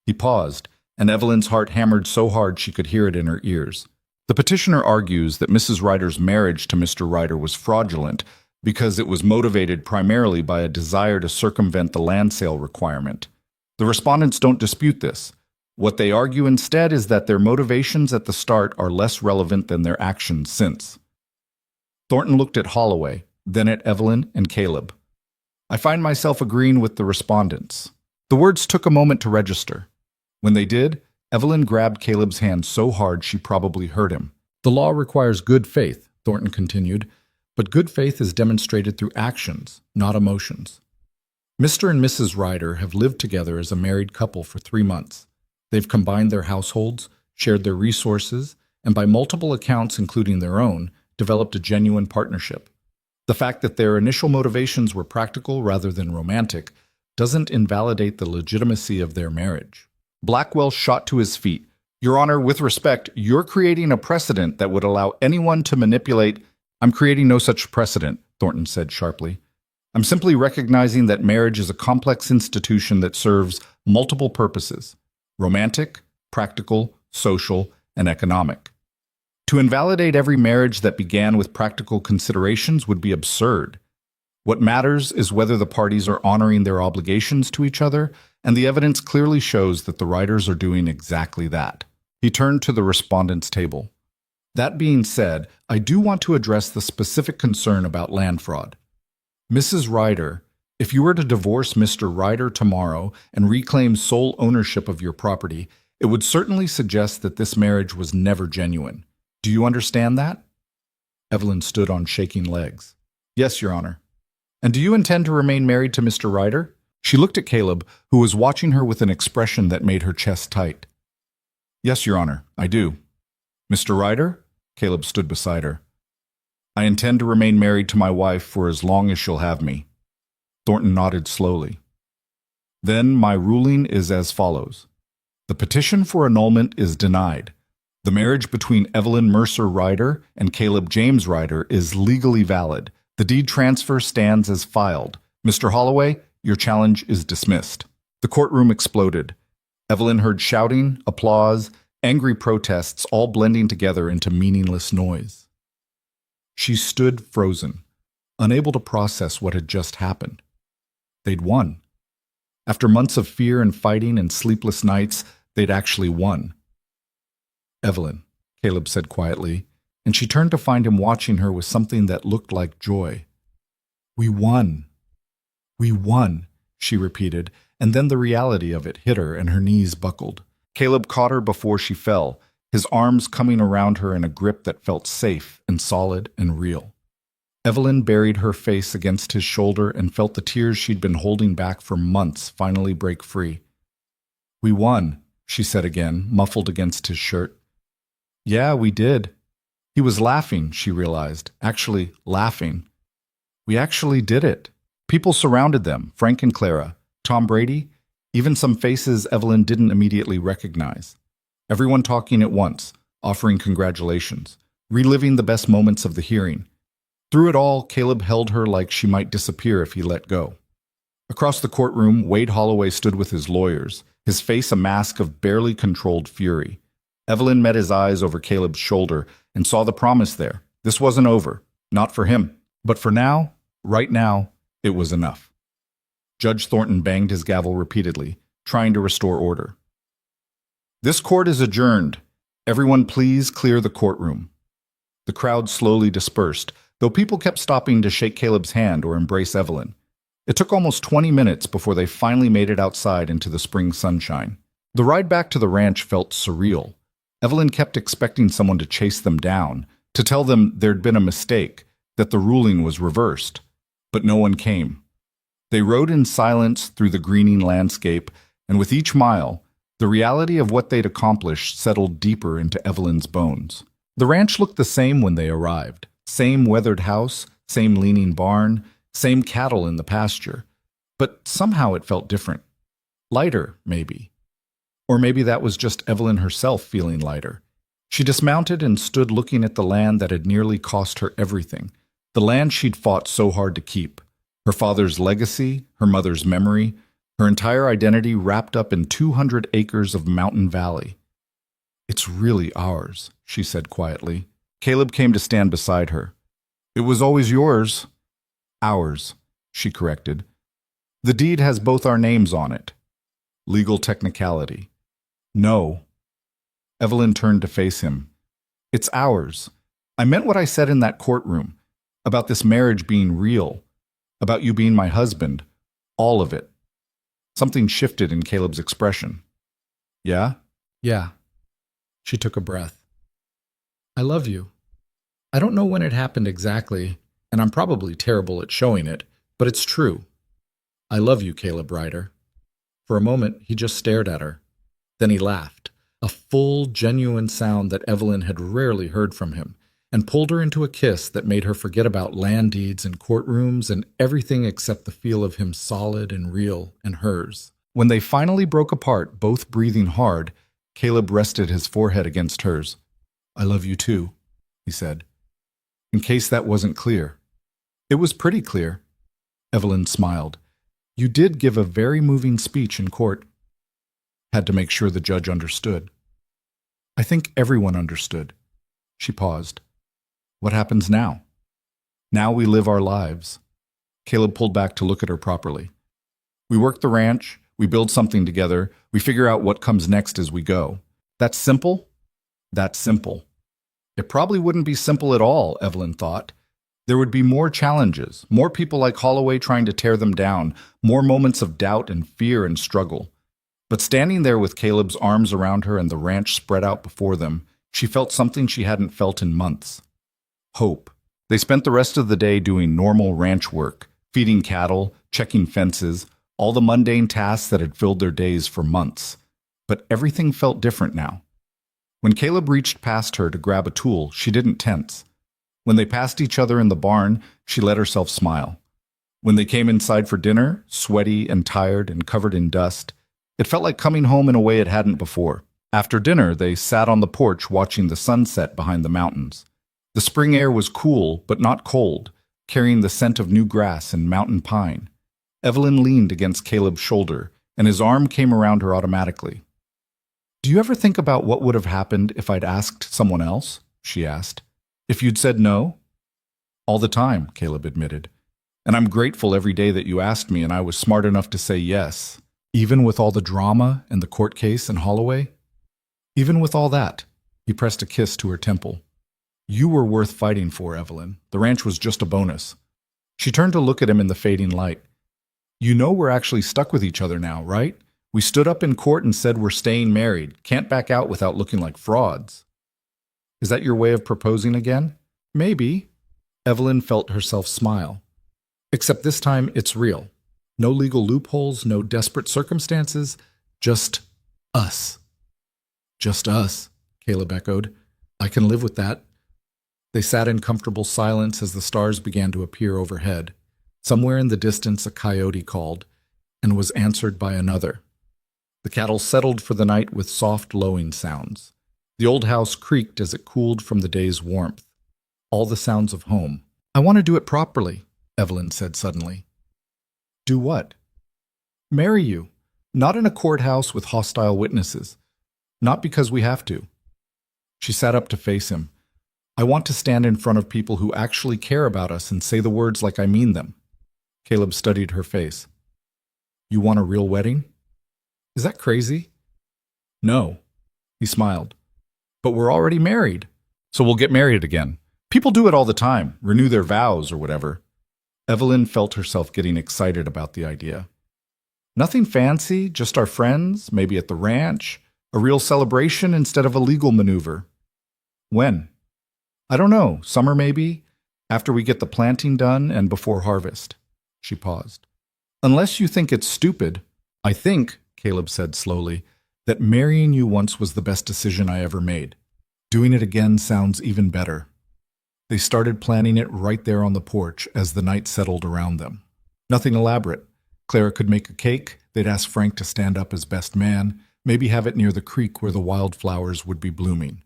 He paused, and Evelyn's heart hammered so hard she could hear it in her ears. The petitioner argues that Mrs. Ryder's marriage to Mr. Ryder was fraudulent because it was motivated primarily by a desire to circumvent the land sale requirement. The respondents don't dispute this. What they argue instead is that their motivations at the start are less relevant than their actions since. Thornton looked at Holloway, then at Evelyn and Caleb. "I find myself agreeing with the respondents." The words took a moment to register. When they did, Evelyn grabbed Caleb's hand so hard she probably hurt him. "The law requires good faith," Thornton continued, "but good faith is demonstrated through actions, not emotions. Mr. and Mrs. Ryder have lived together as a married couple for 3 months. They've combined their households, shared their resources, and by multiple accounts, including their own, developed a genuine partnership. The fact that their initial motivations were practical rather than romantic doesn't invalidate the legitimacy of their marriage." Blackwell shot to his feet. "Your Honor, with respect, you're creating a precedent that would allow anyone to manipulate—" "I'm creating no such precedent," Thornton said sharply. "I'm simply recognizing that marriage is a complex institution that serves multiple purposes: romantic, practical, social, and economic. To invalidate every marriage that began with practical considerations would be absurd. What matters is whether the parties are honoring their obligations to each other, and the evidence clearly shows that the Ryders are doing exactly that." He turned to the respondents' table. That being said, I do want to address the specific concern about land fraud. Mrs. Ryder, if you were to divorce Mr. Ryder tomorrow and reclaim sole ownership of your property, it would certainly suggest that this marriage was never genuine. Do you understand that? Evelyn stood on shaking legs. Yes, Your Honor. And do you intend to remain married to Mr. Ryder? She looked at Caleb, who was watching her with an expression that made her chest tight. Yes, Your Honor, I do. Mr. Ryder? Caleb stood beside her. I intend to remain married to my wife for as long as she'll have me. Thornton nodded slowly. Then my ruling is as follows. The petition for annulment is denied. The marriage between Evelyn Mercer Ryder and Caleb James Ryder is legally valid. The deed transfer stands as filed. Mr. Holloway, your challenge is dismissed. The courtroom exploded. Evelyn heard shouting, applause, angry protests all blending together into meaningless noise. She stood frozen, unable to process what had just happened. They'd won. After months of fear and fighting and sleepless nights, they'd actually won. Evelyn, Caleb said quietly, and she turned to find him watching her with something that looked like joy. We won. We won, she repeated, and then the reality of it hit her and her knees buckled. Caleb caught her before she fell, his arms coming around her in a grip that felt safe and solid and real. Evelyn buried her face against his shoulder and felt the tears she'd been holding back for months finally break free. We won, she said again, muffled against his shirt. Yeah, we did. He was laughing, she realized, actually laughing. We actually did it. People surrounded them, Frank and Clara, Tom Brady, even some faces Evelyn didn't immediately recognize. Everyone talking at once, offering congratulations, reliving the best moments of the hearing. Through it all, Caleb held her like she might disappear if he let go. Across the courtroom, Wade Holloway stood with his lawyers, his face a mask of barely controlled fury. Evelyn met his eyes over Caleb's shoulder and saw the promise there. This wasn't over, not for him. But for now, right now, it was enough. Judge Thornton banged his gavel repeatedly, trying to restore order. This court is adjourned. Everyone please clear the courtroom. The crowd slowly dispersed, though people kept stopping to shake Caleb's hand or embrace Evelyn. It took almost 20 minutes before they finally made it outside into the spring sunshine. The ride back to the ranch felt surreal. Evelyn kept expecting someone to chase them down, to tell them there'd been a mistake, that the ruling was reversed. But no one came. They rode in silence through the greening landscape, and with each mile, the reality of what they'd accomplished settled deeper into Evelyn's bones. The ranch looked the same when they arrived. Same weathered house, same leaning barn, same cattle in the pasture. But somehow it felt different. Lighter, maybe. Or maybe that was just Evelyn herself feeling lighter. She dismounted and stood looking at the land that had nearly cost her everything, the land she'd fought so hard to keep. Her father's legacy, her mother's memory, her entire identity wrapped up in 200 acres of mountain valley. It's really ours, she said quietly. Caleb came to stand beside her. It was always yours. Ours, she corrected. The deed has both our names on it. Legal technicality. No. Evelyn turned to face him. It's ours. I meant what I said in that courtroom, about this marriage being real, about you being my husband, all of it. Something shifted in Caleb's expression. Yeah? Yeah. She took a breath. I love you. I don't know when it happened exactly, and I'm probably terrible at showing it, but it's true. I love you, Caleb Ryder. For a moment, he just stared at her. Then he laughed, a full, genuine sound that Evelyn had rarely heard from him, and pulled her into a kiss that made her forget about land deeds and courtrooms and everything except the feel of him solid and real and hers. When they finally broke apart, both breathing hard, Caleb rested his forehead against hers. I love you too, he said. In case that wasn't clear. It was pretty clear. Evelyn smiled. You did give a very moving speech in court. Had to make sure the judge understood. I think everyone understood. She paused. What happens now? Now we live our lives. Caleb pulled back to look at her properly. We work the ranch, we build something together, we figure out what comes next as we go. That's simple? That's simple. It probably wouldn't be simple at all, Evelyn thought. There would be more challenges, more people like Holloway trying to tear them down, more moments of doubt and fear and struggle. But standing there with Caleb's arms around her and the ranch spread out before them, she felt something she hadn't felt in months. Hope. They spent the rest of the day doing normal ranch work, feeding cattle, checking fences, all the mundane tasks that had filled their days for months. But everything felt different now. When Caleb reached past her to grab a tool, she didn't tense. When they passed each other in the barn, she let herself smile. When they came inside for dinner, sweaty and tired and covered in dust, it felt like coming home in a way it hadn't before. After dinner, they sat on the porch watching the sunset behind the mountains. The spring air was cool, but not cold, carrying the scent of new grass and mountain pine. Evelyn leaned against Caleb's shoulder, and his arm came around her automatically. "Do you ever think about what would have happened if I'd asked someone else?" she asked. "If you'd said no?" "All the time," Caleb admitted. "And I'm grateful every day that you asked me and I was smart enough to say yes. Even with all the drama and the court case and Holloway? Even with all that," he pressed a kiss to her temple. "You were worth fighting for, Evelyn. The ranch was just a bonus." She turned to look at him in the fading light. "You know we're actually stuck with each other now, right? We stood up in court and said we're staying married. Can't back out without looking like frauds." "Is that your way of proposing again?" "Maybe." Evelyn felt herself smile. "Except this time it's real. No legal loopholes, no desperate circumstances, just us." "Just us," Caleb echoed. "I can live with that." They sat in comfortable silence as the stars began to appear overhead. Somewhere in the distance a coyote called, and was answered by another. The cattle settled for the night with soft lowing sounds. The old house creaked as it cooled from the day's warmth. All the sounds of home. "I want to do it properly," Evelyn said suddenly. "Do what?" "Marry you. Not in a courthouse with hostile witnesses. Not because we have to." She sat up to face him. "I want to stand in front of people who actually care about us and say the words like I mean them." Caleb studied her face. "You want a real wedding?" "Is that crazy?" "No." He smiled. "But we're already married. So we'll get married again. People do it all the time, renew their vows or whatever." Evelyn felt herself getting excited about the idea. "Nothing fancy, just our friends, maybe at the ranch, a real celebration instead of a legal maneuver." "When?" "I don't know, summer maybe, after we get the planting done and before harvest." She paused. "Unless you think it's stupid, I think," Caleb said slowly, "that marrying you once was the best decision I ever made. Doing it again sounds even better." They started planning it right there on the porch as the night settled around them. Nothing elaborate. Clara could make a cake, they'd ask Frank to stand up as best man, maybe have it near the creek where the wildflowers would be blooming.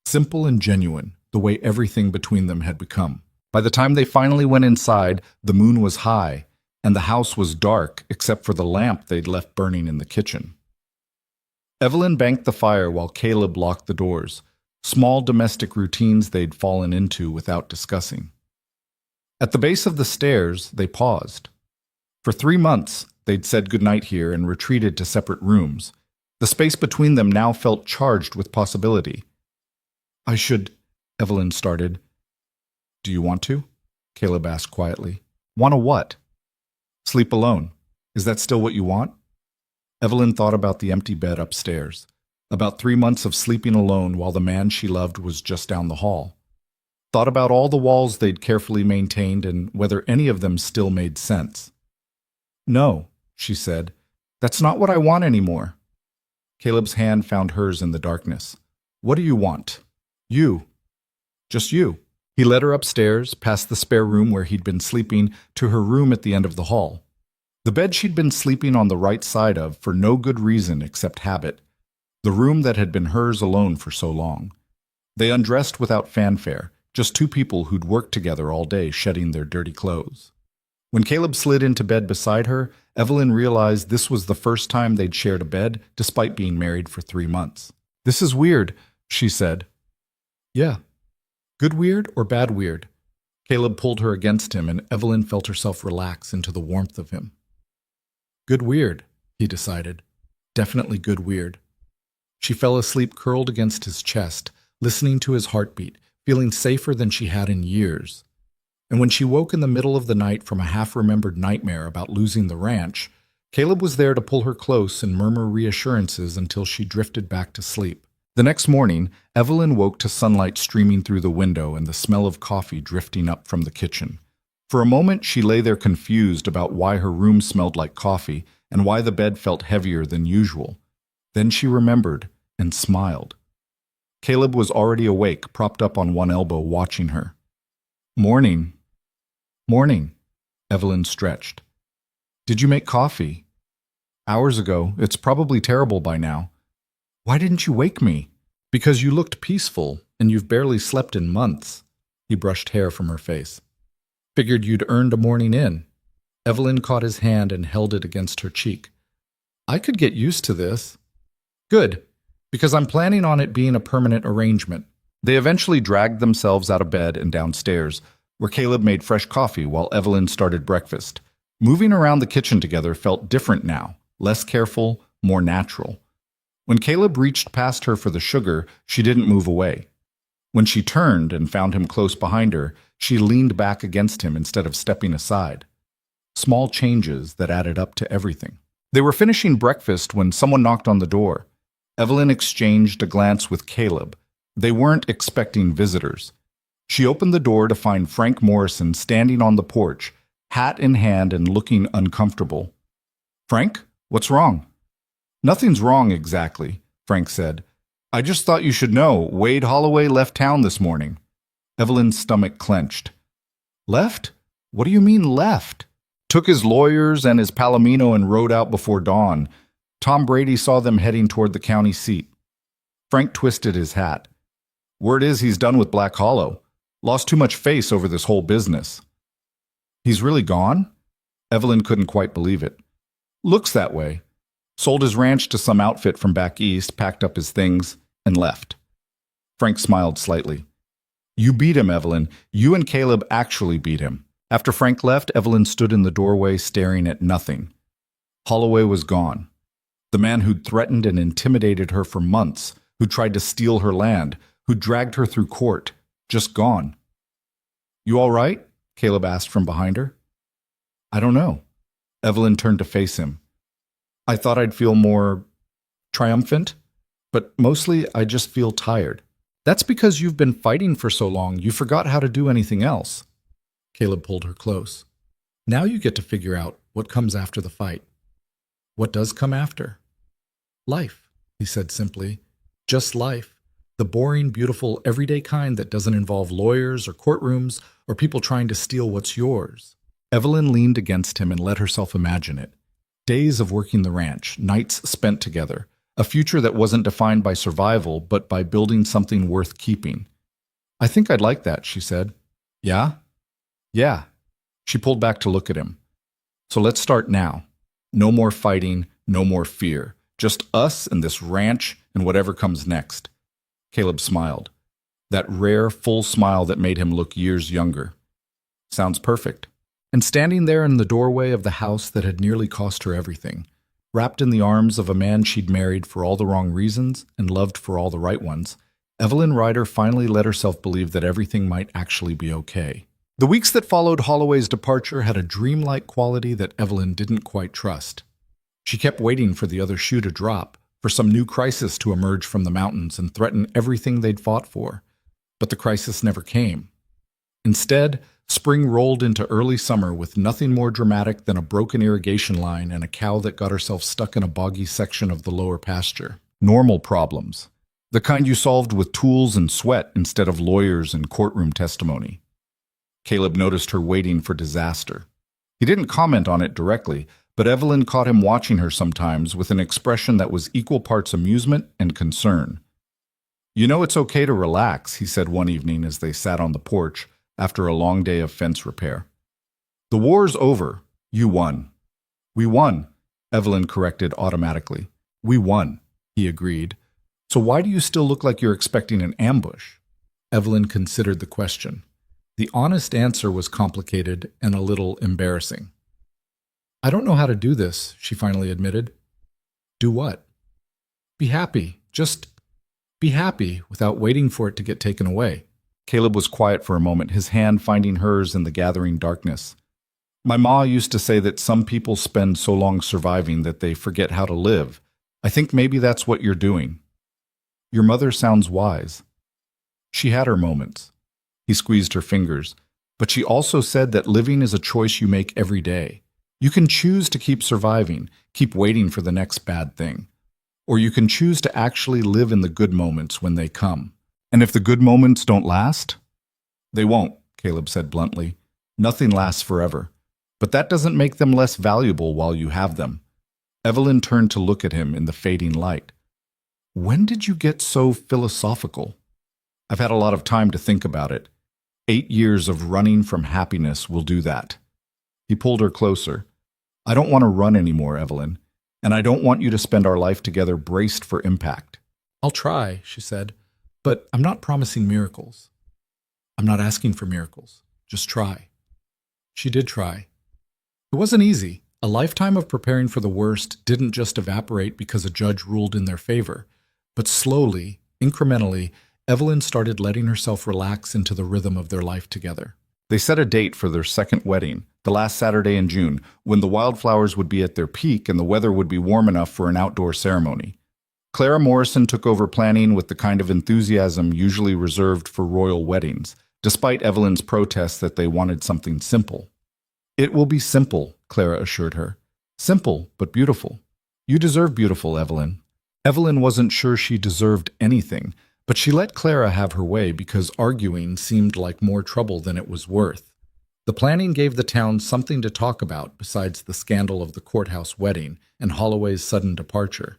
Simple and genuine, the way everything between them had become. By the time they finally went inside, the moon was high, and the house was dark except for the lamp they'd left burning in the kitchen. Evelyn banked the fire while Caleb locked the doors, small domestic routines they'd fallen into without discussing. At the base of the stairs, they paused. For 3 months, they'd said goodnight here and retreated to separate rooms. The space between them now felt charged with possibility. "I should," Evelyn started. "Do you want to?" Caleb asked quietly. "Want to what?" "Sleep alone. Is that still what you want?" Evelyn thought about the empty bed upstairs, about 3 months of sleeping alone while the man she loved was just down the hall. Thought about all the walls they'd carefully maintained and whether any of them still made sense. "No," she said. "That's not what I want anymore." Caleb's hand found hers in the darkness. "What do you want?" "You. Just you." He led her upstairs, past the spare room where he'd been sleeping, to her room at the end of the hall. The bed she'd been sleeping on the right side of for no good reason except habit. The room that had been hers alone for so long. They undressed without fanfare, just two people who'd worked together all day shedding their dirty clothes. When Caleb slid into bed beside her, Evelyn realized this was the first time they'd shared a bed, despite being married for 3 months. "This is weird," she said. "Yeah." "Good weird or bad weird?" Caleb pulled her against him, and Evelyn felt herself relax into the warmth of him. "Good weird," he decided. "Definitely good weird." She fell asleep curled against his chest, listening to his heartbeat, feeling safer than she had in years. And when she woke in the middle of the night from a half-remembered nightmare about losing the ranch, Caleb was there to pull her close and murmur reassurances until she drifted back to sleep. The next morning, Evelyn woke to sunlight streaming through the window and the smell of coffee drifting up from the kitchen. For a moment, she lay there confused about why her room smelled like coffee and why the bed felt heavier than usual. Then she remembered and smiled. Caleb was already awake, propped up on one elbow, watching her. "Morning." "Morning," Evelyn stretched. "Did you make coffee?" "Hours ago. It's probably terrible by now." "Why didn't you wake me?" "Because you looked peaceful, and you've barely slept in months." He brushed hair from her face. "Figured you'd earned a morning in." Evelyn caught his hand and held it against her cheek. "I could get used to this." "Good, because I'm planning on it being a permanent arrangement." They eventually dragged themselves out of bed and downstairs, where Caleb made fresh coffee while Evelyn started breakfast. Moving around the kitchen together felt different now, less careful, more natural. When Caleb reached past her for the sugar, she didn't move away. When she turned and found him close behind her, she leaned back against him instead of stepping aside. Small changes that added up to everything. They were finishing breakfast when someone knocked on the door. Evelyn exchanged a glance with Caleb. They weren't expecting visitors. She opened the door to find Frank Morrison standing on the porch, hat in hand and looking uncomfortable. "Frank, what's wrong?" "Nothing's wrong exactly," Frank said. "I just thought you should know, Wade Holloway left town this morning." Evelyn's stomach clenched. "Left? What do you mean left?" "Took his lawyers and his palomino and rode out before dawn. Tom Brady saw them heading toward the county seat." Frank twisted his hat. "Word is he's done with Black Hollow. Lost too much face over this whole business." "He's really gone?" Evelyn couldn't quite believe it. "Looks that way. Sold his ranch to some outfit from back east, packed up his things, and left." Frank smiled slightly. "You beat him, Evelyn. You and Caleb actually beat him." After Frank left, Evelyn stood in the doorway staring at nothing. Holloway was gone. The man who'd threatened and intimidated her for months, who tried to steal her land, who dragged her through court, just gone. "You all right?" Caleb asked from behind her. "I don't know." Evelyn turned to face him. "I thought I'd feel more triumphant, but mostly I just feel tired." "That's because you've been fighting for so long, you forgot how to do anything else." Caleb pulled her close. "Now you get to figure out what comes after the fight." "What does come after?" "Life," he said simply. "Just life. The boring, beautiful, everyday kind that doesn't involve lawyers or courtrooms or people trying to steal what's yours." Evelyn leaned against him and let herself imagine it. Days of working the ranch, nights spent together, a future that wasn't defined by survival but by building something worth keeping. "I think I'd like that," she said. "Yeah?" "Yeah." She pulled back to look at him. "So let's start now. No more fighting, no more fear. Just us and this ranch and whatever comes next." Caleb smiled. That rare, full smile that made him look years younger. "Sounds perfect." And standing there in the doorway of the house that had nearly cost her everything, wrapped in the arms of a man she'd married for all the wrong reasons and loved for all the right ones, Evelyn Ryder finally let herself believe that everything might actually be okay. The weeks that followed Holloway's departure had a dreamlike quality that Evelyn didn't quite trust. She kept waiting for the other shoe to drop, for some new crisis to emerge from the mountains and threaten everything they'd fought for. But the crisis never came. Instead, spring rolled into early summer with nothing more dramatic than a broken irrigation line and a cow that got herself stuck in a boggy section of the lower pasture. Normal problems. The kind you solved with tools and sweat instead of lawyers and courtroom testimony. Caleb noticed her waiting for disaster. He didn't comment on it directly, but Evelyn caught him watching her sometimes with an expression that was equal parts amusement and concern. "You know it's okay to relax," he said one evening as they sat on the porch after a long day of fence repair. "The war's over. You won." "We won," Evelyn corrected automatically. "We won," he agreed. "So why do you still look like you're expecting an ambush?" Evelyn considered the question. The honest answer was complicated and a little embarrassing. "I don't know how to do this," she finally admitted. "Do what?" "Be happy. Just be happy without waiting for it to get taken away." Caleb was quiet for a moment, his hand finding hers in the gathering darkness. My ma used to say that some people spend so long surviving that they forget how to live. I think maybe that's what you're doing. Your mother sounds wise. She had her moments. He squeezed her fingers. But she also said that living is a choice you make every day. You can choose to keep surviving, keep waiting for the next bad thing. Or you can choose to actually live in the good moments when they come. And if the good moments don't last? They won't, Caleb said bluntly. Nothing lasts forever. But that doesn't make them less valuable while you have them. Evelyn turned to look at him in the fading light. When did you get so philosophical? I've had a lot of time to think about it. 8 years of running from happiness will do that. He pulled her closer. I don't want to run anymore, Evelyn, and I don't want you to spend our life together braced for impact. I'll try, she said, but I'm not promising miracles. I'm not asking for miracles. Just try. She did try. It wasn't easy. A lifetime of preparing for the worst didn't just evaporate because a judge ruled in their favor, but slowly, incrementally, Evelyn started letting herself relax into the rhythm of their life together. They set a date for their second wedding, the last Saturday in June, when the wildflowers would be at their peak and the weather would be warm enough for an outdoor ceremony. Clara Morrison took over planning with the kind of enthusiasm usually reserved for royal weddings, despite Evelyn's protests that they wanted something simple. It will be simple, Clara assured her. Simple, but beautiful. You deserve beautiful, Evelyn. Evelyn wasn't sure she deserved anything, but she let Clara have her way because arguing seemed like more trouble than it was worth. The planning gave the town something to talk about besides the scandal of the courthouse wedding and Holloway's sudden departure.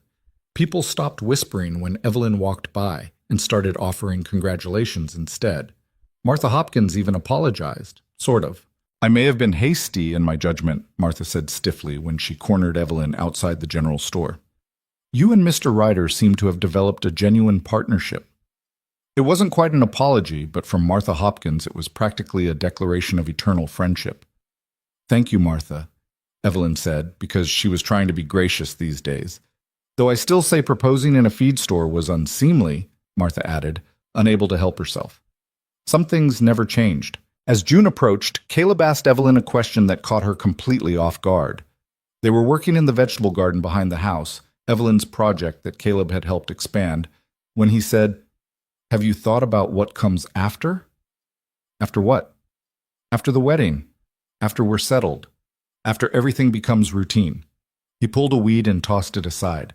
People stopped whispering when Evelyn walked by and started offering congratulations instead. Martha Hopkins even apologized, sort of. I may have been hasty in my judgment, Martha said stiffly when she cornered Evelyn outside the general store. You and Mr. Ryder seem to have developed a genuine partnership. It wasn't quite an apology, but from Martha Hopkins it was practically a declaration of eternal friendship. Thank you, Martha, Evelyn said, because she was trying to be gracious these days. Though I still say proposing in a feed store was unseemly, Martha added, unable to help herself. Some things never changed. As June approached, Caleb asked Evelyn a question that caught her completely off guard. They were working in the vegetable garden behind the house, Evelyn's project that Caleb had helped expand, when he said, Have you thought about what comes after? After what? After the wedding. After we're settled. After everything becomes routine. He pulled a weed and tossed it aside.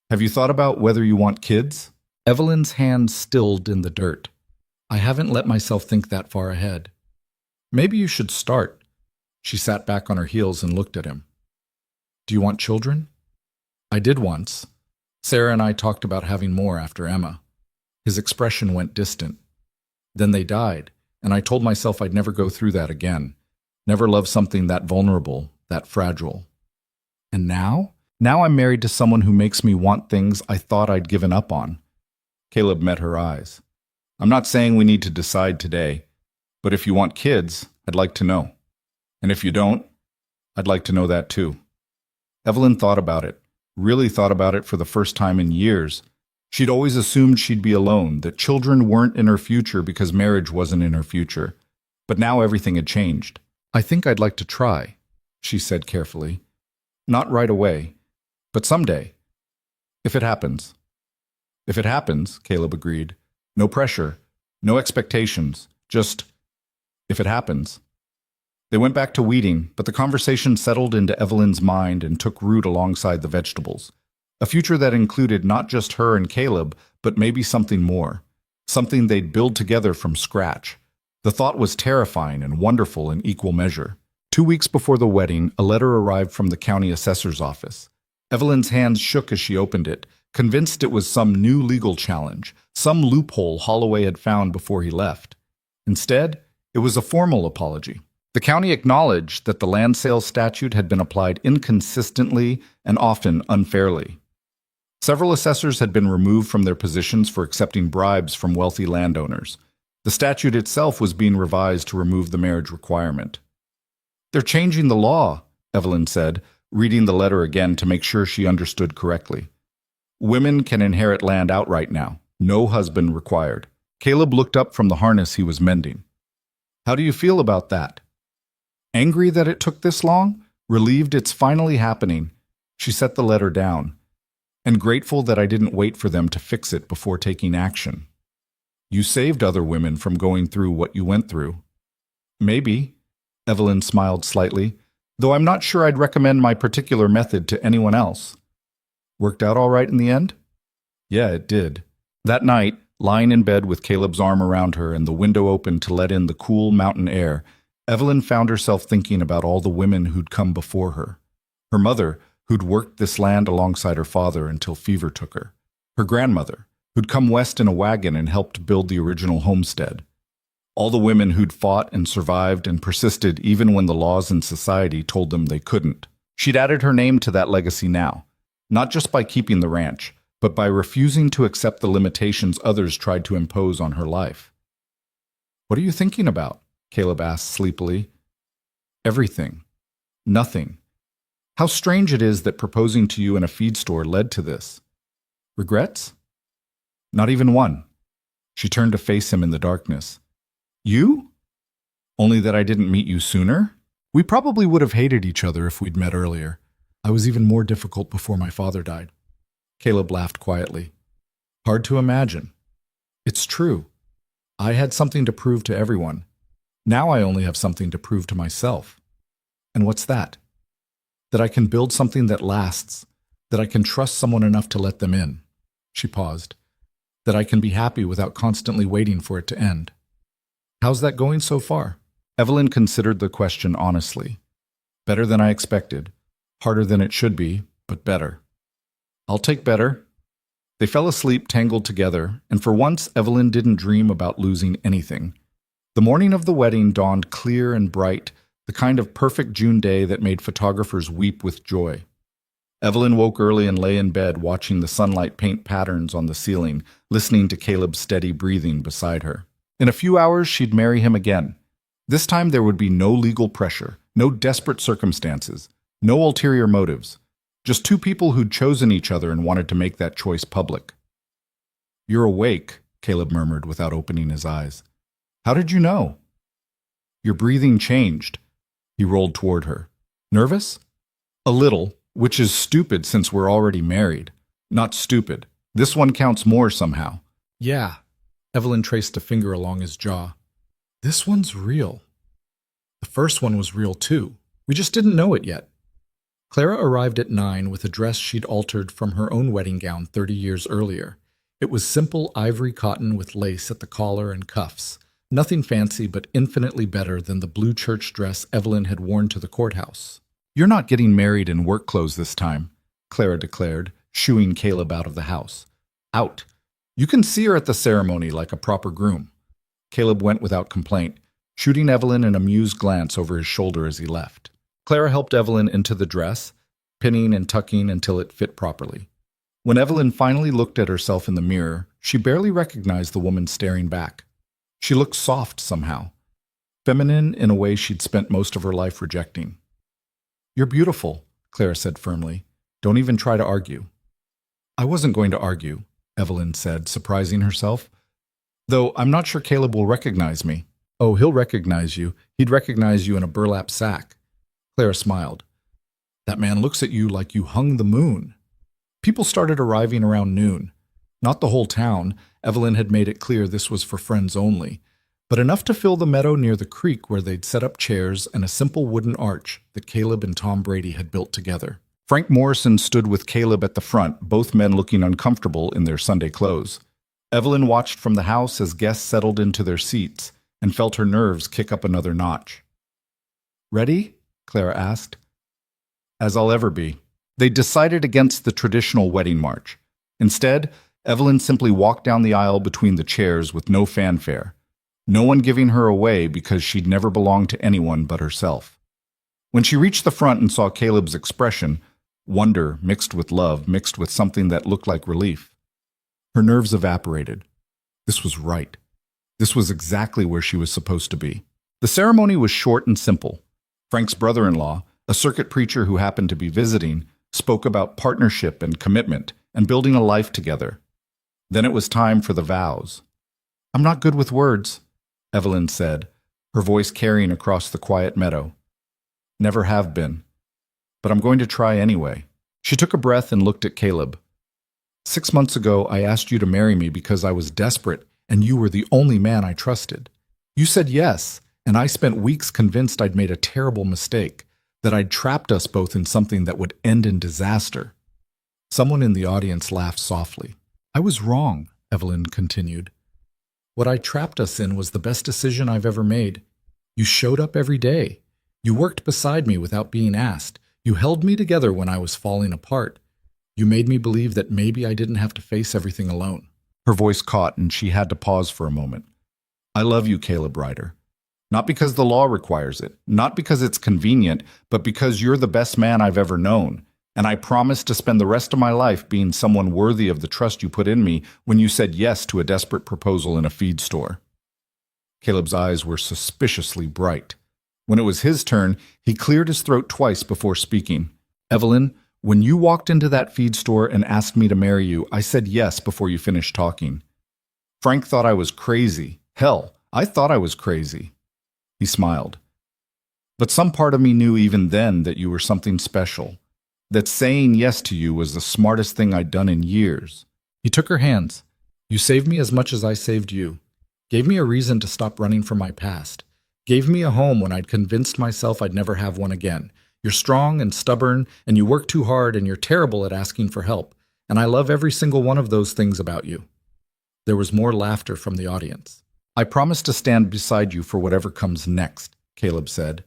Have you thought about whether you want kids? Evelyn's hand stilled in the dirt. I haven't let myself think that far ahead. Maybe you should start. She sat back on her heels and looked at him. Do you want children? I did once. Sarah and I talked about having more after Emma. His expression went distant. Then they died, and I told myself I'd never go through that again. Never love something that vulnerable, that fragile. And now? Now I'm married to someone who makes me want things I thought I'd given up on. Caleb met her eyes. I'm not saying we need to decide today, but if you want kids, I'd like to know. And if you don't, I'd like to know that too. Evelyn thought about it, really thought about it for the first time in years. She'd always assumed she'd be alone, that children weren't in her future because marriage wasn't in her future. But now everything had changed. I think I'd like to try, she said carefully. Not right away, but someday. If it happens. If it happens, Caleb agreed. No pressure, no expectations, just if it happens. They went back to weeding, but the conversation settled into Evelyn's mind and took root alongside the vegetables. A future that included not just her and Caleb, but maybe something more. Something they'd build together from scratch. The thought was terrifying and wonderful in equal measure. 2 weeks before the wedding, a letter arrived from the county assessor's office. Evelyn's hands shook as she opened it, convinced it was some new legal challenge, some loophole Holloway had found before he left. Instead, it was a formal apology. The county acknowledged that the land sales statute had been applied inconsistently and often unfairly. Several assessors had been removed from their positions for accepting bribes from wealthy landowners. The statute itself was being revised to remove the marriage requirement. They're changing the law, Evelyn said, reading the letter again to make sure she understood correctly. Women can inherit land outright now, no husband required. Caleb looked up from the harness he was mending. How do you feel about that? Angry that it took this long? Relieved it's finally happening? She set the letter down. And grateful that I didn't wait for them to fix it before taking action. You saved other women from going through what you went through. Maybe, Evelyn smiled slightly, though I'm not sure I'd recommend my particular method to anyone else. Worked out all right in the end? Yeah, it did. That night, lying in bed with Caleb's arm around her and the window open to let in the cool mountain air, Evelyn found herself thinking about all the women who'd come before her. Her mother, who'd worked this land alongside her father until fever took her. Her grandmother, who'd come west in a wagon and helped build the original homestead. All the women who'd fought and survived and persisted even when the laws and society told them they couldn't. She'd added her name to that legacy now, not just by keeping the ranch, but by refusing to accept the limitations others tried to impose on her life. What are you thinking about? Caleb asked sleepily. Everything. Nothing. How strange it is that proposing to you in a feed store led to this. Regrets? Not even one. She turned to face him in the darkness. You? Only that I didn't meet you sooner? We probably would have hated each other if we'd met earlier. I was even more difficult before my father died. Caleb laughed quietly. Hard to imagine. It's true. I had something to prove to everyone. Now I only have something to prove to myself. And what's that? That I can build something that lasts, that I can trust someone enough to let them in. She paused. That I can be happy without constantly waiting for it to end. How's that going so far? Evelyn considered the question honestly. Better than I expected. Harder than it should be, but better. I'll take better. They fell asleep tangled together, and for once Evelyn didn't dream about losing anything. The morning of the wedding dawned clear and bright, the kind of perfect June day that made photographers weep with joy. Evelyn woke early and lay in bed watching the sunlight paint patterns on the ceiling, listening to Caleb's steady breathing beside her. In a few hours she'd marry him again. This time there would be no legal pressure, no desperate circumstances, no ulterior motives. Just two people who'd chosen each other and wanted to make that choice public. You're awake, Caleb murmured without opening his eyes. How did you know? Your breathing changed. He rolled toward her. Nervous? A little, which is stupid since we're already married. Not stupid. This one counts more somehow. Yeah. Evelyn traced a finger along his jaw. This one's real. The first one was real too. We just didn't know it yet. Clara arrived at 9 with a dress she'd altered from her own wedding gown 30 years earlier. It was simple ivory cotton with lace at the collar and cuffs. Nothing fancy, but infinitely better than the blue church dress Evelyn had worn to the courthouse. You're not getting married in work clothes this time, Clara declared, shooing Caleb out of the house. Out. You can see her at the ceremony like a proper groom. Caleb went without complaint, shooting Evelyn an amused glance over his shoulder as he left. Clara helped Evelyn into the dress, pinning and tucking until it fit properly. When Evelyn finally looked at herself in the mirror, she barely recognized the woman staring back. She looked soft somehow, feminine in a way she'd spent most of her life rejecting. You're beautiful, Clara said firmly. Don't even try to argue. I wasn't going to argue, Evelyn said, surprising herself. Though I'm not sure Caleb will recognize me. Oh, he'll recognize you. He'd recognize you in a burlap sack. Clara smiled. That man looks at you like you hung the moon. People started arriving around noon. Not the whole town. Evelyn had made it clear this was for friends only, but enough to fill the meadow near the creek where they'd set up chairs and a simple wooden arch that Caleb and Tom Brady had built together. Frank Morrison stood with Caleb at the front, both men looking uncomfortable in their Sunday clothes. Evelyn watched from the house as guests settled into their seats and felt her nerves kick up another notch. Ready? Clara asked. As I'll ever be. They decided against the traditional wedding march. Instead, Evelyn simply walked down the aisle between the chairs with no fanfare, no one giving her away because she'd never belonged to anyone but herself. When she reached the front and saw Caleb's expression, wonder mixed with love, mixed with something that looked like relief, her nerves evaporated. This was right. This was exactly where she was supposed to be. The ceremony was short and simple. Frank's brother-in-law, a circuit preacher who happened to be visiting, spoke about partnership and commitment and building a life together. Then it was time for the vows. I'm not good with words, Evelyn said, her voice carrying across the quiet meadow. Never have been. But I'm going to try anyway. She took a breath and looked at Caleb. 6 months ago, I asked you to marry me because I was desperate, and you were the only man I trusted. You said yes, and I spent weeks convinced I'd made a terrible mistake, that I'd trapped us both in something that would end in disaster. Someone in the audience laughed softly. I was wrong, Evelyn continued. What I trapped us in was the best decision I've ever made. You showed up every day. You worked beside me without being asked. You held me together when I was falling apart. You made me believe that maybe I didn't have to face everything alone. Her voice caught and she had to pause for a moment. I love you, Caleb Ryder. Not because the law requires it, not because it's convenient, but because you're the best man I've ever known. And I promise to spend the rest of my life being someone worthy of the trust you put in me when you said yes to a desperate proposal in a feed store. Caleb's eyes were suspiciously bright. When it was his turn, he cleared his throat twice before speaking. Evelyn, when you walked into that feed store and asked me to marry you, I said yes before you finished talking. Frank thought I was crazy. Hell, I thought I was crazy. He smiled. But some part of me knew even then that you were something special. That saying yes to you was the smartest thing I'd done in years. He took her hands. You saved me as much as I saved you. Gave me a reason to stop running from my past. Gave me a home when I'd convinced myself I'd never have one again. You're strong and stubborn, and you work too hard, and you're terrible at asking for help. And I love every single one of those things about you. There was more laughter from the audience. I promise to stand beside you for whatever comes next, Caleb said.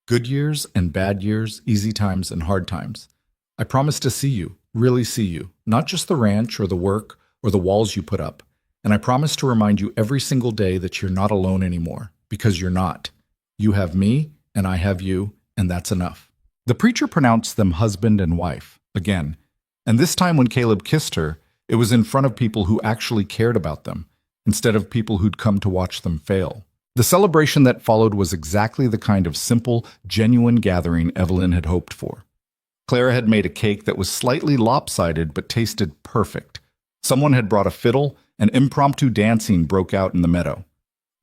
Good years and bad years, easy times and hard times. I promise to see you, really see you, not just the ranch or the work or the walls you put up. And I promise to remind you every single day that you're not alone anymore, because you're not. You have me, and I have you, and that's enough. The preacher pronounced them husband and wife, again. And this time when Caleb kissed her, it was in front of people who actually cared about them, instead of people who'd come to watch them fail. The celebration that followed was exactly the kind of simple, genuine gathering Evelyn had hoped for. Clara had made a cake that was slightly lopsided but tasted perfect. Someone had brought a fiddle, and impromptu dancing broke out in the meadow.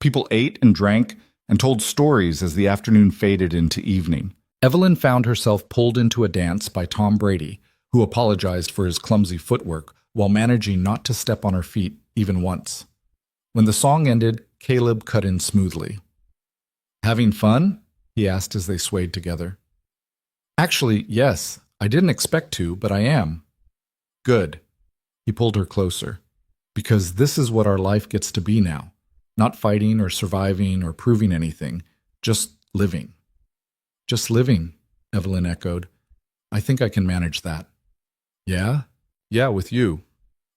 People ate and drank and told stories as the afternoon faded into evening. Evelyn found herself pulled into a dance by Tom Brady, who apologized for his clumsy footwork while managing not to step on her feet even once. When the song ended, Caleb cut in smoothly. Having fun? He asked as they swayed together. Actually, yes. I didn't expect to, but I am. Good. He pulled her closer. Because this is what our life gets to be now. Not fighting or surviving or proving anything. Just living. Just living, Evelyn echoed. I think I can manage that. Yeah? Yeah, with you.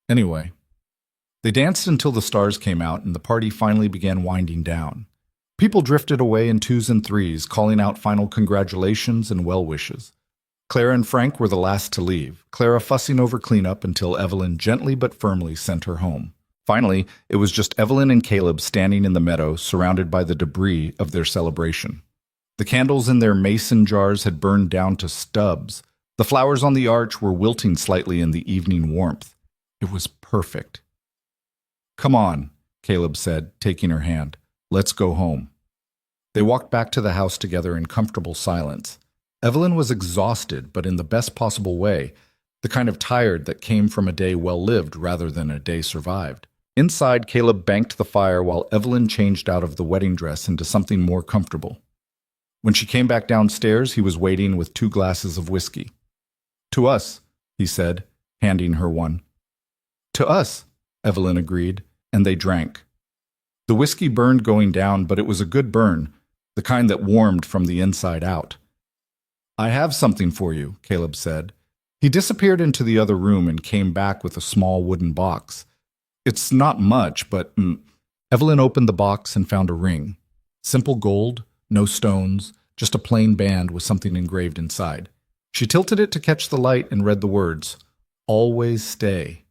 Anyway. They danced until the stars came out and the party finally began winding down. People drifted away in twos and threes, calling out final congratulations and well wishes. Clara and Frank were the last to leave, Clara fussing over cleanup until Evelyn gently but firmly sent her home. Finally, it was just Evelyn and Caleb standing in the meadow, surrounded by the debris of their celebration. The candles in their mason jars had burned down to stubs. The flowers on the arch were wilting slightly in the evening warmth. It was perfect. Come on, Caleb said, taking her hand. Let's go home. They walked back to the house together in comfortable silence. Evelyn was exhausted, but in the best possible way, the kind of tired that came from a day well lived rather than a day survived. Inside, Caleb banked the fire while Evelyn changed out of the wedding dress into something more comfortable. When she came back downstairs, he was waiting with 2 glasses of whiskey. To us, he said, handing her one. To us, Evelyn agreed, and they drank. The whiskey burned going down, but it was a good burn, the kind that warmed from the inside out. I have something for you, Caleb said. He disappeared into the other room and came back with a small wooden box. It's not much, but... Evelyn opened the box and found a ring. Simple gold, no stones, just a plain band with something engraved inside. She tilted it to catch the light and read the words, Always stay.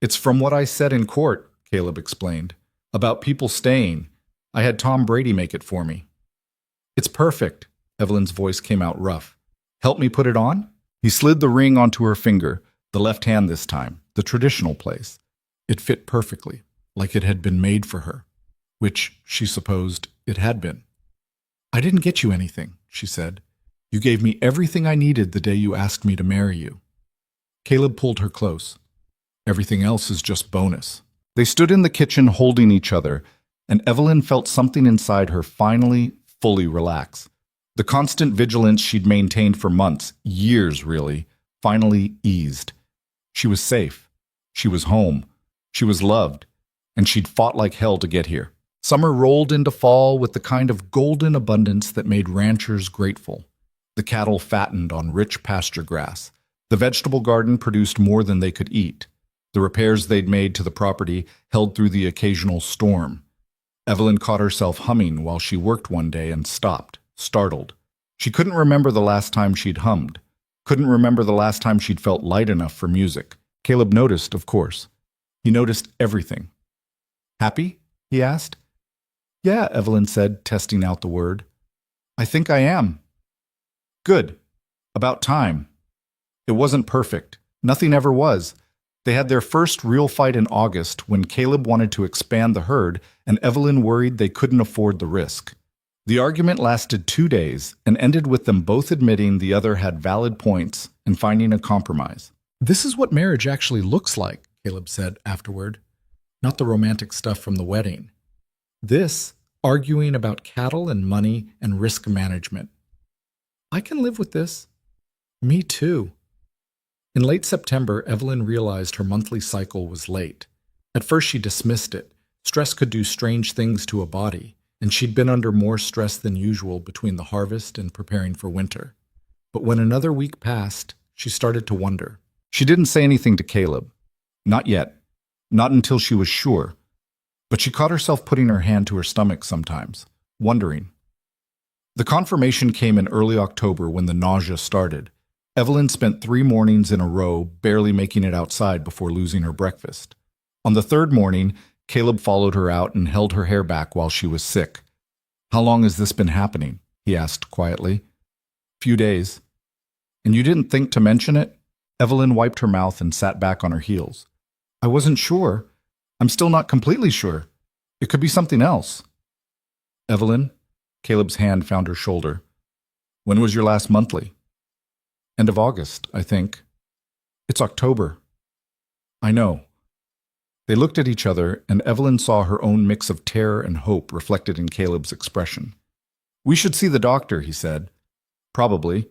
It's from what I said in court, Caleb explained. About people staying. I had Tom Brady make it for me. It's perfect. Evelyn's voice came out rough. Help me put it on? He slid the ring onto her finger, the left hand this time, the traditional place. It fit perfectly, like it had been made for her, which she supposed it had been. "I didn't get you anything," she said. "You gave me everything I needed the day you asked me to marry you." Caleb pulled her close. "Everything else is just bonus." They stood in the kitchen holding each other, and Evelyn felt something inside her finally, fully relax. The constant vigilance she'd maintained for months, years really, finally eased. She was safe. She was home. She was loved. And she'd fought like hell to get here. Summer rolled into fall with the kind of golden abundance that made ranchers grateful. The cattle fattened on rich pasture grass. The vegetable garden produced more than they could eat. The repairs they'd made to the property held through the occasional storm. Evelyn caught herself humming while she worked one day and stopped, startled. She couldn't remember the last time she'd hummed. Couldn't remember the last time she'd felt light enough for music. Caleb noticed, of course. He noticed everything. "Happy?" he asked. "Yeah," Evelyn said, testing out the word. "I think I am." "Good. About time." It wasn't perfect. Nothing ever was. They had their first real fight in August when Caleb wanted to expand the herd and Evelyn worried they couldn't afford the risk. The argument lasted 2 days and ended with them both admitting the other had valid points and finding a compromise. "This is what marriage actually looks like," Caleb said afterward. "Not the romantic stuff from the wedding. This, arguing about cattle and money and risk management. I can live with this." "Me too." In late September, Evelyn realized her monthly cycle was late. At first she dismissed it. Stress could do strange things to a body, and she'd been under more stress than usual between the harvest and preparing for winter. But when another week passed, she started to wonder. She didn't say anything to Caleb. Not yet. Not until she was sure. But she caught herself putting her hand to her stomach sometimes, wondering. The confirmation came in early October when the nausea started. Evelyn spent 3 mornings in a row barely making it outside before losing her breakfast. On the 3rd morning, Caleb followed her out and held her hair back while she was sick. "How long has this been happening?" he asked quietly. "Few days." "And you didn't think to mention it?" Evelyn wiped her mouth and sat back on her heels. "I wasn't sure. I'm still not completely sure. It could be something else." "Evelyn?" Caleb's hand found her shoulder. "When was your last monthly?" "End of August, I think." "It's October." "I know." They looked at each other, and Evelyn saw her own mix of terror and hope reflected in Caleb's expression. "We should see the doctor," he said. "Probably."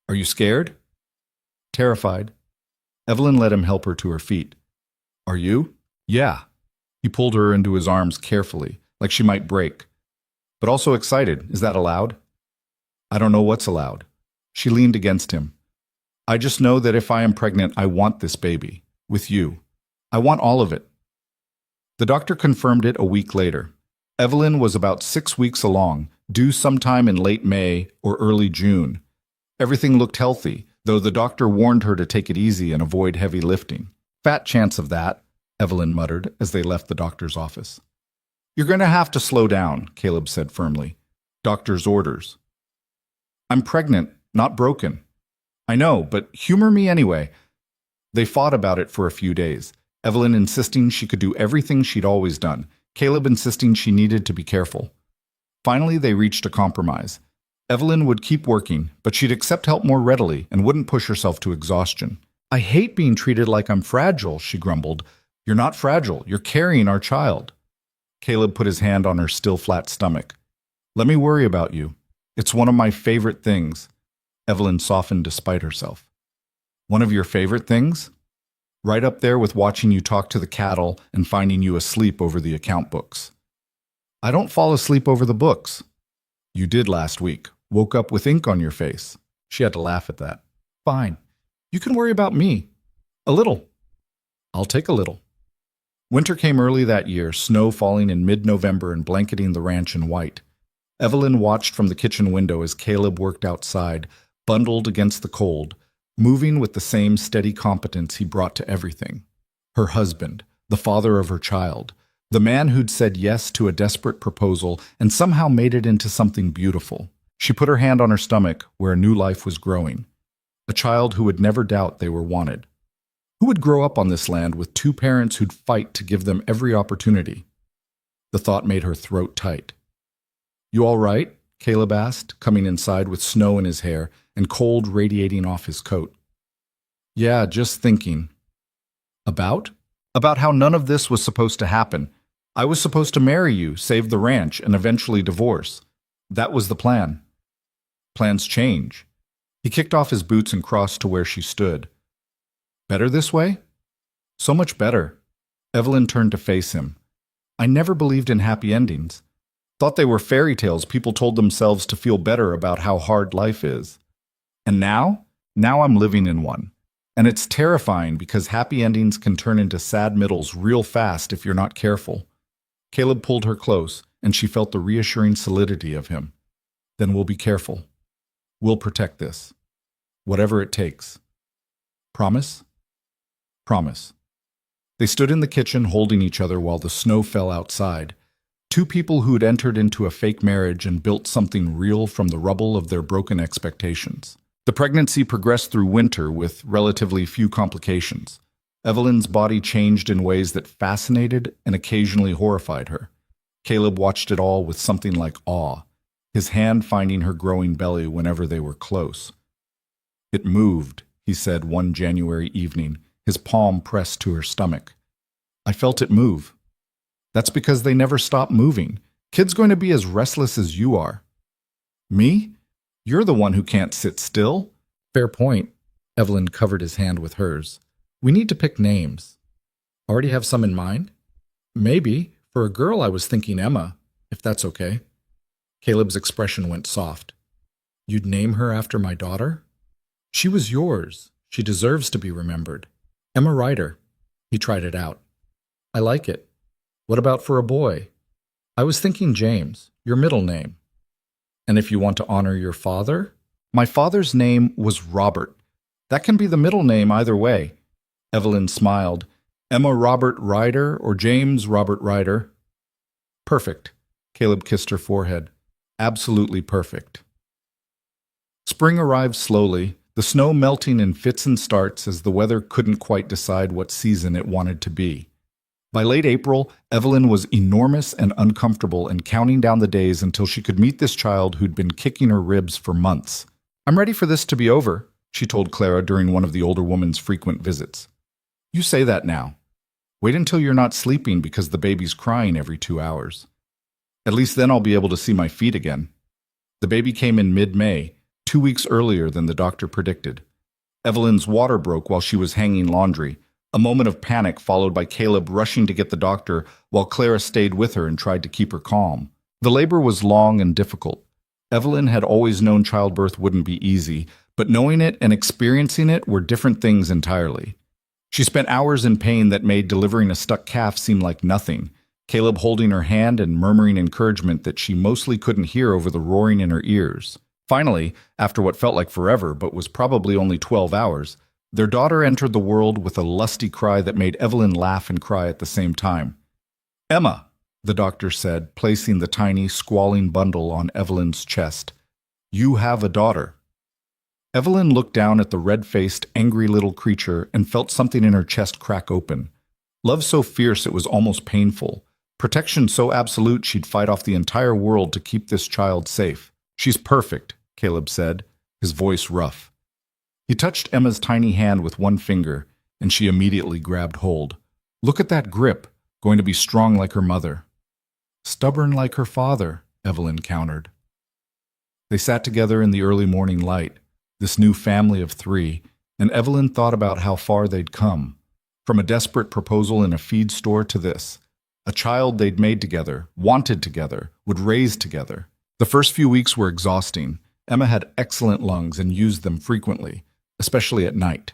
"Are you scared?" "Terrified." Evelyn let him help her to her feet. "Are you?" "Yeah." He pulled her into his arms carefully, like she might break. "But also excited. Is that allowed?" "I don't know what's allowed." She leaned against him. "I just know that if I am pregnant, I want this baby. With you. I want all of it." The doctor confirmed it a week later. Evelyn was about 6 weeks along, due sometime in late May or early June. Everything looked healthy, though the doctor warned her to take it easy and avoid heavy lifting. "Fat chance of that," Evelyn muttered as they left the doctor's office. "You're going to have to slow down," Caleb said firmly. "Doctor's orders." "I'm pregnant, not broken." "I know, but humor me anyway." They fought about it for a few days, Evelyn insisting she could do everything she'd always done, Caleb insisting she needed to be careful. Finally, they reached a compromise. Evelyn would keep working, but she'd accept help more readily and wouldn't push herself to exhaustion. "I hate being treated like I'm fragile," she grumbled. "You're not fragile. You're carrying our child." Caleb put his hand on her still flat stomach. "Let me worry about you. It's one of my favorite things." Evelyn softened despite herself. "One of your favorite things?" "Right up there with watching you talk to the cattle and finding you asleep over the account books." "I don't fall asleep over the books." "You did last week. Woke up with ink on your face." She had to laugh at that. "Fine. You can worry about me. A little." "I'll take a little." Winter came early that year, snow falling in mid-November and blanketing the ranch in white. Evelyn watched from the kitchen window as Caleb worked outside, bundled against the cold, moving with the same steady competence he brought to everything. Her husband, the father of her child, the man who'd said yes to a desperate proposal and somehow made it into something beautiful. She put her hand on her stomach where a new life was growing. A child who would never doubt they were wanted. Who would grow up on this land with two parents who'd fight to give them every opportunity? The thought made her throat tight. "You all right?" Caleb asked, coming inside with snow in his hair and cold radiating off his coat. "Yeah, just thinking." "About?" "About how none of this was supposed to happen. I was supposed to marry you, save the ranch, and eventually divorce. That was the plan." "Plans change." He kicked off his boots and crossed to where she stood. "Better this way?" "So much better." Evelyn turned to face him. "I never believed in happy endings. Thought they were fairy tales people told themselves to feel better about how hard life is. And now I'm living in one. And it's terrifying because happy endings can turn into sad middles real fast if you're not careful." Caleb pulled her close, and she felt the reassuring solidity of him. "Then we'll be careful. We'll protect this. Whatever it takes. Promise?" "Promise." They stood in the kitchen holding each other while the snow fell outside. Two people who'd entered into a fake marriage and built something real from the rubble of their broken expectations. The pregnancy progressed through winter with relatively few complications. Evelyn's body changed in ways that fascinated and occasionally horrified her. Caleb watched it all with something like awe, his hand finding her growing belly whenever they were close. "It moved," he said one January evening, his palm pressed to her stomach. "I felt it move." "That's because they never stop moving. Kid's going to be as restless as you are." "Me? You're the one who can't sit still." "Fair point." Evelyn covered his hand with hers. "We need to pick names." "Already have some in mind?" "Maybe. For a girl, I was thinking Emma, if that's okay." Caleb's expression went soft. "You'd name her after my daughter?" "She was yours. She deserves to be remembered." "Emma Ryder." He tried it out. "I like it. What about for a boy?" "I was thinking James, your middle name." "And if you want to honor your father?" "My father's name was Robert. That can be the middle name either way." Evelyn smiled. "Emma Robert Ryder or James Robert Ryder?" "Perfect." Caleb kissed her forehead. "Absolutely perfect." Spring arrived slowly, the snow melting in fits and starts as the weather couldn't quite decide what season it wanted to be. By late April, Evelyn was enormous and uncomfortable and counting down the days until she could meet this child who'd been kicking her ribs for months. "I'm ready for this to be over," she told Clara during one of the older woman's frequent visits. "You say that now. Wait until you're not sleeping because the baby's crying every 2 hours. At least then I'll be able to see my feet again." The baby came in mid-May, 2 weeks earlier than the doctor predicted. Evelyn's water broke while she was hanging laundry, a moment of panic followed by Caleb rushing to get the doctor while Clara stayed with her and tried to keep her calm. The labor was long and difficult. Evelyn had always known childbirth wouldn't be easy, but knowing it and experiencing it were different things entirely. She spent hours in pain that made delivering a stuck calf seem like nothing, Caleb holding her hand and murmuring encouragement that she mostly couldn't hear over the roaring in her ears. Finally, after what felt like forever but was probably only 12 hours, their daughter entered the world with a lusty cry that made Evelyn laugh and cry at the same time. "Emma," the doctor said, placing the tiny, squalling bundle on Evelyn's chest. "You have a daughter." Evelyn looked down at the red-faced, angry little creature and felt something in her chest crack open. Love so fierce it was almost painful. Protection so absolute she'd fight off the entire world to keep this child safe. "She's perfect," Caleb said, his voice rough. He touched Emma's tiny hand with one finger, and she immediately grabbed hold. "Look at that grip, going to be strong like her mother." "Stubborn like her father," Evelyn countered. They sat together in the early morning light, this new family of 3, and Evelyn thought about how far they'd come. From a desperate proposal in a feed store to this. A child they'd made together, wanted together, would raise together. The first few weeks were exhausting. Emma had excellent lungs and used them frequently, especially at night.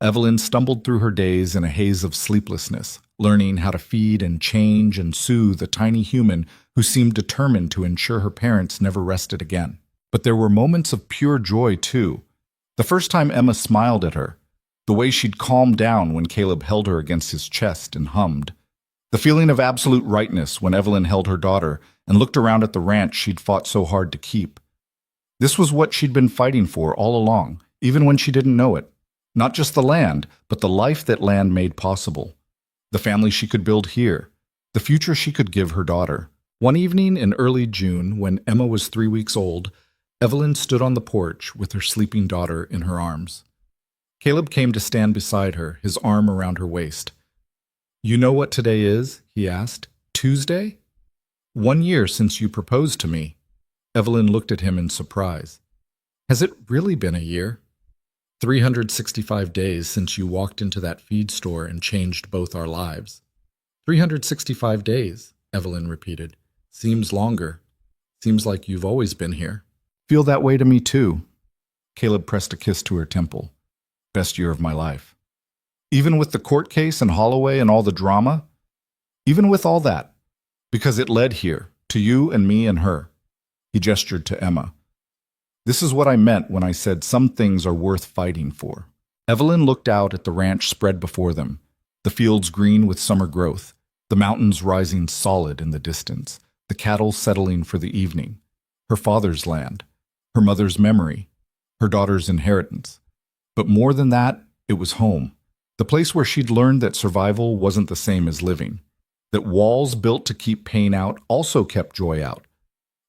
Evelyn stumbled through her days in a haze of sleeplessness, learning how to feed and change and soothe a tiny human who seemed determined to ensure her parents never rested again. But there were moments of pure joy, too. The first time Emma smiled at her, the way she'd calmed down when Caleb held her against his chest and hummed. The feeling of absolute rightness when Evelyn held her daughter and looked around at the ranch she'd fought so hard to keep. This was what she'd been fighting for all along, even when she didn't know it. Not just the land, but the life that land made possible. The family she could build here. The future she could give her daughter. One evening in early June, when Emma was 3 weeks old, Evelyn stood on the porch with her sleeping daughter in her arms. Caleb came to stand beside her, his arm around her waist. "You know what today is?" he asked. "Tuesday? 1 year since you proposed to me." Evelyn looked at him in surprise. "Has it really been a year?" 365 days since you walked into that feed store and changed both our lives." 365 days, Evelyn repeated. "Seems longer. Seems like you've always been here." "Feel that way to me too." Caleb pressed a kiss to her temple. "Best year of my life." "Even with the court case and Holloway and all the drama?" "Even with all that. Because it led here, to you and me and her." He gestured to Emma. "This is what I meant when I said some things are worth fighting for." Evelyn looked out at the ranch spread before them, the fields green with summer growth, the mountains rising solid in the distance, the cattle settling for the evening, her father's land, her mother's memory, her daughter's inheritance. But more than that, it was home, the place where she'd learned that survival wasn't the same as living, that walls built to keep pain out also kept joy out,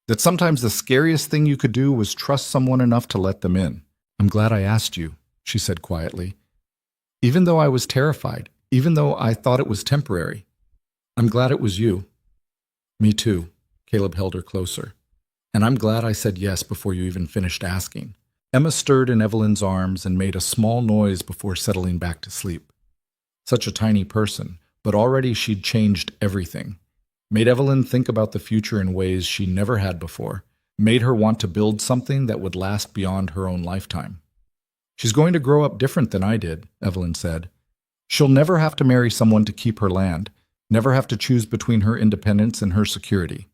that sometimes the scariest thing you could do was trust someone enough to let them in. "I'm glad I asked you," she said quietly. "Even though I was terrified, even though I thought it was temporary. I'm glad it was you." "Me too." Caleb held her closer. "And I'm glad I said yes before you even finished asking." Emma stirred in Evelyn's arms and made a small noise before settling back to sleep. Such a tiny person, but already she'd changed everything. Made Evelyn think about the future in ways she never had before. Made her want to build something that would last beyond her own lifetime. "She's going to grow up different than I did," Evelyn said. "She'll never have to marry someone to keep her land, never have to choose between her independence and her security."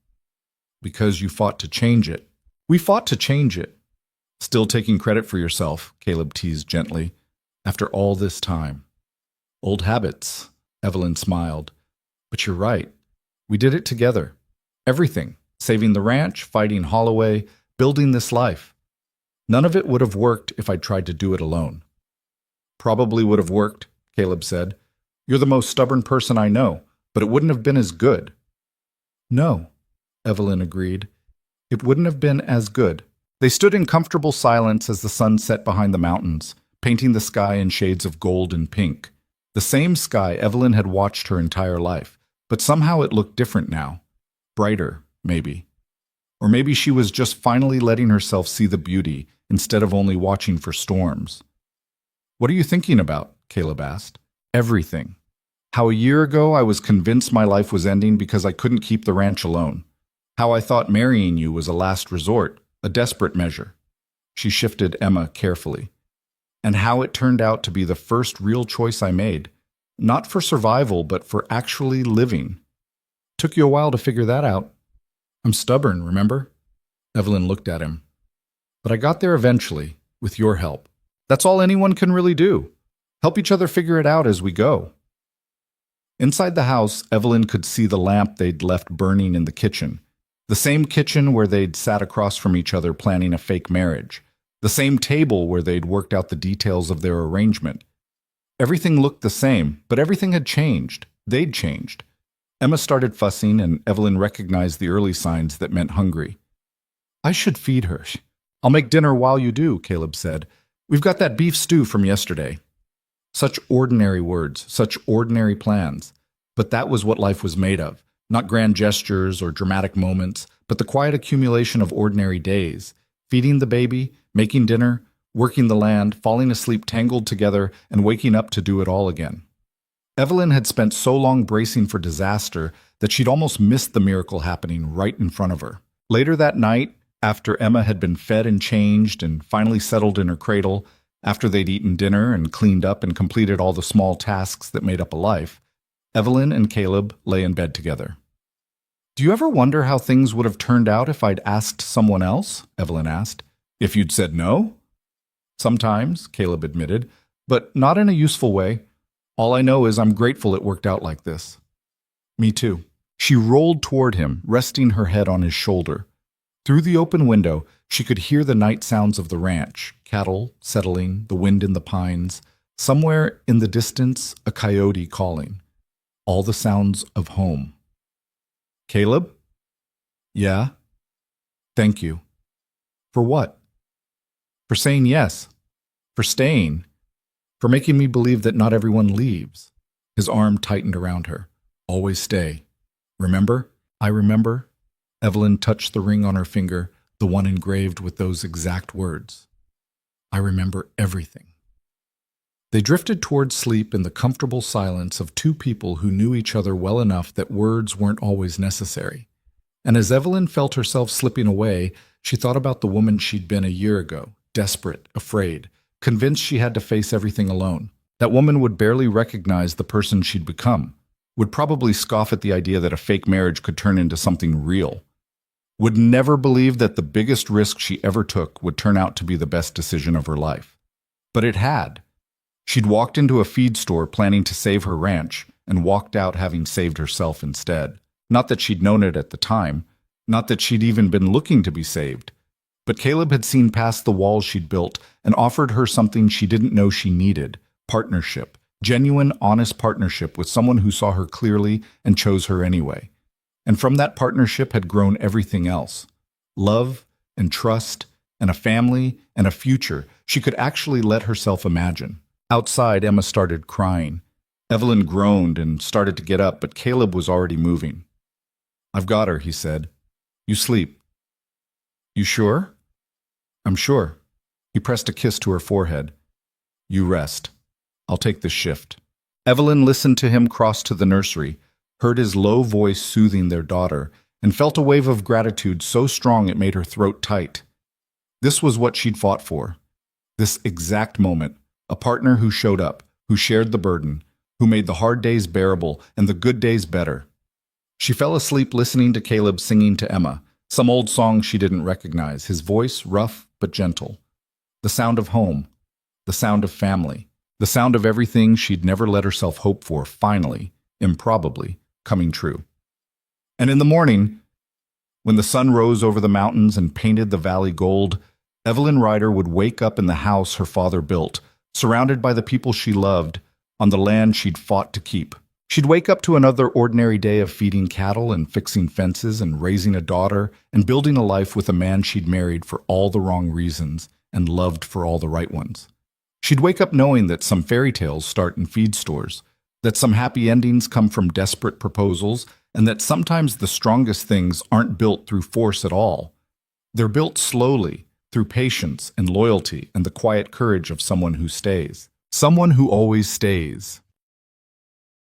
"Because you fought to change it." "We fought to change it." "Still taking credit for yourself," Caleb teased gently, "after all this time." "Old habits," Evelyn smiled. "But you're right. We did it together. Everything. Saving the ranch, fighting Holloway, building this life. None of it would have worked if I'd tried to do it alone." "Probably would have worked," Caleb said. "You're the most stubborn person I know, but it wouldn't have been as good." "No," Evelyn agreed. "It wouldn't have been as good." They stood in comfortable silence as the sun set behind the mountains, painting the sky in shades of gold and pink. The same sky Evelyn had watched her entire life, but somehow it looked different now. Brighter, maybe. Or maybe she was just finally letting herself see the beauty instead of only watching for storms. "What are you thinking about?" Caleb asked. "Everything. How a year ago I was convinced my life was ending because I couldn't keep the ranch alone. How I thought marrying you was a last resort, a desperate measure." She shifted Emma carefully. "And how it turned out to be the first real choice I made, not for survival, but for actually living. Took you a while to figure that out." "I'm stubborn, remember?" Evelyn looked at him. "But I got there eventually, with your help. That's all anyone can really do. Help each other figure it out as we go." Inside the house, Evelyn could see the lamp they'd left burning in the kitchen. The same kitchen where they'd sat across from each other planning a fake marriage. The same table where they'd worked out the details of their arrangement. Everything looked the same, but everything had changed. They'd changed. Emma started fussing, and Evelyn recognized the early signs that meant hungry. "I should feed her." "I'll make dinner while you do," Caleb said. "We've got that beef stew from yesterday." Such ordinary words, such ordinary plans. But that was what life was made of. Not grand gestures or dramatic moments, but the quiet accumulation of ordinary days. Feeding the baby, making dinner, working the land, falling asleep tangled together, and waking up to do it all again. Evelyn had spent so long bracing for disaster that she'd almost missed the miracle happening right in front of her. Later that night, after Emma had been fed and changed and finally settled in her cradle, after they'd eaten dinner and cleaned up and completed all the small tasks that made up a life, Evelyn and Caleb lay in bed together. "Do you ever wonder how things would have turned out if I'd asked someone else?" Evelyn asked. "If you'd said no?" "Sometimes," Caleb admitted, "but not in a useful way. All I know is I'm grateful it worked out like this." "Me too." She rolled toward him, resting her head on his shoulder. Through the open window, she could hear the night sounds of the ranch, cattle settling, the wind in the pines, Somewhere in the distance, a coyote calling. All the sounds of home. Caleb? Yeah? Thank you. For what? For saying yes. For staying. For making me believe that not everyone leaves. His arm tightened around her. Always stay. Remember? I remember. Evelyn touched the ring on her finger, the one engraved with those exact words. I remember everything. They drifted toward sleep in the comfortable silence of two people who knew each other well enough that words weren't always necessary. And as Evelyn felt herself slipping away, she thought about the woman she'd been a year ago, desperate, afraid, convinced she had to face everything alone. That woman would barely recognize the person she'd become, would probably scoff at the idea that a fake marriage could turn into something real, would never believe that the biggest risk she ever took would turn out to be the best decision of her life. But it had. She'd walked into a feed store planning to save her ranch and walked out having saved herself instead. Not that she'd known it at the time, not that she'd even been looking to be saved. But Caleb had seen past the walls she'd built and offered her something she didn't know she needed: partnership, genuine, honest partnership with someone who saw her clearly and chose her anyway. And from that partnership had grown everything else: love and trust and a family and a future she could actually let herself imagine. Outside, Emma started crying. Evelyn groaned and started to get up, but Caleb was already moving. I've got her, he said. You sleep. You sure? I'm sure. He pressed a kiss to her forehead. You rest. I'll take this shift. Evelyn listened to him cross to the nursery, heard his low voice soothing their daughter, and felt a wave of gratitude so strong it made her throat tight. This was what she'd fought for. This exact moment. A partner who showed up, who shared the burden, who made the hard days bearable and the good days better. She fell asleep listening to Caleb singing to Emma, some old song she didn't recognize, his voice rough but gentle. The sound of home, the sound of family, the sound of everything she'd never let herself hope for finally, improbably, coming true. And in the morning, when the sun rose over the mountains and painted the valley gold, Evelyn Ryder would wake up in the house her father built, surrounded by the people she loved, on the land she'd fought to keep. She'd wake up to another ordinary day of feeding cattle and fixing fences and raising a daughter and building a life with a man she'd married for all the wrong reasons and loved for all the right ones. She'd wake up knowing that some fairy tales start in feed stores, that some happy endings come from desperate proposals, and that sometimes the strongest things aren't built through force at all. They're built slowly, through patience and loyalty and the quiet courage of someone who stays. Someone who always stays.